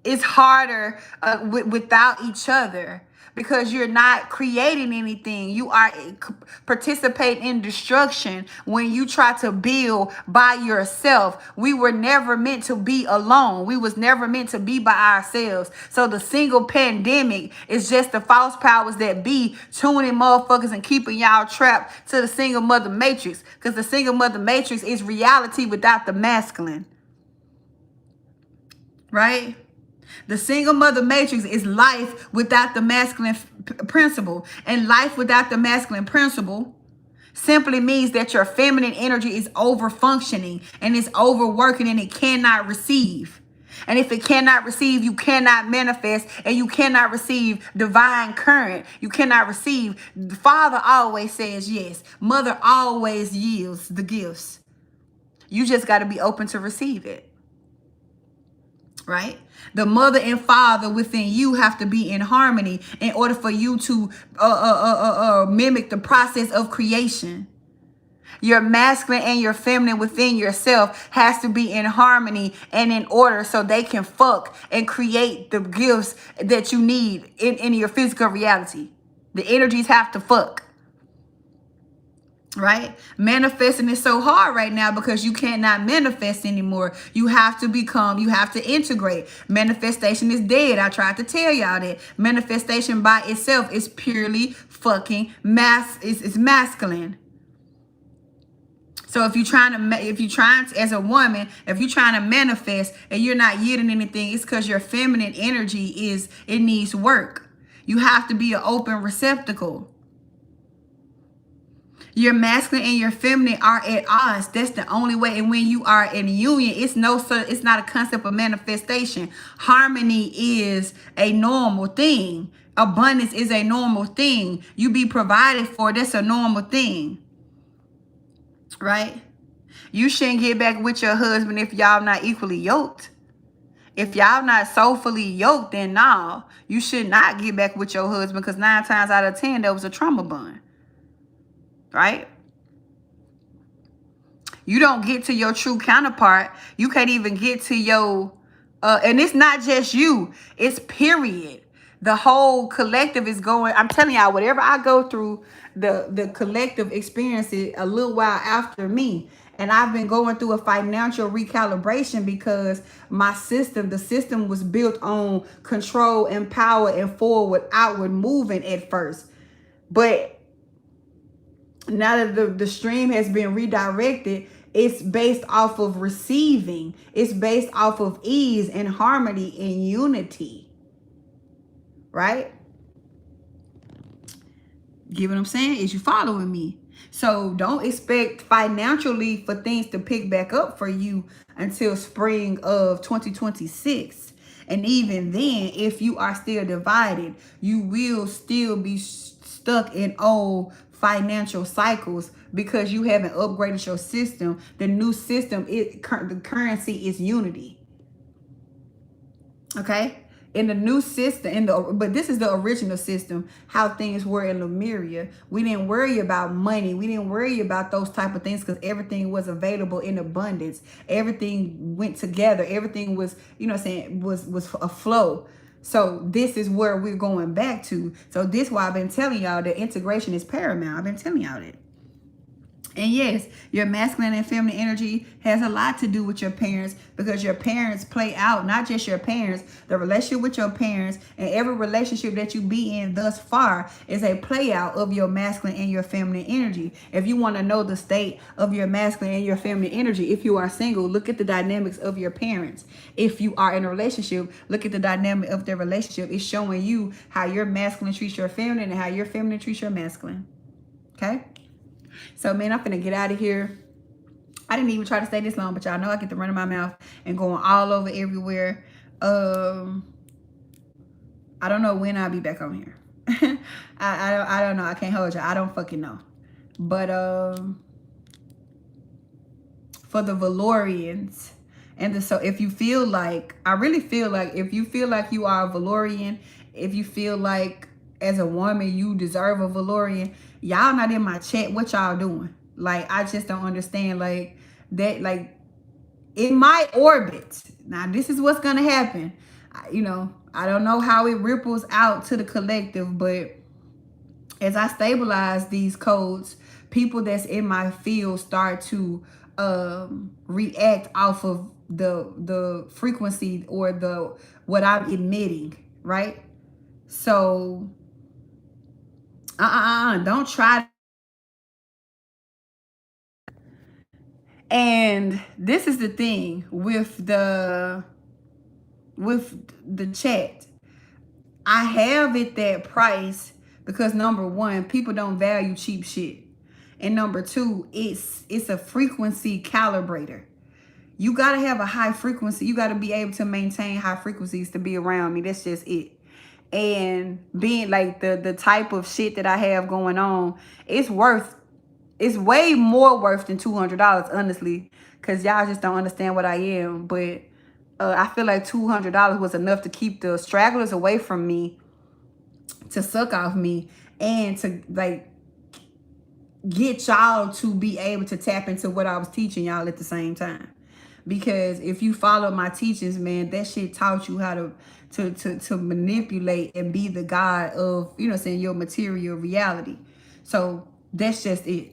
S1: It's harder without each other, because you're not creating anything. You are participating in destruction when you try to build by yourself. We were never meant to be alone. We was never meant to be by ourselves. So the single pandemic is just the false powers that be tuning motherfuckers and keeping y'all trapped to the single mother matrix, because the single mother matrix is reality without the masculine. Right? The single mother matrix is life without the masculine principle. And life without the masculine principle simply means that your feminine energy is over functioning and it's overworking, and it cannot receive. And if it cannot receive, you cannot manifest, and you cannot receive divine current. You cannot receive. The Father always says yes. Mother always yields the gifts. You just got to be open to receive it. Right? The mother and father within you have to be in harmony in order for you to mimic the process of creation. Your masculine and your feminine within yourself has to be in harmony and in order, so they can fuck and create the gifts that you need in your physical reality. The energies have to fuck. Right? Manifesting is so hard right now because you cannot manifest anymore. You have to integrate. Manifestation is dead. I tried to tell y'all that. Manifestation by itself is purely fucking it's masculine. So if you're trying to, as a woman, if you're trying to manifest and you're not yielding anything, it's because your feminine energy it needs work. You have to be an open receptacle. Your masculine and your feminine are at odds. That's the only way. And when you are in union, it's not a concept of manifestation. Harmony is a normal thing. Abundance is a normal thing. You be provided for. That's a normal thing. Right? You shouldn't get back with your husband if y'all not equally yoked. If y'all not soulfully yoked, then no, you should not get back with your husband, because 9 times out of 10, there was a trauma bond. Right? You don't get to your true counterpart. You can't even get to your, and it's not just you. It's period. The whole collective is going. I'm telling y'all, whatever I go through, the collective experience it a little while after me. And I've been going through a financial recalibration because my system, the system was built on control and power and forward, outward moving at first. But now that the stream has been redirected, it's based off of receiving. It's based off of ease and harmony and unity, right? Get what I'm saying? Is you following me? So don't expect financially for things to pick back up for you until spring of 2026. And even then, if you are still divided, you will still be stuck in old financial cycles because you haven't upgraded your system. The new system, the currency is unity. Okay? In the new system, but this is the original system, how things were in Lemuria. We didn't worry about money. We didn't worry about those type of things because everything was available in abundance. Everything went together. Everything was, you know what I'm saying, was a flow. So this is where we're going back to. So this is why I've been telling y'all that integration is paramount. I've been telling y'all that. And yes, your masculine and feminine energy has a lot to do with your parents because your parents play out, not just your parents, the relationship with your parents and every relationship that you be in thus far is a play out of your masculine and your feminine energy. If you want to know the state of your masculine and your feminine energy, if you are single, look at the dynamics of your parents. If you are in a relationship, look at the dynamic of their relationship. It's showing you how your masculine treats your feminine and how your feminine treats your masculine. Okay? So, man, I'm finna get out of here. I didn't even try to stay this long, but y'all know I get to running my mouth and going all over everywhere. I don't know when I'll be back on here. I don't know. I can't hold you. I don't fucking know. But for the Valorians, and so if you feel like, I really feel like if you feel like you are a Valorian, if you feel like as a woman you deserve a Valorian, y'all not in my chat. What y'all doing? Like, I just don't understand. Like that, like in my orbit. Now this is what's gonna happen. You know, I don't know how it ripples out to the collective, but as I stabilize these codes, people that's in my field start to react off of the frequency or the what I'm emitting, right? So don't try. And this is the thing with the chat. I have it that price because number one, people don't value cheap shit. And number two, it's a frequency calibrator. You gotta have a high frequency. You gotta be able to maintain high frequencies to be around me. That's just it. And being like the type of shit that I have going on, it's way more worth than $200, honestly, because y'all just don't understand what I am. But I feel like $200 was enough to keep the stragglers away from me, to suck off me, and to like get y'all to be able to tap into what I was teaching y'all at the same time. Because if you follow my teachings, man, that shit taught you how to manipulate and be the god of, you know what I'm saying, your material reality. So that's just it.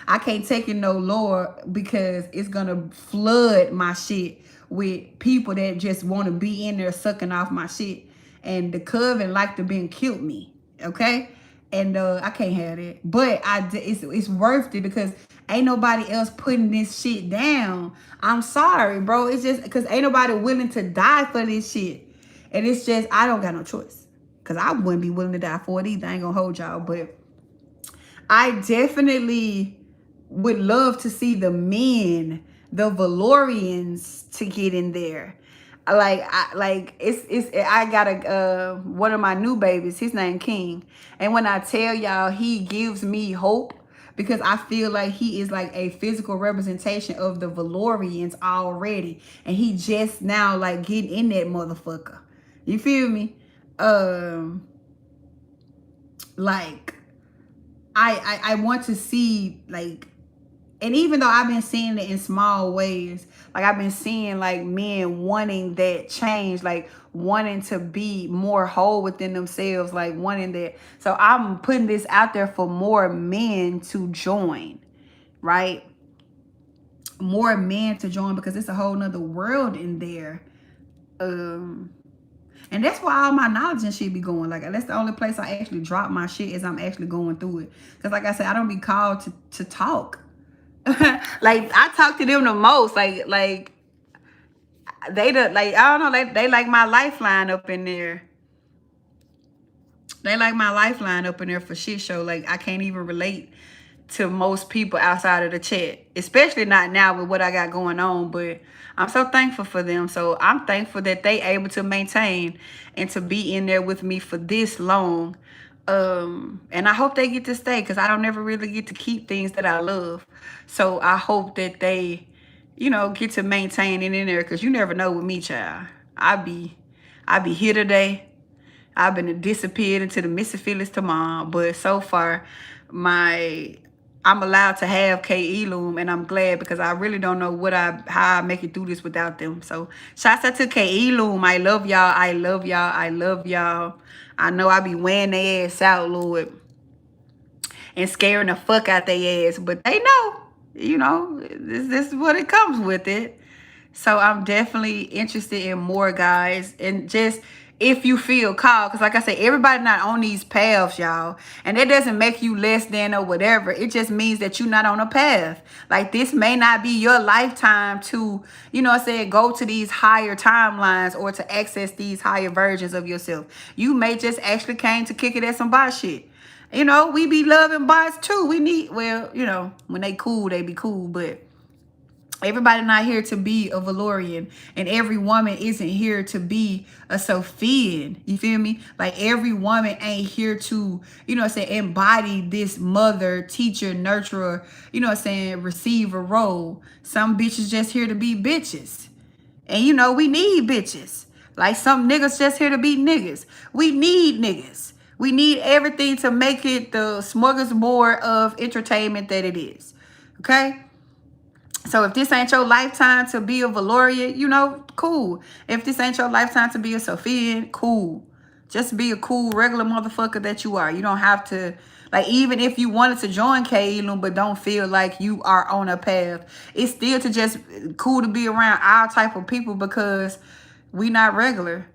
S1: I can't take it no lower because it's gonna flood my shit with people that just want to be in there sucking off my shit. And the coven like to been killed me, okay? And I can't have that. But it's worth it because ain't nobody else putting this shit down. I'm sorry, bro. It's just because ain't nobody willing to die for this shit. And it's just, I don't got no choice. Because I wouldn't be willing to die for it either. I ain't gonna hold y'all. But I definitely would love to see the men, the Valorians, to get in there. I got a one of my new babies, his name King. And when I tell y'all, he gives me hope because I feel like he is like a physical representation of the Valorians already. And he just now like getting in that motherfucker. You feel me? Like I want to see like And even though I've been seeing it in small ways, like I've been seeing like men wanting that change, like wanting to be more whole within themselves, like wanting that. So I'm putting this out there for more men to join, right? More men to join, because it's a whole nother world in there. And that's why all my knowledge and shit be going. Like, that's the only place I actually drop my shit, is I'm actually going through it. Because like I said, I don't be called to talk. Like, I talk to them the most. Like they like, I don't know, they like my lifeline up in there. They like my lifeline up in there for shit show. Like, I can't even relate to most people outside of the chat, especially not now with what I got going on. But I'm so thankful for them. So I'm thankful that they able to maintain and to be in there with me for this long. And I hope they get to stay, because I don't ever really get to keep things that I love. So I hope that they, you know, get to maintain it in there, because you never know with me, child. I be here today. I've been disappeared into the Mississippi tomorrow. But so far, I'm allowed to have K Eloom, and I'm glad, because I really don't know how I make it through this without them. So shouts out to K Eloom. I love y'all. I love y'all. I love y'all. I know I be wearing their ass out, Lord, and scaring the fuck out their ass, but they know, you know, this is what it comes with it. So I'm definitely interested in more, guys. And just, if you feel called, because like I said, everybody not on these paths, y'all. And that doesn't make you less than or whatever. It just means that you're not on a path. Like, this may not be your lifetime to, you know what I'm saying, go to these higher timelines or to access these higher versions of yourself. You may just actually came to kick it at some bot shit. You know, we be loving bots too. We need, well, you know, when they cool, they be cool, but everybody not here to be a Valorian, and every woman isn't here to be a Sophian. You feel me? Like, every woman ain't here to, you know what I'm saying, embody this mother, teacher, nurturer, you know what I'm saying, receiver role. Some bitches just here to be bitches. And you know, we need bitches. Like, some niggas just here to be niggas. We need niggas. We need everything to make it the smorgasbord of entertainment that it is. Okay? So if this ain't your lifetime to be a Valoria, you know, cool. If this ain't your lifetime to be a Sophian, cool. Just be a cool, regular motherfucker that you are. You don't have to, like, even if you wanted to join K Eloom but don't feel like you are on a path, it's still to just cool to be around our type of people, because we not regular.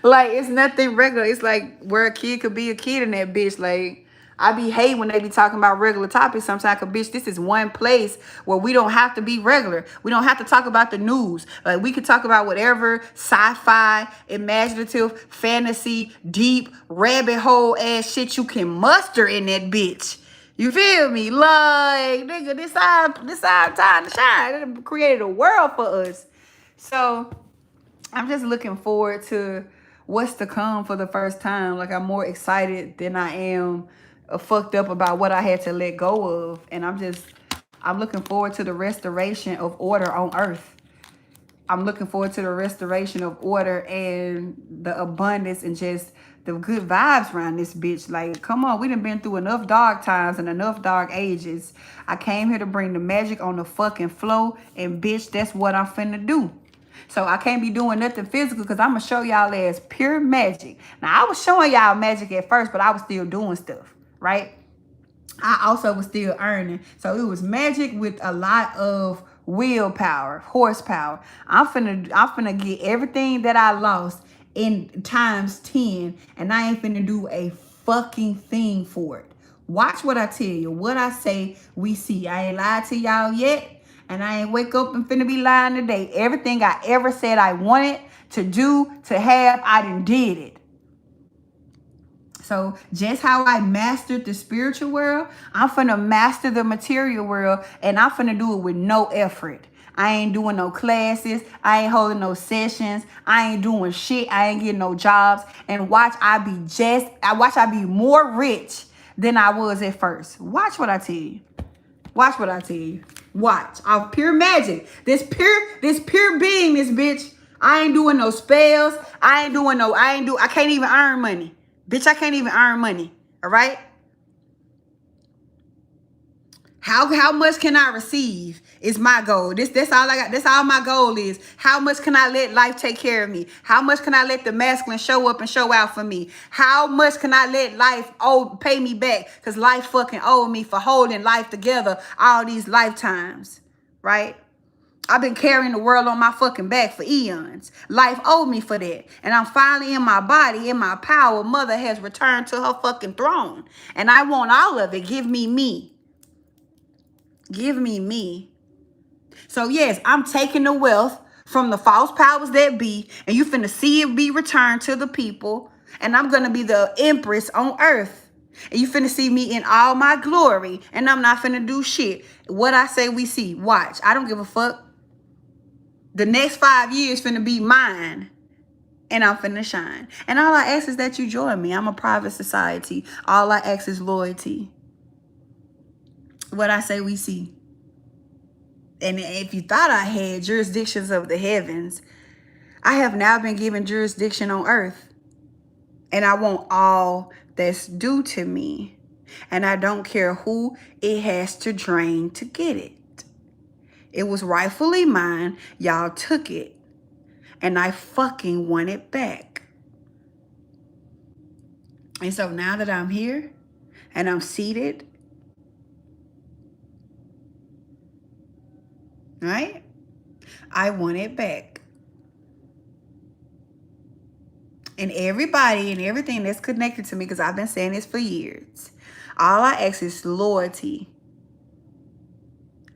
S1: Like, it's nothing regular. It's like where a kid could be a kid in that bitch. Like, I be hate when they be talking about regular topics sometimes, cause bitch, this is one place where we don't have to be regular. We don't have to talk about the news. Like, we could talk about whatever sci-fi, imaginative, fantasy, deep, rabbit hole ass shit you can muster in that bitch. You feel me? Like, nigga, this our time to shine. It created a world for us. So I'm just looking forward to what's to come for the first time. Like, I'm more excited than I am fucked up about what I had to let go of. And I'm looking forward to the restoration of order on earth. I'm looking forward to the restoration of order and the abundance and just the good vibes around this bitch. Like, come on, we done been through enough dark times and enough dark ages. I came here to bring the magic on the fucking flow, and bitch, that's what I'm finna do. So I can't be doing nothing physical, because I'm going to show y'all as pure magic. Now, I was showing y'all magic at first, but I was still doing stuff, right? I also was still earning. So it was magic with a lot of willpower, horsepower. I'm finna get everything that I lost in times 10, and I ain't finna do a fucking thing for it. Watch what I tell you. What I say, we see. I ain't lied to y'all yet. And I ain't wake up and finna be lying today. Everything I ever said I wanted to do, to have, I done did it. So just how I mastered the spiritual world, I'm finna master the material world, and I'm finna do it with no effort. I ain't doing no classes. I ain't holding no sessions. I ain't doing shit. I ain't getting no jobs. And watch I be more rich than I was at first. Watch what I tell you. Watch what I tell you. Watch. Off pure magic. This pure being, this bitch. I ain't doing no spells. I can't even earn money. Bitch, I can't even earn money. All right? How much can I receive is my goal. That's all I got. That's all my goal is. How much can I let life take care of me? How much can I let the masculine show up and show out for me? How much can I let life pay me back? Because life fucking owed me for holding life together all these lifetimes, right? I've been carrying the world on my fucking back for eons. Life owed me for that. And I'm finally in my body, in my power. Mother has returned to her fucking throne. And I want all of it. Give me me. Give me me. So yes, I'm taking the wealth from the false powers that be, and you finna see it be returned to the people, and I'm gonna be the empress on earth. And you finna see me in all my glory, and I'm not finna do shit. What I say we see. Watch. I don't give a fuck. The next 5 years finna be mine, and I'm finna shine. And all I ask is that you join me. I'm a private society. All I ask is loyalty. What I say we see. And if you thought I had jurisdictions of the heavens, I have now been given jurisdiction on earth. And I want all that's due to me. And I don't care who it has to drain to get it. It was rightfully mine. Y'all took it. And I fucking want it back. And so now that I'm here and I'm seated, right? I want it back. And everybody and everything that's connected to me, because I've been saying this for years, all I ask is loyalty.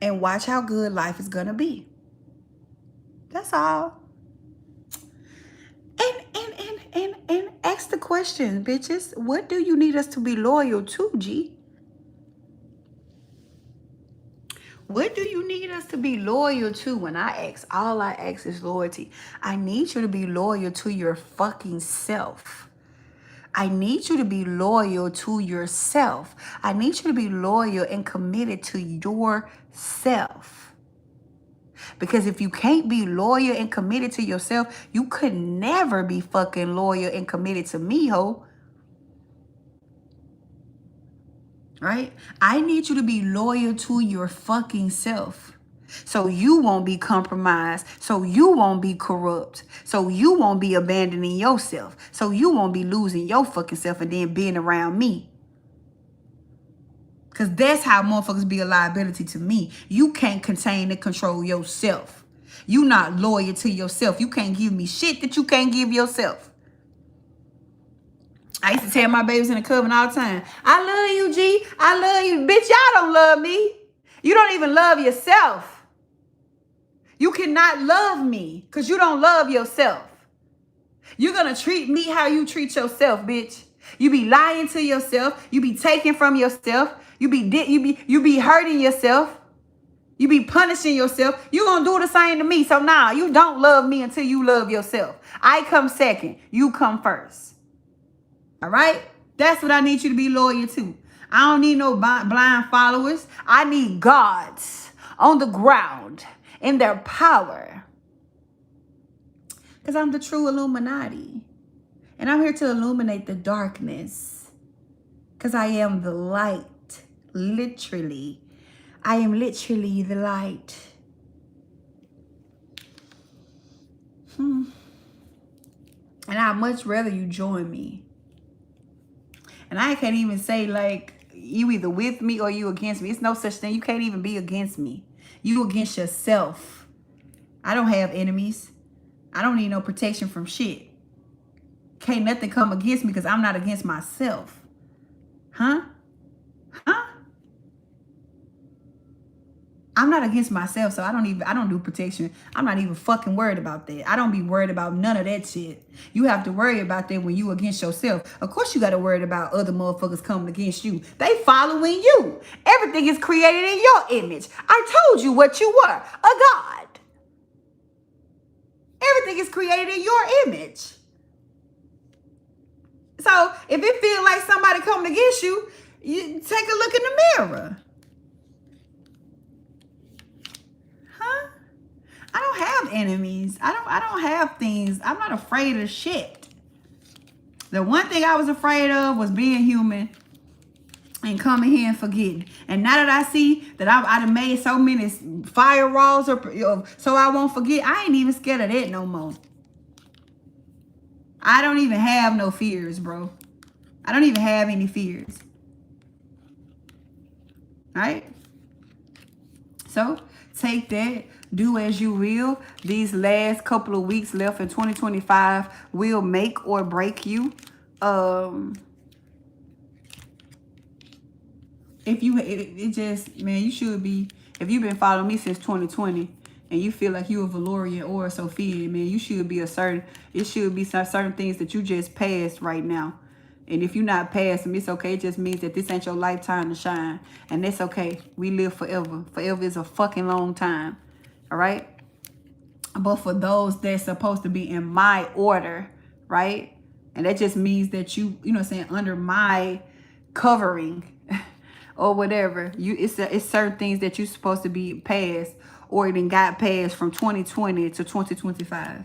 S1: And watch how good life is going to be. That's all. And ask the question, bitches. What do you need us to be loyal to, G? What do you need us to be loyal to? When I ask, all I ask is loyalty. I need you to be loyal to your fucking self. I need you to be loyal to yourself. I need you to be loyal and committed to yourself. Because if you can't be loyal and committed to yourself, you could never be fucking loyal and committed to me, ho. Right? I need you to be loyal to your fucking self. So you won't be compromised. So you won't be corrupt. So you won't be abandoning yourself. So you won't be losing your fucking self and then being around me. Because that's how motherfuckers be a liability to me. You can't contain and control yourself. You not loyal to yourself. You can't give me shit that you can't give yourself. I used to tell my babies in the coven all the time, I love you, G. I love you. Bitch, y'all don't love me. You don't even love yourself. You cannot love me because you don't love yourself. You're going to treat me how you treat yourself, bitch. You be lying to yourself. You be taking from yourself. You be hurting yourself. You be punishing yourself. You gonna do the same to me. So nah, you don't love me until you love yourself. I come second. You come first. All right? That's what I need you to be loyal to. I don't need no blind followers. I need gods on the ground in their power. Because I'm the true Illuminati. And I'm here to illuminate the darkness. Because I am the light. Literally. I am literally the light. And I'd much rather you join me. And I can't even say like you either with me or you against me. It's no such thing. You can't even be against me. You against yourself. I don't have enemies. I don't need no protection from shit. Can't nothing come against me because I'm not against myself. Huh? I'm not against myself, so I don't do protection. I'm not even fucking worried about that. I don't be worried about none of that shit. You have to worry about that when you against yourself. Of course you got to worry about other motherfuckers coming against you. They following you. Everything is created in your image. I told you what you were, a god. Everything is created in your image. So if it feels like somebody coming against you, you take a look in the mirror. I don't have enemies. I don't have things. I'm not afraid of shit. The one thing I was afraid of was being human and coming here and forgetting. And now that I see that I done made so many firewalls so I won't forget, I ain't even scared of that no more. I don't even have no fears, bro. I don't even have any fears. Right? So take that, do as you will. These last couple of weeks left in 2025 will make or break you. If you, it just, man, you should be, if you've been following me since 2020 and you feel like you a Valorian or a Sophia, man, you should be it should be some certain things that you just passed right now. And if you're not past them, it's okay. It just means that this ain't your lifetime to shine. And that's okay. We live forever. Forever is a fucking long time. All right? But for those that's supposed to be in my order, right? And that just means that you know what I'm saying, under my covering or whatever, it's certain things that you're supposed to be past or even got past from 2020 to 2025,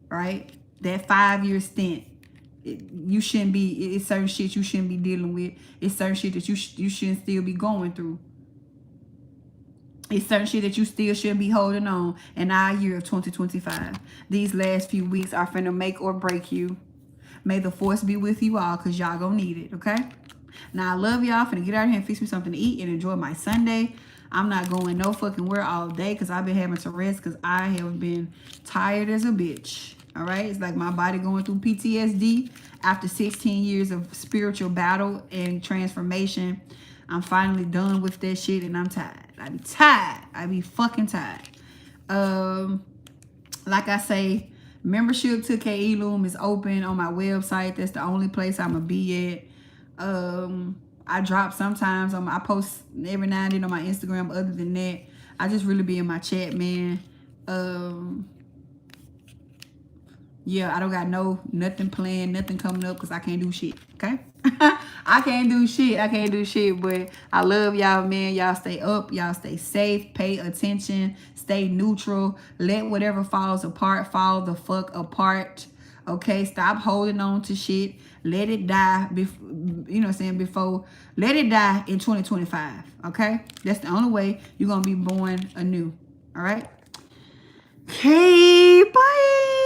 S1: right? That 5-year stint, you shouldn't be. It's certain shit you shouldn't be dealing with. It's certain shit that you shouldn't still be going through. It's certain shit that you still should be holding on in our year of 2025. These last few weeks are finna make or break you. May the force be with you all, because y'all gonna need it, okay? Now, I love y'all. Finna get out here and fix me something to eat and enjoy my Sunday. I'm not going no fucking where all day because I've been having to rest because I have been tired as a bitch. All right? It's like my body going through PTSD after 16 years of spiritual battle and transformation. I'm finally done with that shit and I'm tired. I be tired. I be fucking tired. Like I say, membership to KELUM is open on my website. That's the only place I'm gonna be at. I drop sometimes I post every now and then on my Instagram. Other than that, I just really be in my chat, man. Yeah, I don't got nothing planned, nothing coming up because I can't do shit, okay? I can't do shit, but I love y'all, man. Y'all stay up, y'all stay safe, pay attention, stay neutral, let whatever falls apart fall the fuck apart, okay? Stop holding on to shit. Let it die, you know what I'm saying, let it die in 2025, okay? That's the only way you're going to be born anew, all right? Okay, bye.